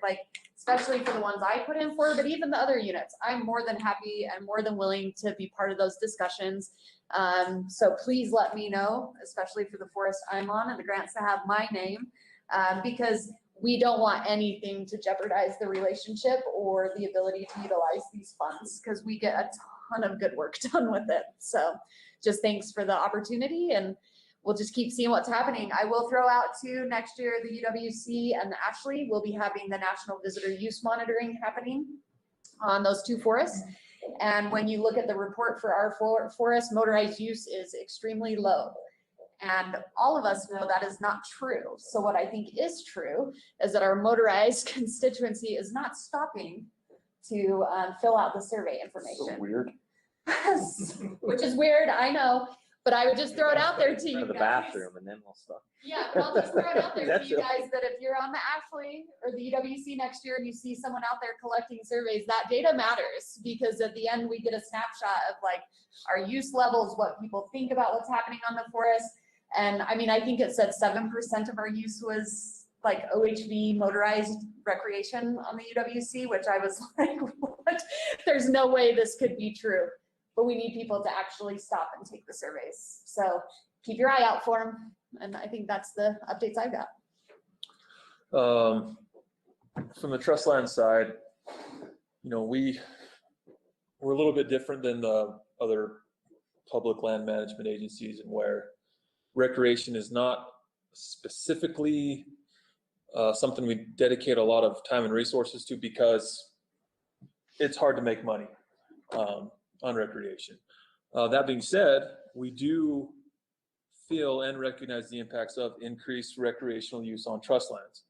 especially for the ones I put in for, but even the other units, I'm more than happy and more than willing to be part of those discussions. So please let me know, especially for the forest I'm on and the grants that have my name, because we don't want anything to jeopardize the relationship or the ability to utilize these funds because we get a ton of good work done with it. So just thanks for the opportunity, and we'll just keep seeing what's happening. I will throw out too, next year, the UWC and the Ashley will be having the National Visitor Use Monitoring happening on those two forests. And when you look at the report for our forest, motorized use is extremely low. And all of us know that is not true. So what I think is true is that our motorized constituency is not stopping to fill out the survey So information. weird. Which is weird, I know, but I would just throw it out there to Go you to the guys. bathroom and then we'll stop. Yeah, but I'll just throw it out there to That's you it. guys that if you're on the Ashley or the UWC next year and you see someone out there collecting surveys, that data matters, because at the end we get a snapshot of like our use levels, what people think about what's happening on the forest. And I mean, I think it said 7% of our use was like OHV motorized recreation on the UWC, which I was like, what? There's no way this could be true. But we need people to actually stop and take the surveys. So keep your eye out for them. And I think that's the updates I got. From the trust land side, we're a little bit different than the other public land management agencies, and where recreation is not specifically something we dedicate a lot of time and resources to, because it's hard to make money on recreation. That being said, we do feel and recognize the impacts of increased recreational use on trust lands.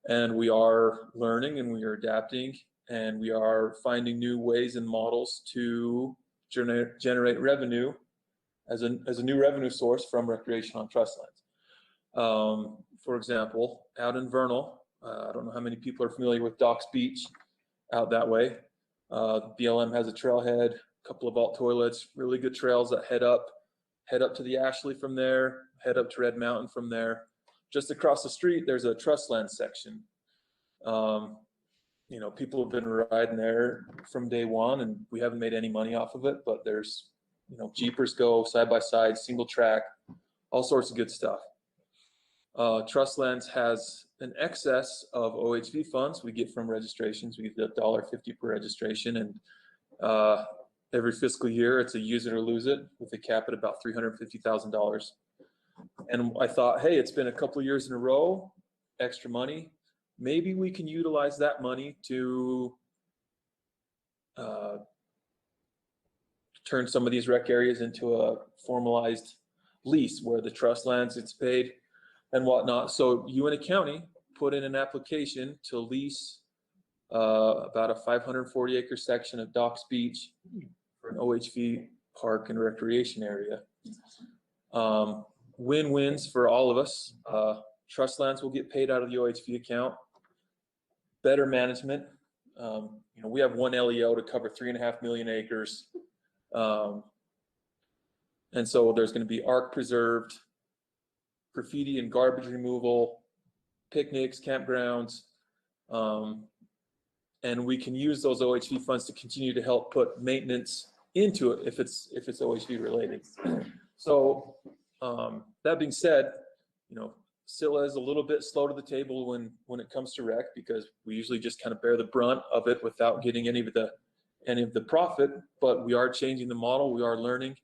And we are learning and we are adapting and we are finding new ways and models to generate revenue as a new revenue source from recreation on trust lands. For example, out in Vernal, I don't know how many people are familiar with Docks Beach out that way. BLM has a trailhead, a couple of vault toilets, really good trails that head up to the Ashley from there, head up to Red Mountain from there. Just across the street, there's a trust land section. People have been riding there from day one, and we haven't made any money off of it, but there's, Jeepers go side by side, single track, all sorts of good stuff. Trust Lands has an excess of OHV funds we get from registrations. We get $1.50 per registration, and every fiscal year it's a use it or lose it, with a cap at about $350,000. And I thought, hey, it's been a couple of years in a row, extra money. Maybe we can utilize that money to turn some of these rec areas into a formalized lease where the trust lands it's paid and whatnot. So Uinta County put in an application to lease about a 540 acre section of Docks Beach for an OHV park and recreation area. Win-wins for all of us. Trust lands will get paid out of the OHV account. Better management. We have one LEO to cover 3.5 million acres. And so there's going to be arc preserved, graffiti and garbage removal, picnics, campgrounds. And we can use those OHV funds to continue to help put maintenance into it if it's OHV related. So that being said, Scylla is a little bit slow to the table when it comes to rec, because we usually just kind of bear the brunt of it without getting any of the profit. But we are changing the model, we are learning,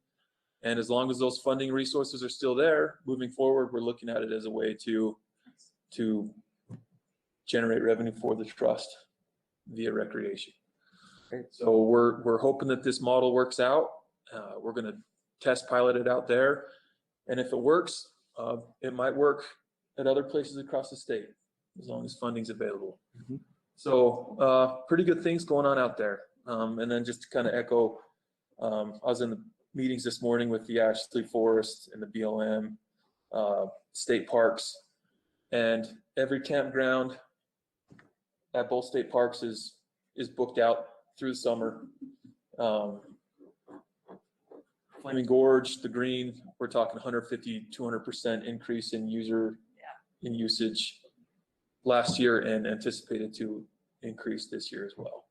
and as long as those funding resources are still there, moving forward, we're looking at it as a way to generate revenue for the trust via recreation. So we're hoping that this model works out. We're going to test pilot it out there, and if it works, it might work at other places across the state, as long as funding's available. Mm-hmm. So pretty good things going on out there. And then just to kind of echo, I was in the meetings this morning with the Ashley Forest and the BLM state parks, and every campground at both state parks is booked out through the summer. Flaming Gorge, the Green, we're talking 150, 200% increase in usage last year, and anticipated to increase this year as well.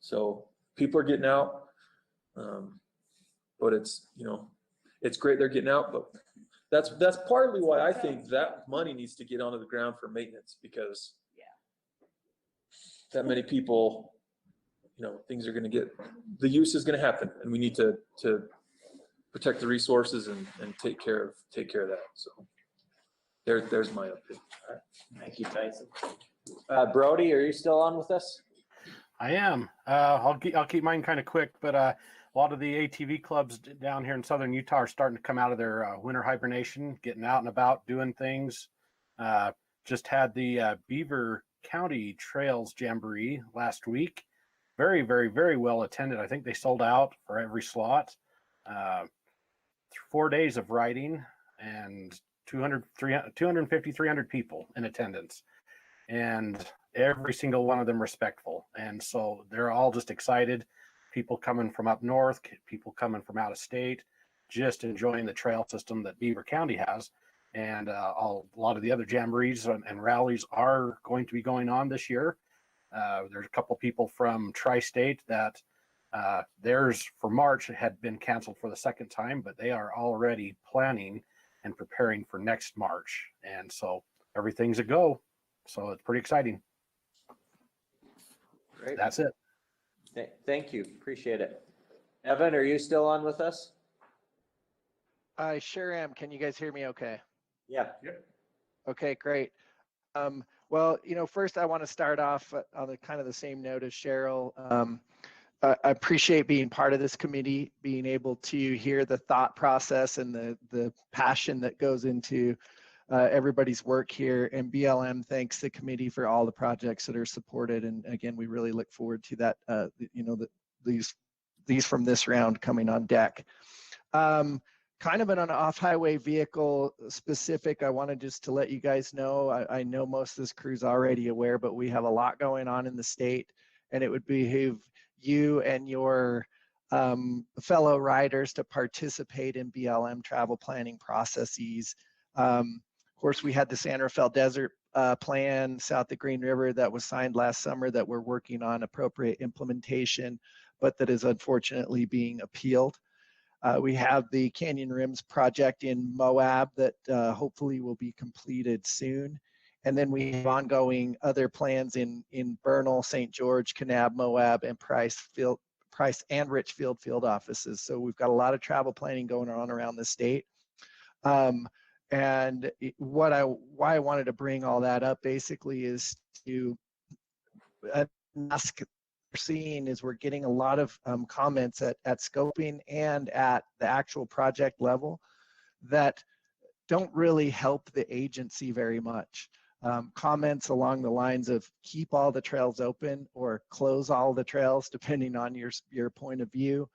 So people are getting out, but it's great they're getting out, but that's partly why I think that money needs to get onto the ground for maintenance, because that many people, things are going to the use is going to happen, and we need to protect the resources and take care of that. So there's my update. Thank you, Tyson. Brody, are you still on with us? I am. I'll keep mine kind of quick, but a lot of the ATV clubs down here in southern Utah are starting to come out of their winter hibernation, getting out and about, doing things. Just had the Beaver County Trails Jamboree last week. Very, very, very well attended. I think they sold out for every slot. 4 days of riding and 250, 300 people in attendance. And every single one of them respectful. And so they're all just excited. People coming from up north, people coming from out of state, just enjoying the trail system that Beaver County has. And a lot of the other jamborees and rallies are going to be going on this year. There's a couple people from Tri-State that theirs for March had been canceled for the second time, but they are already planning and preparing for next March. And so everything's a go. So it's pretty exciting. Great. That's it. Thank you. Appreciate it. Evan, are you still on with us? I sure am. Can you guys hear me okay? Yeah. Okay, great. Well, first I want to start off on the kind of the same note as Cheryl. I appreciate being part of this committee, being able to hear the thought process and the passion that goes into everybody's work here. And BLM thanks the committee for all the projects that are supported. And again, we really look forward to that, these from this round coming on deck. Kind of an off-highway vehicle specific, I wanted just to let you guys know, I know most of this crew's already aware, but we have a lot going on in the state, and it would behoove you and your fellow riders to participate in BLM travel planning processes. Of course, we had the San Rafael Desert plan south of Green River that was signed last summer that we're working on appropriate implementation, but that is unfortunately being appealed. We have the Canyon Rims project in Moab that hopefully will be completed soon. And then we have ongoing other plans in Bernal, St. George, Kanab, Moab, and Price and Richfield field offices. So we've got a lot of travel planning going on around the state. And why I wanted to bring all that up basically is to ask, we're seeing is we're getting a lot of comments at scoping and at the actual project level that don't really help the agency very much. Comments along the lines of keep all the trails open or close all the trails, depending on your point of view,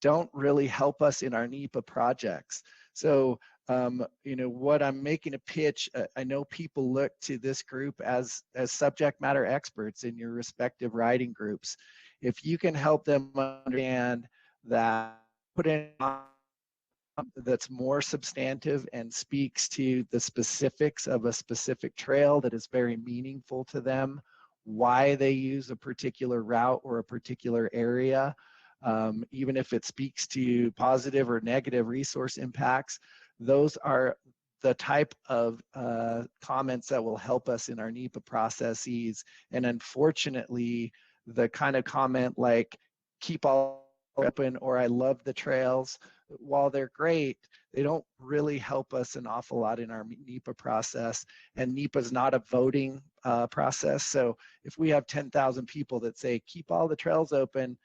don't really help us in our NEPA projects. So, what I'm making a pitch, I know people look to this group as subject matter experts in your respective riding groups. If you can help them understand that, put in that's more substantive and speaks to the specifics of a specific trail that is very meaningful to them, why they use a particular route or a particular area, even if it speaks to positive or negative resource impacts. Those are the type of comments that will help us in our NEPA processes. And unfortunately, the kind of comment like keep all open or I love the trails, while they're great, they don't really help us an awful lot in our NEPA process. And NEPA is not a voting process. So if we have 10,000 people that say keep all the trails open,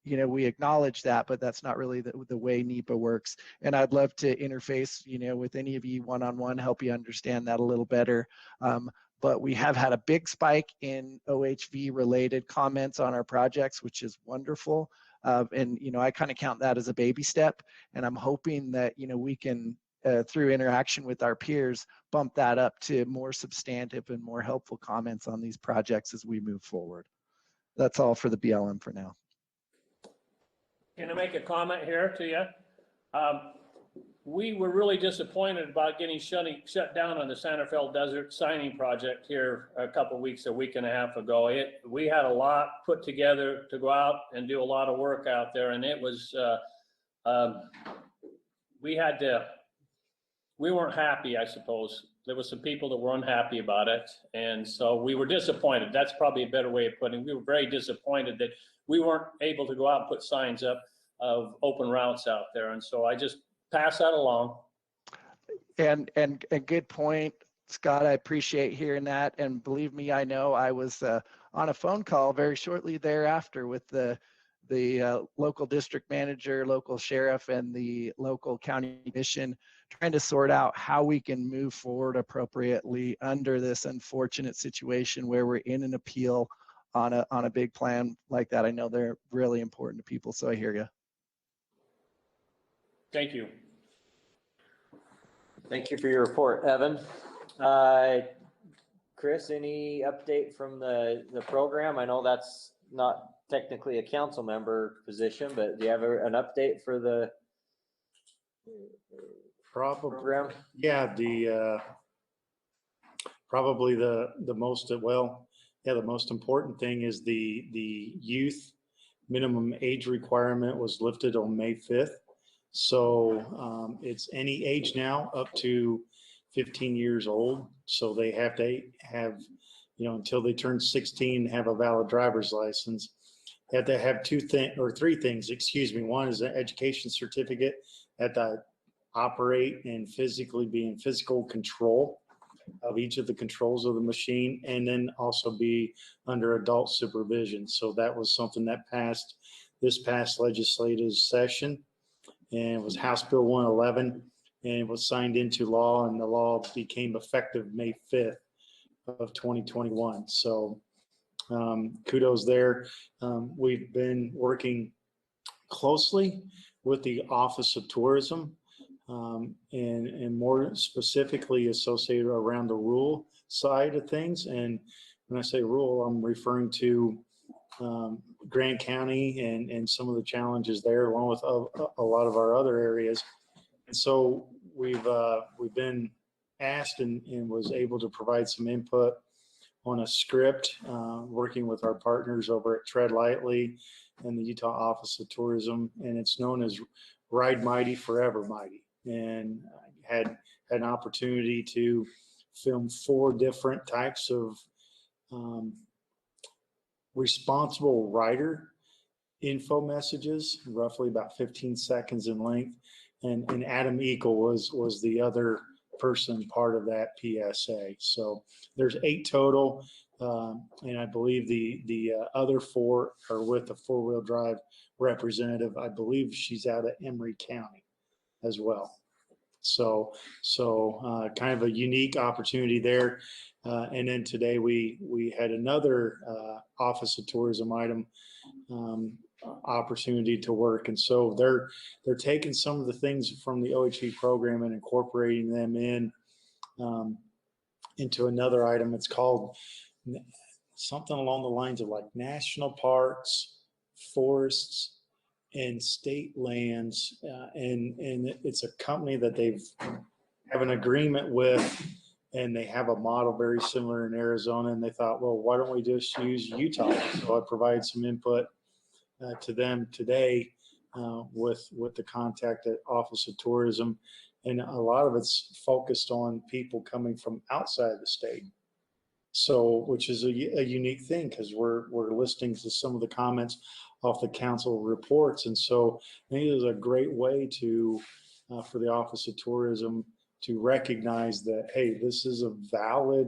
we acknowledge that, but that's not really the way NEPA works. And I'd love to interface, with any of you one-on-one, help you understand that a little better. But we have had a big spike in OHV related comments on our projects, which is wonderful. And I kind of count that as a baby step. And I'm hoping that, we can, through interaction with our peers, bump that up to more substantive and more helpful comments on these projects as we move forward. That's all for the BLM for now. Can I make a comment here to you? We were really disappointed about getting shut down on the San Rafael Desert signing project here a week and a half ago. We had a lot put together to go out and do a lot of work out there, and it was, we weren't happy, I suppose. There were some people that were unhappy about it, and so we were disappointed. That's probably a better way of putting it. We were very disappointed that we weren't able to go out and put signs up. of open routes out there. And so I just pass that along. And a good point, Scott. I appreciate hearing that. And believe me, I know I was on a phone call very shortly thereafter with the local district manager, local sheriff, and the local county commission, trying to sort out how we can move forward appropriately under this unfortunate situation where we're in an appeal on a big plan like that. I know they're really important to people, so I hear you. Thank you. Thank you for your report, Evan. Chris, any update from the program? I know that's not technically a council member position, but do you have an update for the program? Yeah, probably the most important thing is the youth minimum age requirement was lifted on May 5th. So it's any age now up to 15 years old. So they have to have, until they turn 16, have a valid driver's license. They have to have three things, One is an education certificate, that they operate and physically be in physical control of each of the controls of the machine, and then also be under adult supervision. So that was something that passed this past legislative session, and it was House Bill 111, and it was signed into law, and the law became effective May 5th of 2021. So kudos there. We've been working closely with the Office of Tourism, and more specifically associated around the rural side of things. And when I say rural, I'm referring to Grand County and some of the challenges there, along with a lot of our other areas. And so we've been asked and was able to provide some input on a script, working with our partners over at Tread Lightly and the Utah Office of Tourism, and it's known as Ride Mighty, Forever Mighty. And I had an opportunity to film 4 different types of responsible rider info messages, roughly about 15 seconds in length. And Adam Eagle was the other person part of that PSA. So there's 8 total, and I believe the other 4 are with the 4-wheel drive representative. I believe she's out of Emery County as well. So kind of a unique opportunity there. And then today we had another Office of Tourism item opportunity to work. And so they're taking some of the things from the OHV program and incorporating them into another item. It's called something along the lines of like national parks, forests, and state lands, and it's a company that they've have an agreement with, and they have a model very similar in Arizona, and they thought, well, why don't we just use Utah? So I provide some input to them today with the contact at Office of Tourism, and a lot of it's focused on people coming from outside the state. So, which is a unique thing, because we're listening to some of the comments off the council reports. And so I think it is a great way to, for the Office of Tourism to recognize that, hey, this is a valid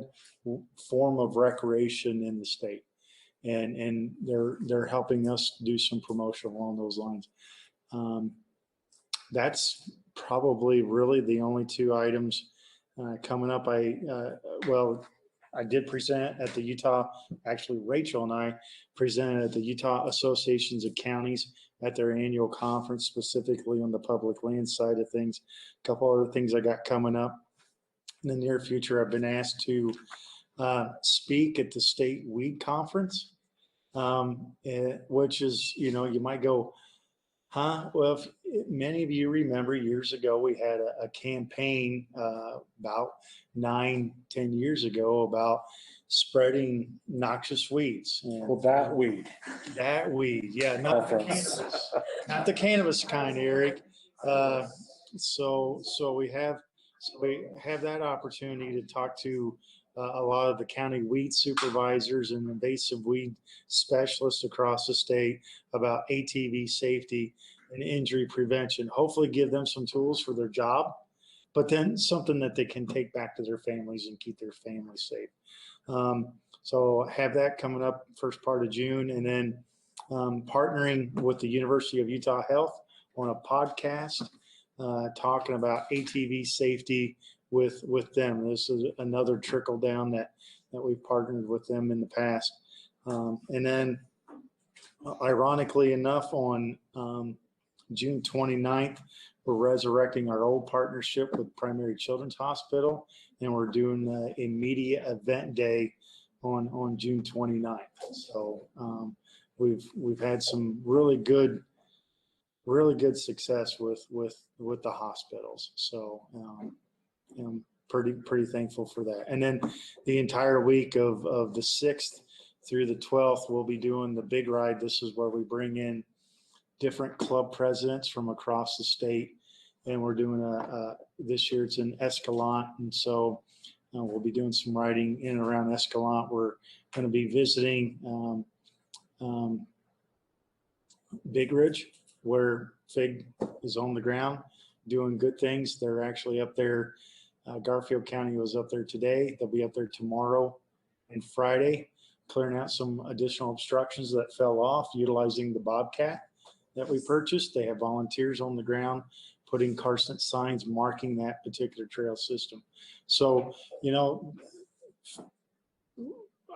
form of recreation in the state. And they're helping us do some promotion along those lines. That's probably really the only 2 items coming up. I did present at the Utah, actually Rachel and I presented at the Utah Associations of Counties at their annual conference, specifically on the public land side of things. A couple other things I got coming up in the near future. I've been asked to speak at the state weed conference, which is, you might go, huh? Well, many of you remember years ago, we had a campaign about 9-10 years ago about spreading noxious weeds. Well, that weed. Yeah, not the cannabis, not the cannabis kind, Eric. So we have that opportunity to talk to a lot of the county weed supervisors and invasive weed specialists across the state about ATV safety. and injury prevention. Hopefully give them some tools for their job, but then something that they can take back to their families and keep their families safe. So have that coming up first part of June, and then partnering with the University of Utah Health on a podcast talking about ATV safety with them. This is another trickle down that we've partnered with them in the past. And then ironically enough, on June 29th, we're resurrecting our old partnership with Primary Children's Hospital, and we're doing a media event day on June 29th. So we've had some really good success with the hospitals. So I'm pretty thankful for that. And then the entire week of the 6th through the 12th, we'll be doing the big ride. This is where we bring in different club presidents from across the state, and we're doing this year it's in Escalante, and so we'll be doing some riding in and around Escalante. We're going to be visiting Big Ridge, where FIG is on the ground doing good things. They're actually up there. Garfield County was up there today. They'll be up there tomorrow and Friday, clearing out some additional obstructions that fell off, utilizing the Bobcat that we purchased. They have volunteers on the ground putting carson signs marking that particular trail system. So, you know,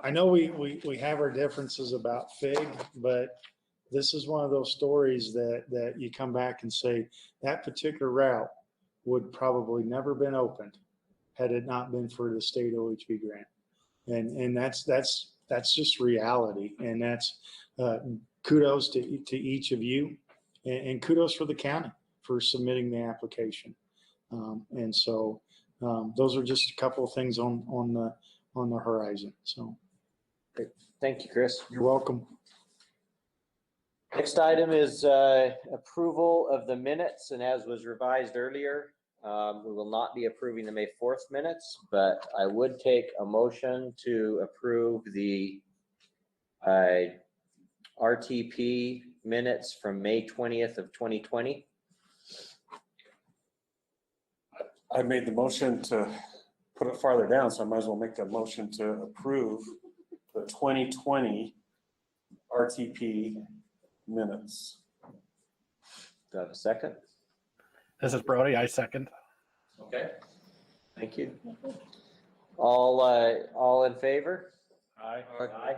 I know we have our differences about FIG, but this is one of those stories that you come back and say that particular route would probably never been opened had it not been for the state OHV grant. And that's just reality. And that's kudos to each of you, and kudos for the county for submitting the application. And so those are just a couple of things on the horizon. So Great. Thank you, Chris. you're welcome. Next item is approval of the minutes, and as was revised earlier, we will not be approving the May 4th minutes, but I would take a motion to approve the RTP minutes from May 20th of 2020. I made the motion to put it farther down, so I might as well make a motion to approve the 2020 RTP minutes. Do I have a second? This is Brody. I second. Okay. Thank you. All in favor? Aye. Aye.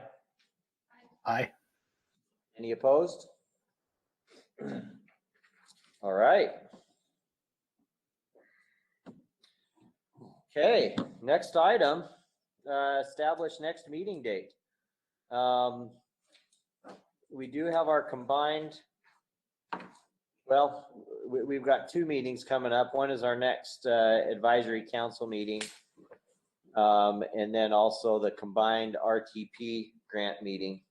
Aye. Any opposed? All right. Okay, next item, establish next meeting date. We do have our combined, well, we've got two meetings coming up. One is our next advisory council meeting. And then also the combined RTP grant meeting.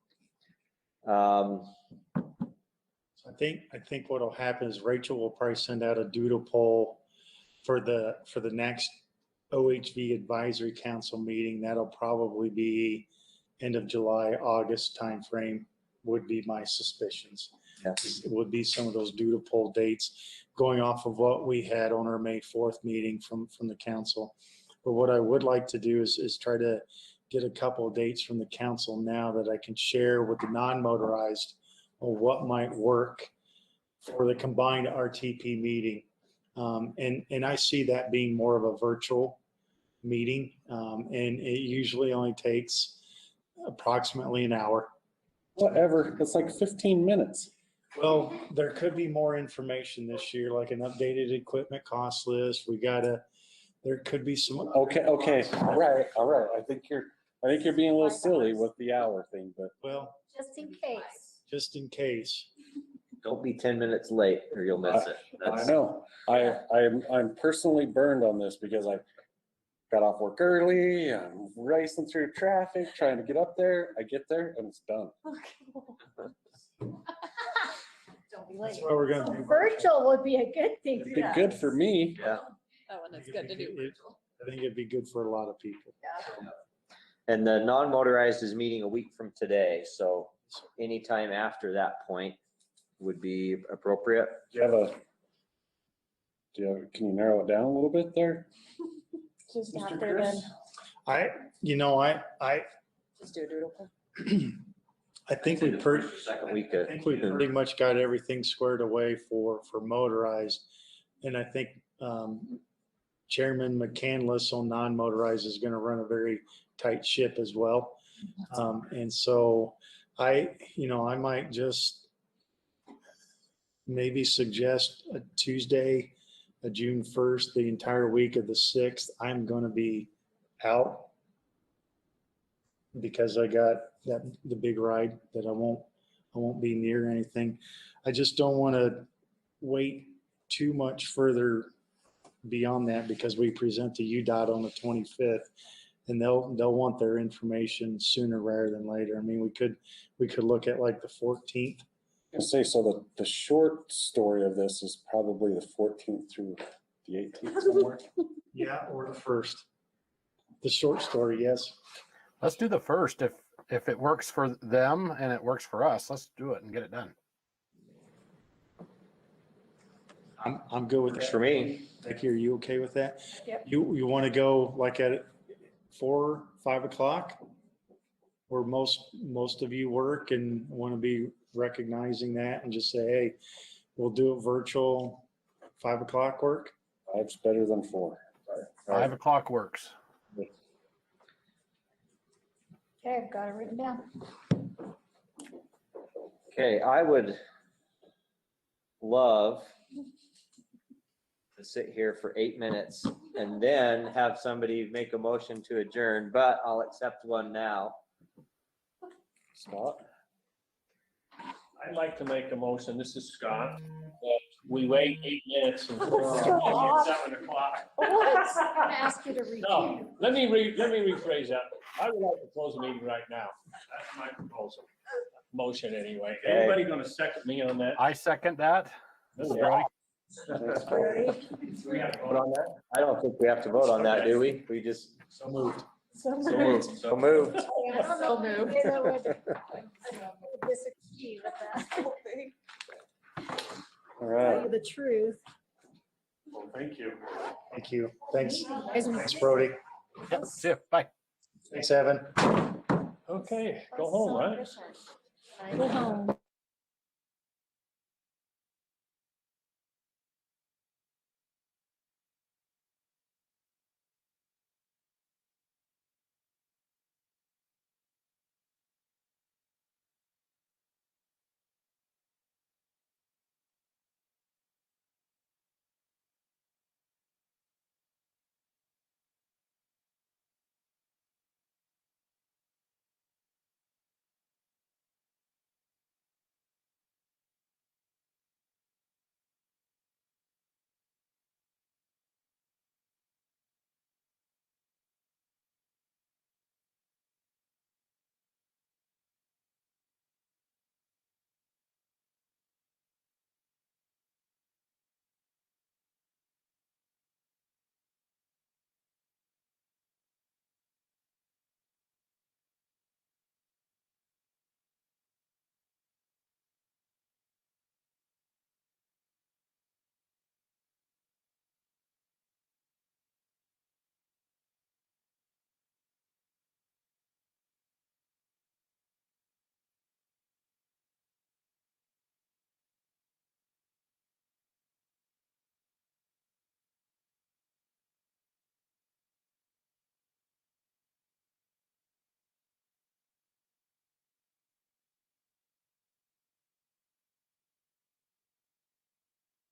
So I think what'll happen is Rachel will probably send out a doodle poll for the next OHV advisory council meeting. That'll probably be end of July, August timeframe would be my suspicions. Yes. It would be some of those doodle poll dates going off of what we had on our May 4th meeting from the council. But what I would like to do is try to get a couple of dates from the council now that I can share with the non-motorized on what might work for the combined RTP meeting. And I see that being more of a virtual meeting, and it usually only takes approximately an hour. Whatever, it's like 15 minutes. Well, there could be more information this year, like an updated equipment cost list. There could be some. Okay, all right. I think you're being a little silly with the hour thing, but. Well, Just in case. just in case. Don't be 10 minutes late or you'll miss it. I know. I'm personally burned on this because I got off work early. I'm racing through traffic, trying to get up there. I get there and it's done. Don't be That's late. why we're going to do. Virtual would be a good thing. It'd be good for me. Yeah. Oh, and it's good to do virtual. I think it'd be good for a lot of people. And the non-motorized is meeting a week from today. So anytime after that point would be appropriate. Can you narrow it down a little bit there? Just Mr. after Chris? then, I just do a doodle. I think we Second week I think we pretty much got everything squared away for motorized. And I think Chairman McCandless on non-motorized is going to run a very tight ship as well. And so I might just maybe suggest a Tuesday, a June 1st, the entire week of the 6th. I'm going to be out because I got the big ride that I won't be near anything. I just don't want to wait too much further beyond that because we present to UDOT on the 25th and they'll want their information sooner rather than later. I mean, we could look at like the 14th. I say, so the short story of this is probably the 14th through the 18th somewhere. Yeah, or the 1st. The short story, yes. Let's do the first. If it works for them and it works for us, let's do it and get it done. I'm good with Works that. for me. Becky, are you okay with that? Yep. You want to go like at 4, 5 o'clock? Where most of you work and want to be recognizing that and just say, hey, we'll do it virtual, 5 o'clock work? 5's better than 4. 5 o'clock works. Okay, I've got it written down. Okay, I would love to sit here for 8 minutes and then have somebody make a motion to adjourn, but I'll accept one now. Scott? I'd like to make a motion, this is Scott, that we wait 8 minutes until Scott. 7 o'clock. I'm gonna ask you to repeat. No, let me rephrase that. I would like to close the meeting right now. That's my proposal. Motion anyway. Okay. Anybody gonna second me on that? I second that. Yeah. We have to vote on that? I don't think we have to vote on that, do we? We just So moved. so moved. So moved. I don't know if Taylor would disagree with that whole thing. All Tell right. you the truth. Well, thank you. Thank you. Thanks. Guys, Thanks, Brody. Yep. See ya. Bye. Thanks, Evan. Okay, go home, right? Go home.